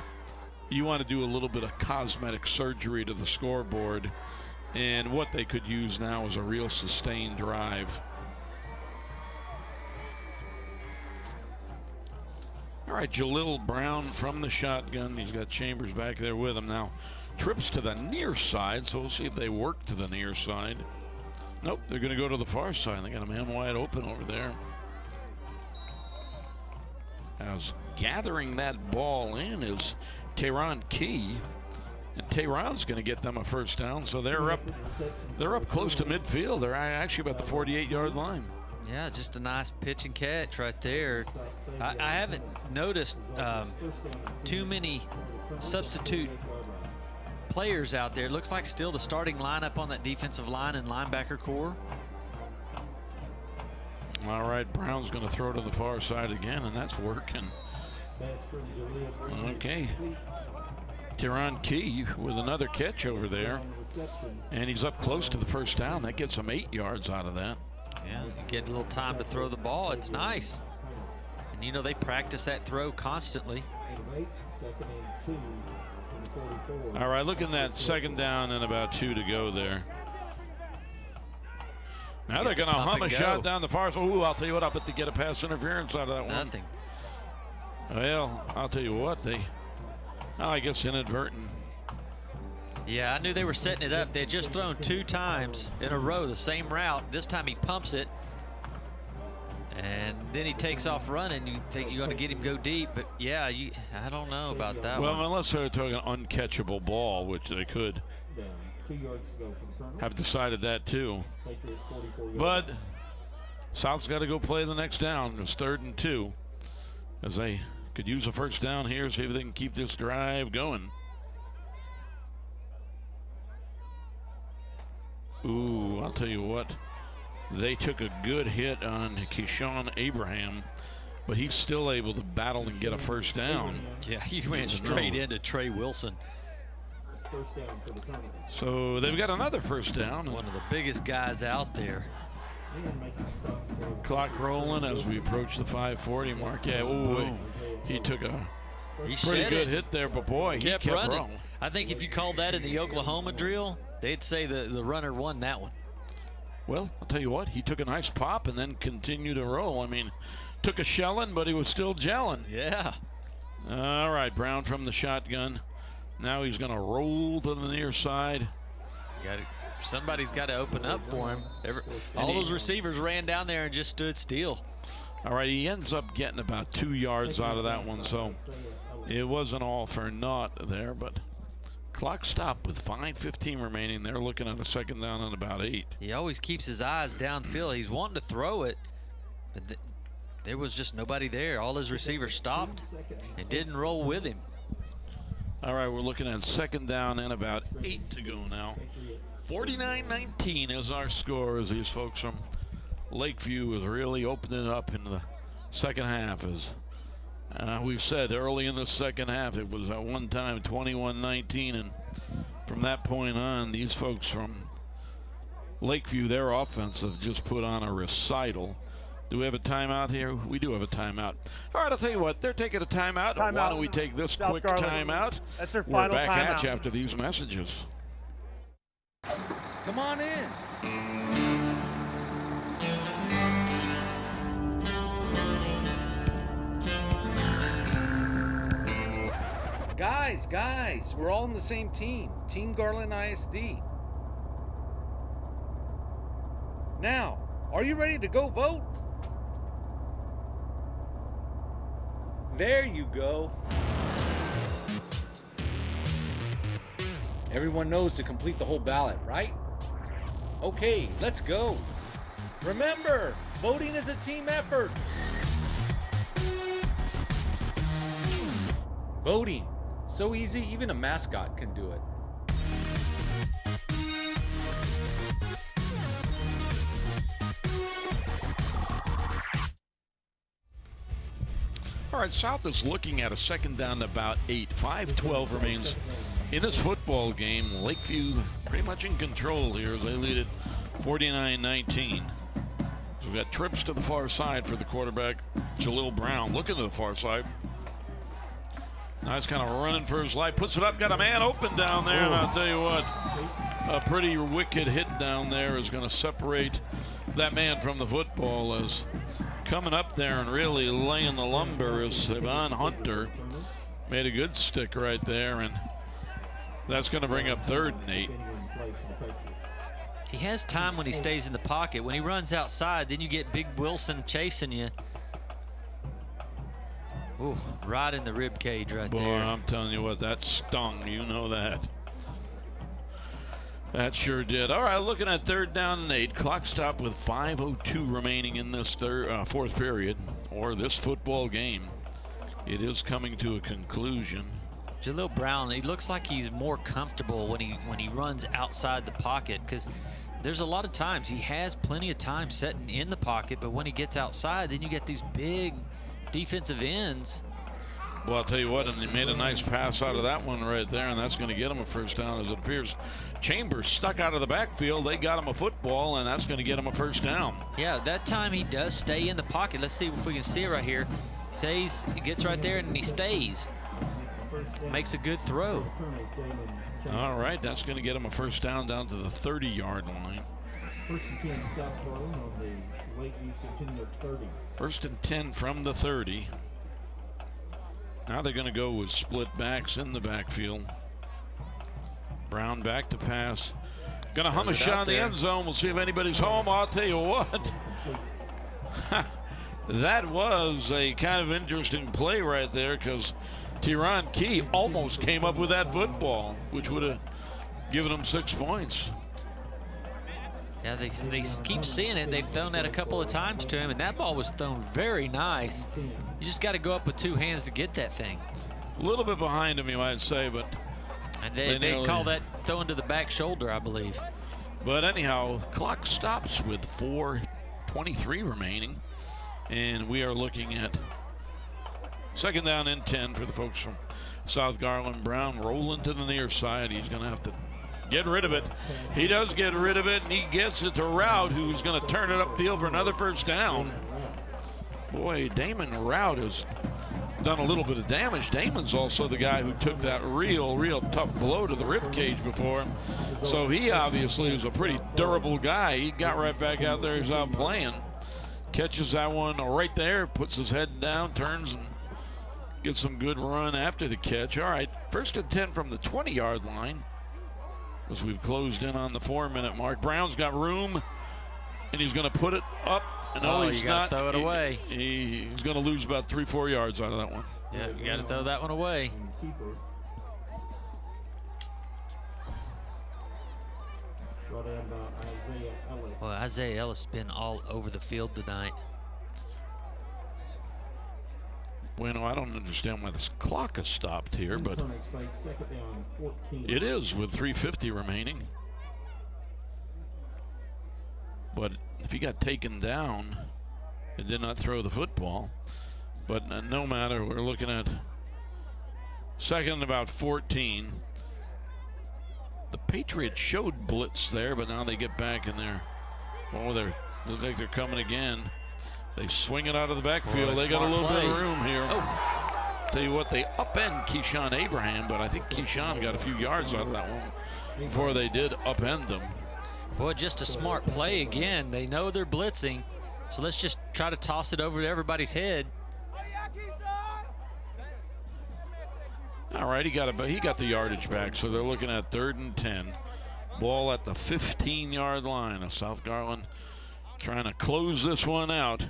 you want to do a little bit of cosmetic surgery to the scoreboard. And what they could use now is a real sustained drive. All right, Jalil Brown from the shotgun. He's got Chambers back there with him now. Trips to the near side, so we'll see if they work to the near side. Nope, they're going to go to the far side. They got a man wide open over there. As gathering that ball in is Tehran Key, and Tehran's going to get them a first down, so they're up close to midfield. They're actually about the 48-yard line. Yeah, just a nice pitch and catch right there. I haven't noticed too many substitute players out there. It looks like still the starting lineup on that defensive line and linebacker core. All right, Brown's going to throw to the far side again, and that's working. Okay. Tehran Key with another catch over there, and he's up close to the first down. That gets him 8 yards out of that. Yeah, you get a little time to throw the ball. It's nice. And, you know, they practice that throw constantly. All right, looking at second down and about 2 to go there. Now they're going to hum a shot down the far side. Ooh, I'll tell you what, I'll bet they get a pass interference out of that one. Nothing. Well, I'll tell you what, I guess inadvertent. Yeah, I knew they were setting it up. They had just thrown 2 times in a row the same route. This time he pumps it, and then he takes off running. You think you're going to get him go deep, but yeah, I don't know about that one. Well, unless they're talking uncatchable ball, which they could have decided that too. But South's got to go play the next down. It's 3rd and 2, as they could use a first down here, see if they can keep this drive going. Ooh, I'll tell you what. They took a good hit on Keyshawn Abraham, but he's still able to battle and get a first down. Yeah, he went straight into Trey Wilson. So they've got another first down. One of the biggest guys out there. Clock rolling as we approach the 5:40 mark. Yeah, ooh, he took a pretty good hit there, but boy, he kept running. I think if you called that in the Oklahoma drill, they'd say the runner won that one. Well, I'll tell you what, he took a nice pop and then continued to roll. I mean, took a shelling, but he was still gelling. Yeah. All right, Brown from the shotgun. Now he's going to roll to the near side. Somebody's got to open up for him. All those receivers ran down there and just stood still. All right, he ends up getting about 2 yards out of that one, so it wasn't all for naught there, but clock stopped with 5:15 remaining. They're looking at a second down and about 8. He always keeps his eyes downfield. He's wanting to throw it, but there was just nobody there. All his receivers stopped and didn't roll with him. All right, we're looking at second down and about 8 to go now. 49-19 is our score, as these folks from Lakeview is really opening up in the second half. As we've said early in the second half, it was at one time 21-19, and from that point on, these folks from Lakeview, their offense have just put on a recital. Do we have a timeout here? We do have a timeout. All right, I'll tell you what, they're taking a timeout. Why don't we take this quick timeout? That's their We're final back timeout. at you after these messages. Come on in. Guys, we're all on the same team. Team Garland ISD. Now, Are you ready to go vote? There you go. Everyone knows to complete the whole ballot, right? Okay, let's go. Remember, voting is a team effort. Voting, so easy, even a mascot can do it. All right, South is looking at a second down to about 8. 5:12 remains in this football game. Lakeview pretty much in control here as they lead it 49-19. So we've got trips to the far side for the quarterback, Jalil Brown, looking to the far side. Now he's kind of running for his life, puts it up, got a man open down there, and I'll tell you what, a pretty wicked hit down there is going to separate that man from the football. As coming up there and really laying the lumber is Savon Hunter. Made a good stick right there, and that's going to bring up 3rd and 8. He has time when he stays in the pocket. When he runs outside, then you get Big Wilson chasing you. Ooh, right in the rib cage right there. Boy, I'm telling you what, that stung. You know that. That sure did. All right, looking at 3rd down and 8. Clock stop with 5:02 remaining in this fourth period, or this football game. It is coming to a conclusion. Jalil Brown, he looks like he's more comfortable when he runs outside the pocket, because there's a lot of times he has plenty of time sitting in the pocket, but when he gets outside, then you get these big defensive ends. Well, I'll tell you what, and he made a nice pass out of that one right there, and that's going to get him a first down, as it appears. Chambers stuck out of the backfield. They got him a football, and that's going to get him a first down. Yeah, that time he does stay in the pocket. Let's see if we can see it right here. He gets right there, and he stays. Makes a good throw. All right, that's going to get him a first down to the 30-yard line. First and 10 from the 30. Now they're going to go with split backs in the backfield. Brown back to pass. Going to hum a shot in the end zone. We'll see if anybody's home. I'll tell you what. That was a kind of interesting play right there, because Tyron Key almost came up with that football, which would have given him 6 points. Yeah, they keep seeing it. They've thrown that a couple of times to him, and that ball was thrown very nice. You just got to go up with 2 hands to get that thing. A little bit behind him, you might say, but and they call that throwing to the back shoulder, I believe. But anyhow, clock stops with 4:23 remaining, and we are looking at second down and 10 for the folks from South Garland. Brown rolling to the near side. He's going to have to get rid of it. He does get rid of it, and he gets it to Rout, who's going to turn it upfield for another first down. Boy, Damon Rout has done a little bit of damage. Damon's also the guy who took that real tough blow to the rib cage before. So he obviously is a pretty durable guy. He got right back out there. He's out playing. Catches that one right there, puts his head down, turns, and gets some good run after the catch. All right, first and 10 from the 20-yard line, as we've closed in on the 4-minute mark. Brown's got room, and he's going to put it up. No, he's not. Throw it away. He's going to lose about 3-4 yards out of that one. Yeah, you got to throw that one away. Well, Isaiah Ellis has been all over the field tonight. Bueno, I don't understand why this clock is stopped here, but it is with 3:50 remaining. But if he got taken down and did not throw the football, but no matter, we're looking at second and about 14. The Patriots showed blitz there, but now they get back in there. Oh, they look like they're coming again. They swing it out of the backfield. They got a little bit of room here. Oh. Tell you what, they upend Keyshawn Abraham, but I think Keyshawn got a few yards out of that one before they did upend him. Boy, just a smart play again. They know they're blitzing, so let's just try to toss it over to everybody's head. All right, he got the yardage back, so they're looking at 3rd and 10. Ball at the 15-yard line of South Garland trying to close this one out.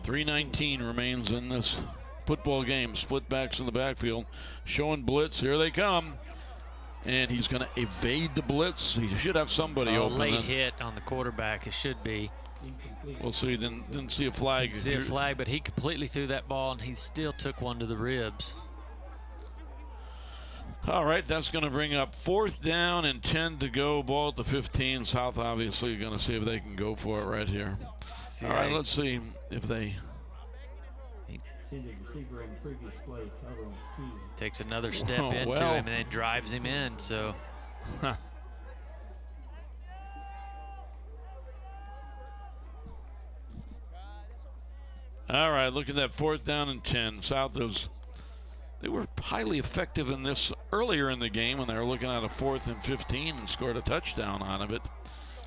3:19 remains in this football game. Split backs in the backfield, showing blitz. Here they come. And he's going to evade the blitz. He should have somebody open. Late hit on the quarterback. It should be. We'll see. Didn't see a flag. See a flag, but he completely threw that ball, and he still took one to the ribs. All right, that's going to bring up 4th down and 10 to go. Ball at the 15. South obviously going to see if they can go for it right here. All right, let's see if they. Takes another step into him and then drives him in. So. All right, look at that 4th down and 10. South they were highly effective in this earlier in the game when they were looking at a 4th and 15 and scored a touchdown out of it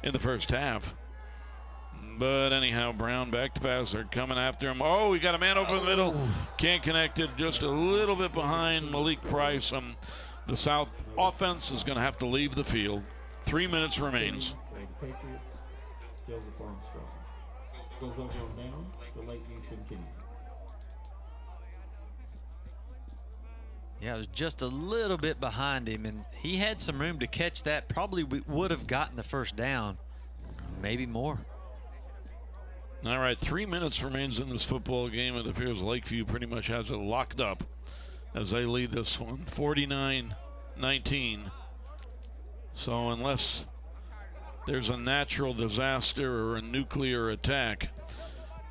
in the first half. But anyhow, Brown back to pass. They're coming after him. Oh, we got a man over the middle. Can't connect it. Just a little bit behind Malik Price. The South offense is going to have to leave the field. 3 minutes remains. Yeah, it was just a little bit behind him, and he had some room to catch that. Probably would have gotten the first down, maybe more. All right, 3 minutes remains in this football game. It appears Lakeview pretty much has it locked up as they lead this one, 49-19. So unless there's a natural disaster or a nuclear attack,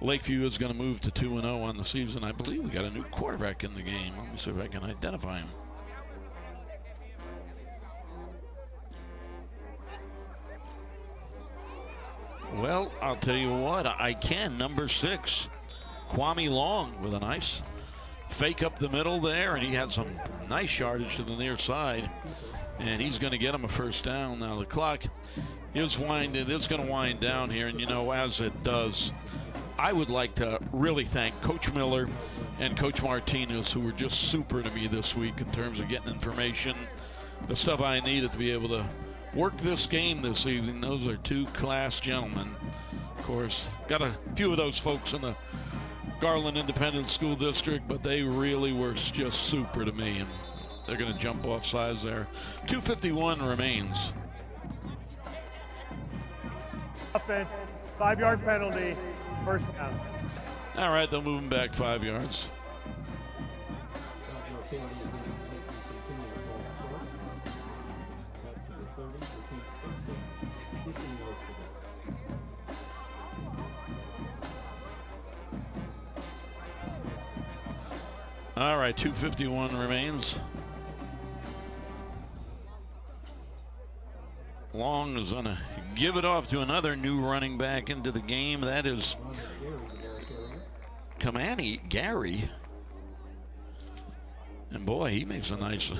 Lakeview is going to move to 2-0 on the season. I believe we got a new quarterback in the game. Let me see if I can identify him. Well, I'll tell you what, I can. Number 6, Kwame Long with a nice fake up the middle there, and he had some nice yardage to the near side, and he's going to get him a first down. Now the clock is going to wind down here, and you know, as it does, I would like to really thank Coach Miller and Coach Martinez, who were just super to me this week in terms of getting information, the stuff I needed to be able to work this game this evening. Those are 2 class gentlemen. Of course, got a few of those folks in the Garland Independent School District, but they really were just super to me, and they're going to jump off sides there. 2:51 remains. Offense, 5-yard penalty, first down. All right, they'll move him back 5 yards. All right, 2:51 remains. Long is going to give it off to another new running back into the game. That is Kamani Gary. And boy, he makes a nice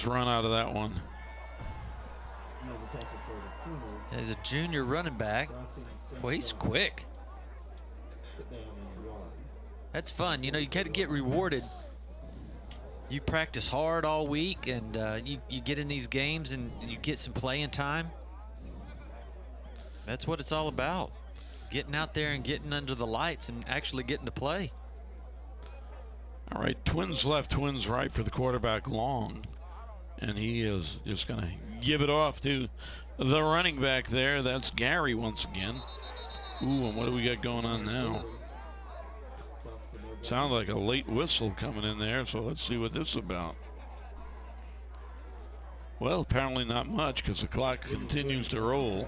run out of that one. He's a junior running back. Well, he's quick. That's fun. You know, you got to get rewarded. You practice hard all week, and you get in these games and you get some playing time. That's what it's all about. Getting out there and getting under the lights and actually getting to play. All right, twins left, twins right for the quarterback, Long. And he is just going to give it off to the running back there. That's Gary once again. Ooh, and what do we got going on now? Sounds like a late whistle coming in there, so let's see what this is about. Well, apparently not much, because the clock continues to roll.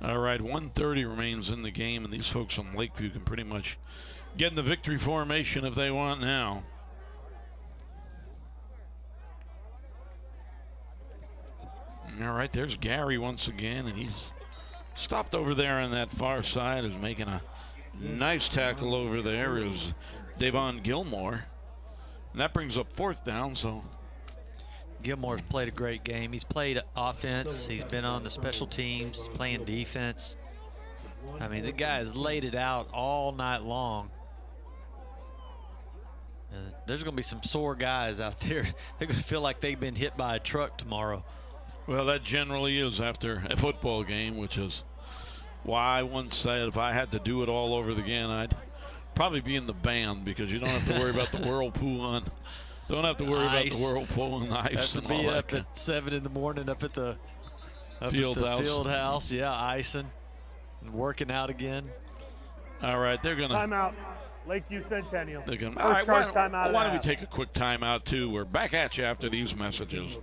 All right, 1:30 remains in the game, and these folks from Lakeview can pretty much get in the victory formation if they want now. All right, there's Gary once again, and he's stopped over there on that far side. Is making a nice tackle over there is Davon Gilmore. And that brings up 4th down, so Gilmore's played a great game. He's played offense. He's been on the special teams, playing defense. I mean, the guy has laid it out all night long. There's going to be some sore guys out there. They're going to feel like they've been hit by a truck tomorrow. Well, that generally is after a football game, which is why I once said if I had to do it all over again, I'd probably be in the band, because you don't have to worry about the whirlpool and don't have to worry about the whirlpool and ice. Have to be up at 7 in the morning up at the field house. Yeah, icing and working out again. All right, they're going to. Timeout. Lakeview Centennial. They're going. All right, why don't we take a quick timeout too? We're back at you after these messages.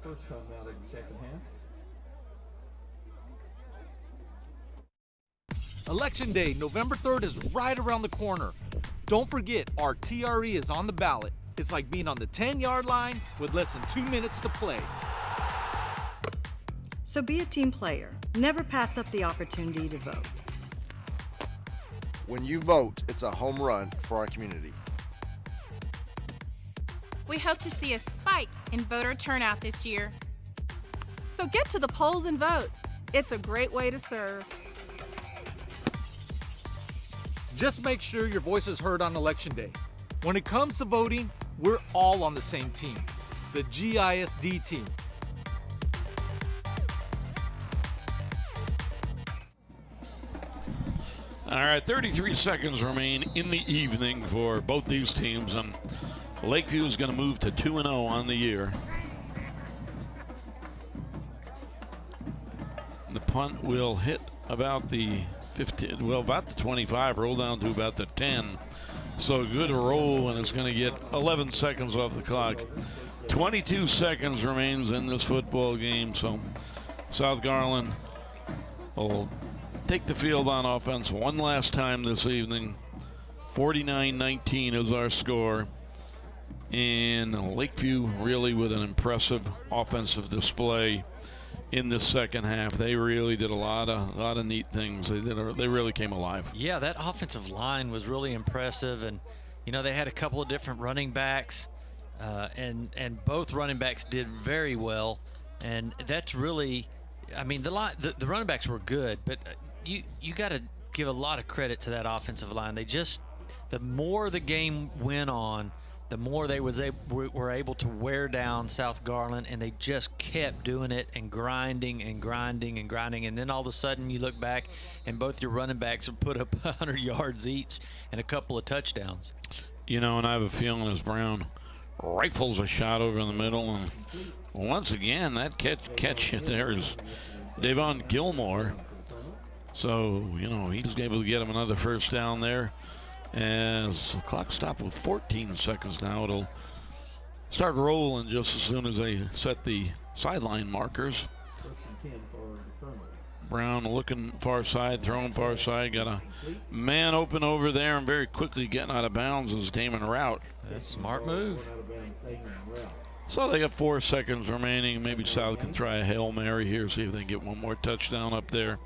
First timeout in the second half. Election Day, November 3rd is right around the corner. Don't forget, our TRE is on the ballot. It's like being on the 10-yard line with less than 2 minutes to play. So be a team player. Never pass up the opportunity to vote. When you vote, it's a home run for our community. We hope to see a spike in voter turnout this year. So get to the polls and vote. It's a great way to serve. Just make sure your voice is heard on Election Day. When it comes to voting, we're all on the same team, the GISD team. All right, 33 seconds remain in the evening for both these teams, and Lakeview is going to move to 2-0 on the year. The punt will hit about the 15, well, about the 25, roll down to about the 10. So a good roll, and it's going to get 11 seconds off the clock. 22 seconds remains in this football game, so South Garland will take the field on offense one last time this evening. 49-19 is our score. And Lakeview really with an impressive offensive display in the second half. They really did a lot of neat things. They really came alive. Yeah, that offensive line was really impressive, and you know they had a couple of different running backs, and both running backs did very well, and that's really, I mean, the running backs were good, but you got to give a lot of credit to that offensive line. They just, the more the game went on, the more they were able to wear down South Garland, and they just kept doing it and grinding and grinding and grinding. And then all of a sudden you look back and both your running backs have put up 100 yards each and a couple of touchdowns. You know, and I have a feeling as Brown rifles a shot over in the middle, and once again that catch there is Davon Gilmore. So, you know, he's able to get him another first down there. As the clock stopped with 14 seconds now, it'll start rolling just as soon as they set the sideline markers. Brown looking far side, throwing far side, got a man open over there, and very quickly getting out of bounds is Damon Rout. That's a smart move. So they got 4 seconds remaining. Maybe South can try a Hail Mary here, see if they can get one more touchdown up there.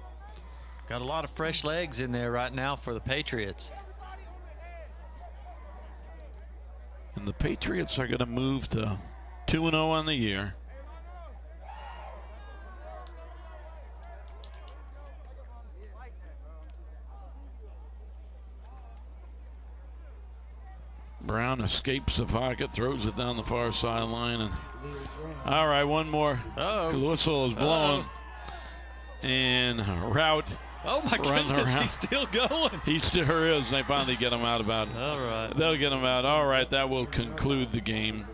Got a lot of fresh legs in there right now for the Patriots. And the Patriots are going to move to 2-0 on the year. Brown escapes the pocket, throws it down the far sideline, and all right, one more. The whistle is blown, and Rout. Oh my goodness, he's still going. He still is. They finally get him out about. All right. They'll get him out. All right, that will conclude the game.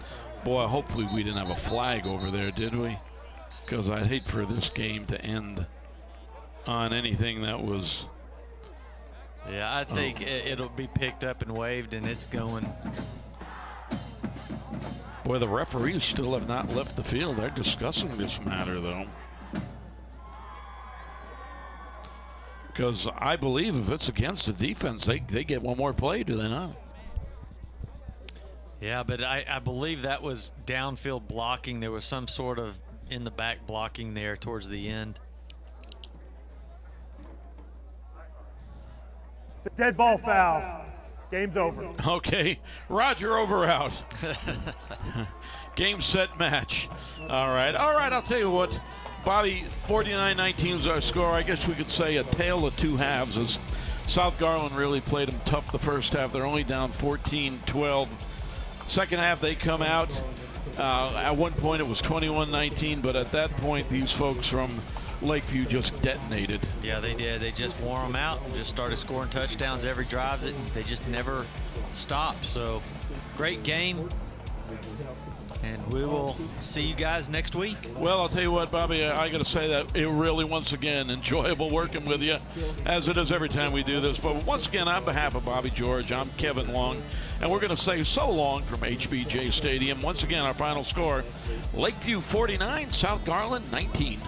Boy, hopefully we didn't have a flag over there, did we? Because I'd hate for this game to end on anything that was. Yeah, I think it'll be picked up and waved, and it's going. Boy, the referees still have not left the field. They're discussing this matter, though. Because I believe if it's against the defense, they get one more play, do they not? Yeah, but I believe that was downfield blocking. There was some sort of in the back blocking there towards the end. It's a dead ball foul. Game's over. Okay, Roger, over, out. Game, set, match. All right, I'll tell you what. Bobby, 49-19 is our score. I guess we could say a tale of two halves, as South Garland really played them tough the first half. They're only down 14-12. Second half, they come out. At one point, it was 21-19, but at that point, these folks from Lakeview just detonated. Yeah, they did. They just wore them out and just started scoring touchdowns every drive. They just never stopped. So, great game. And we will see you guys next week. Well, I'll tell you what, Bobby, I got to say that it really, once again, enjoyable working with you, as it is every time we do this. But once again, on behalf of Bobby George, I'm Kevin Long, and we're going to say so long from HBJ Stadium. Once again, our final score, Lakeview 49, South Garland 19.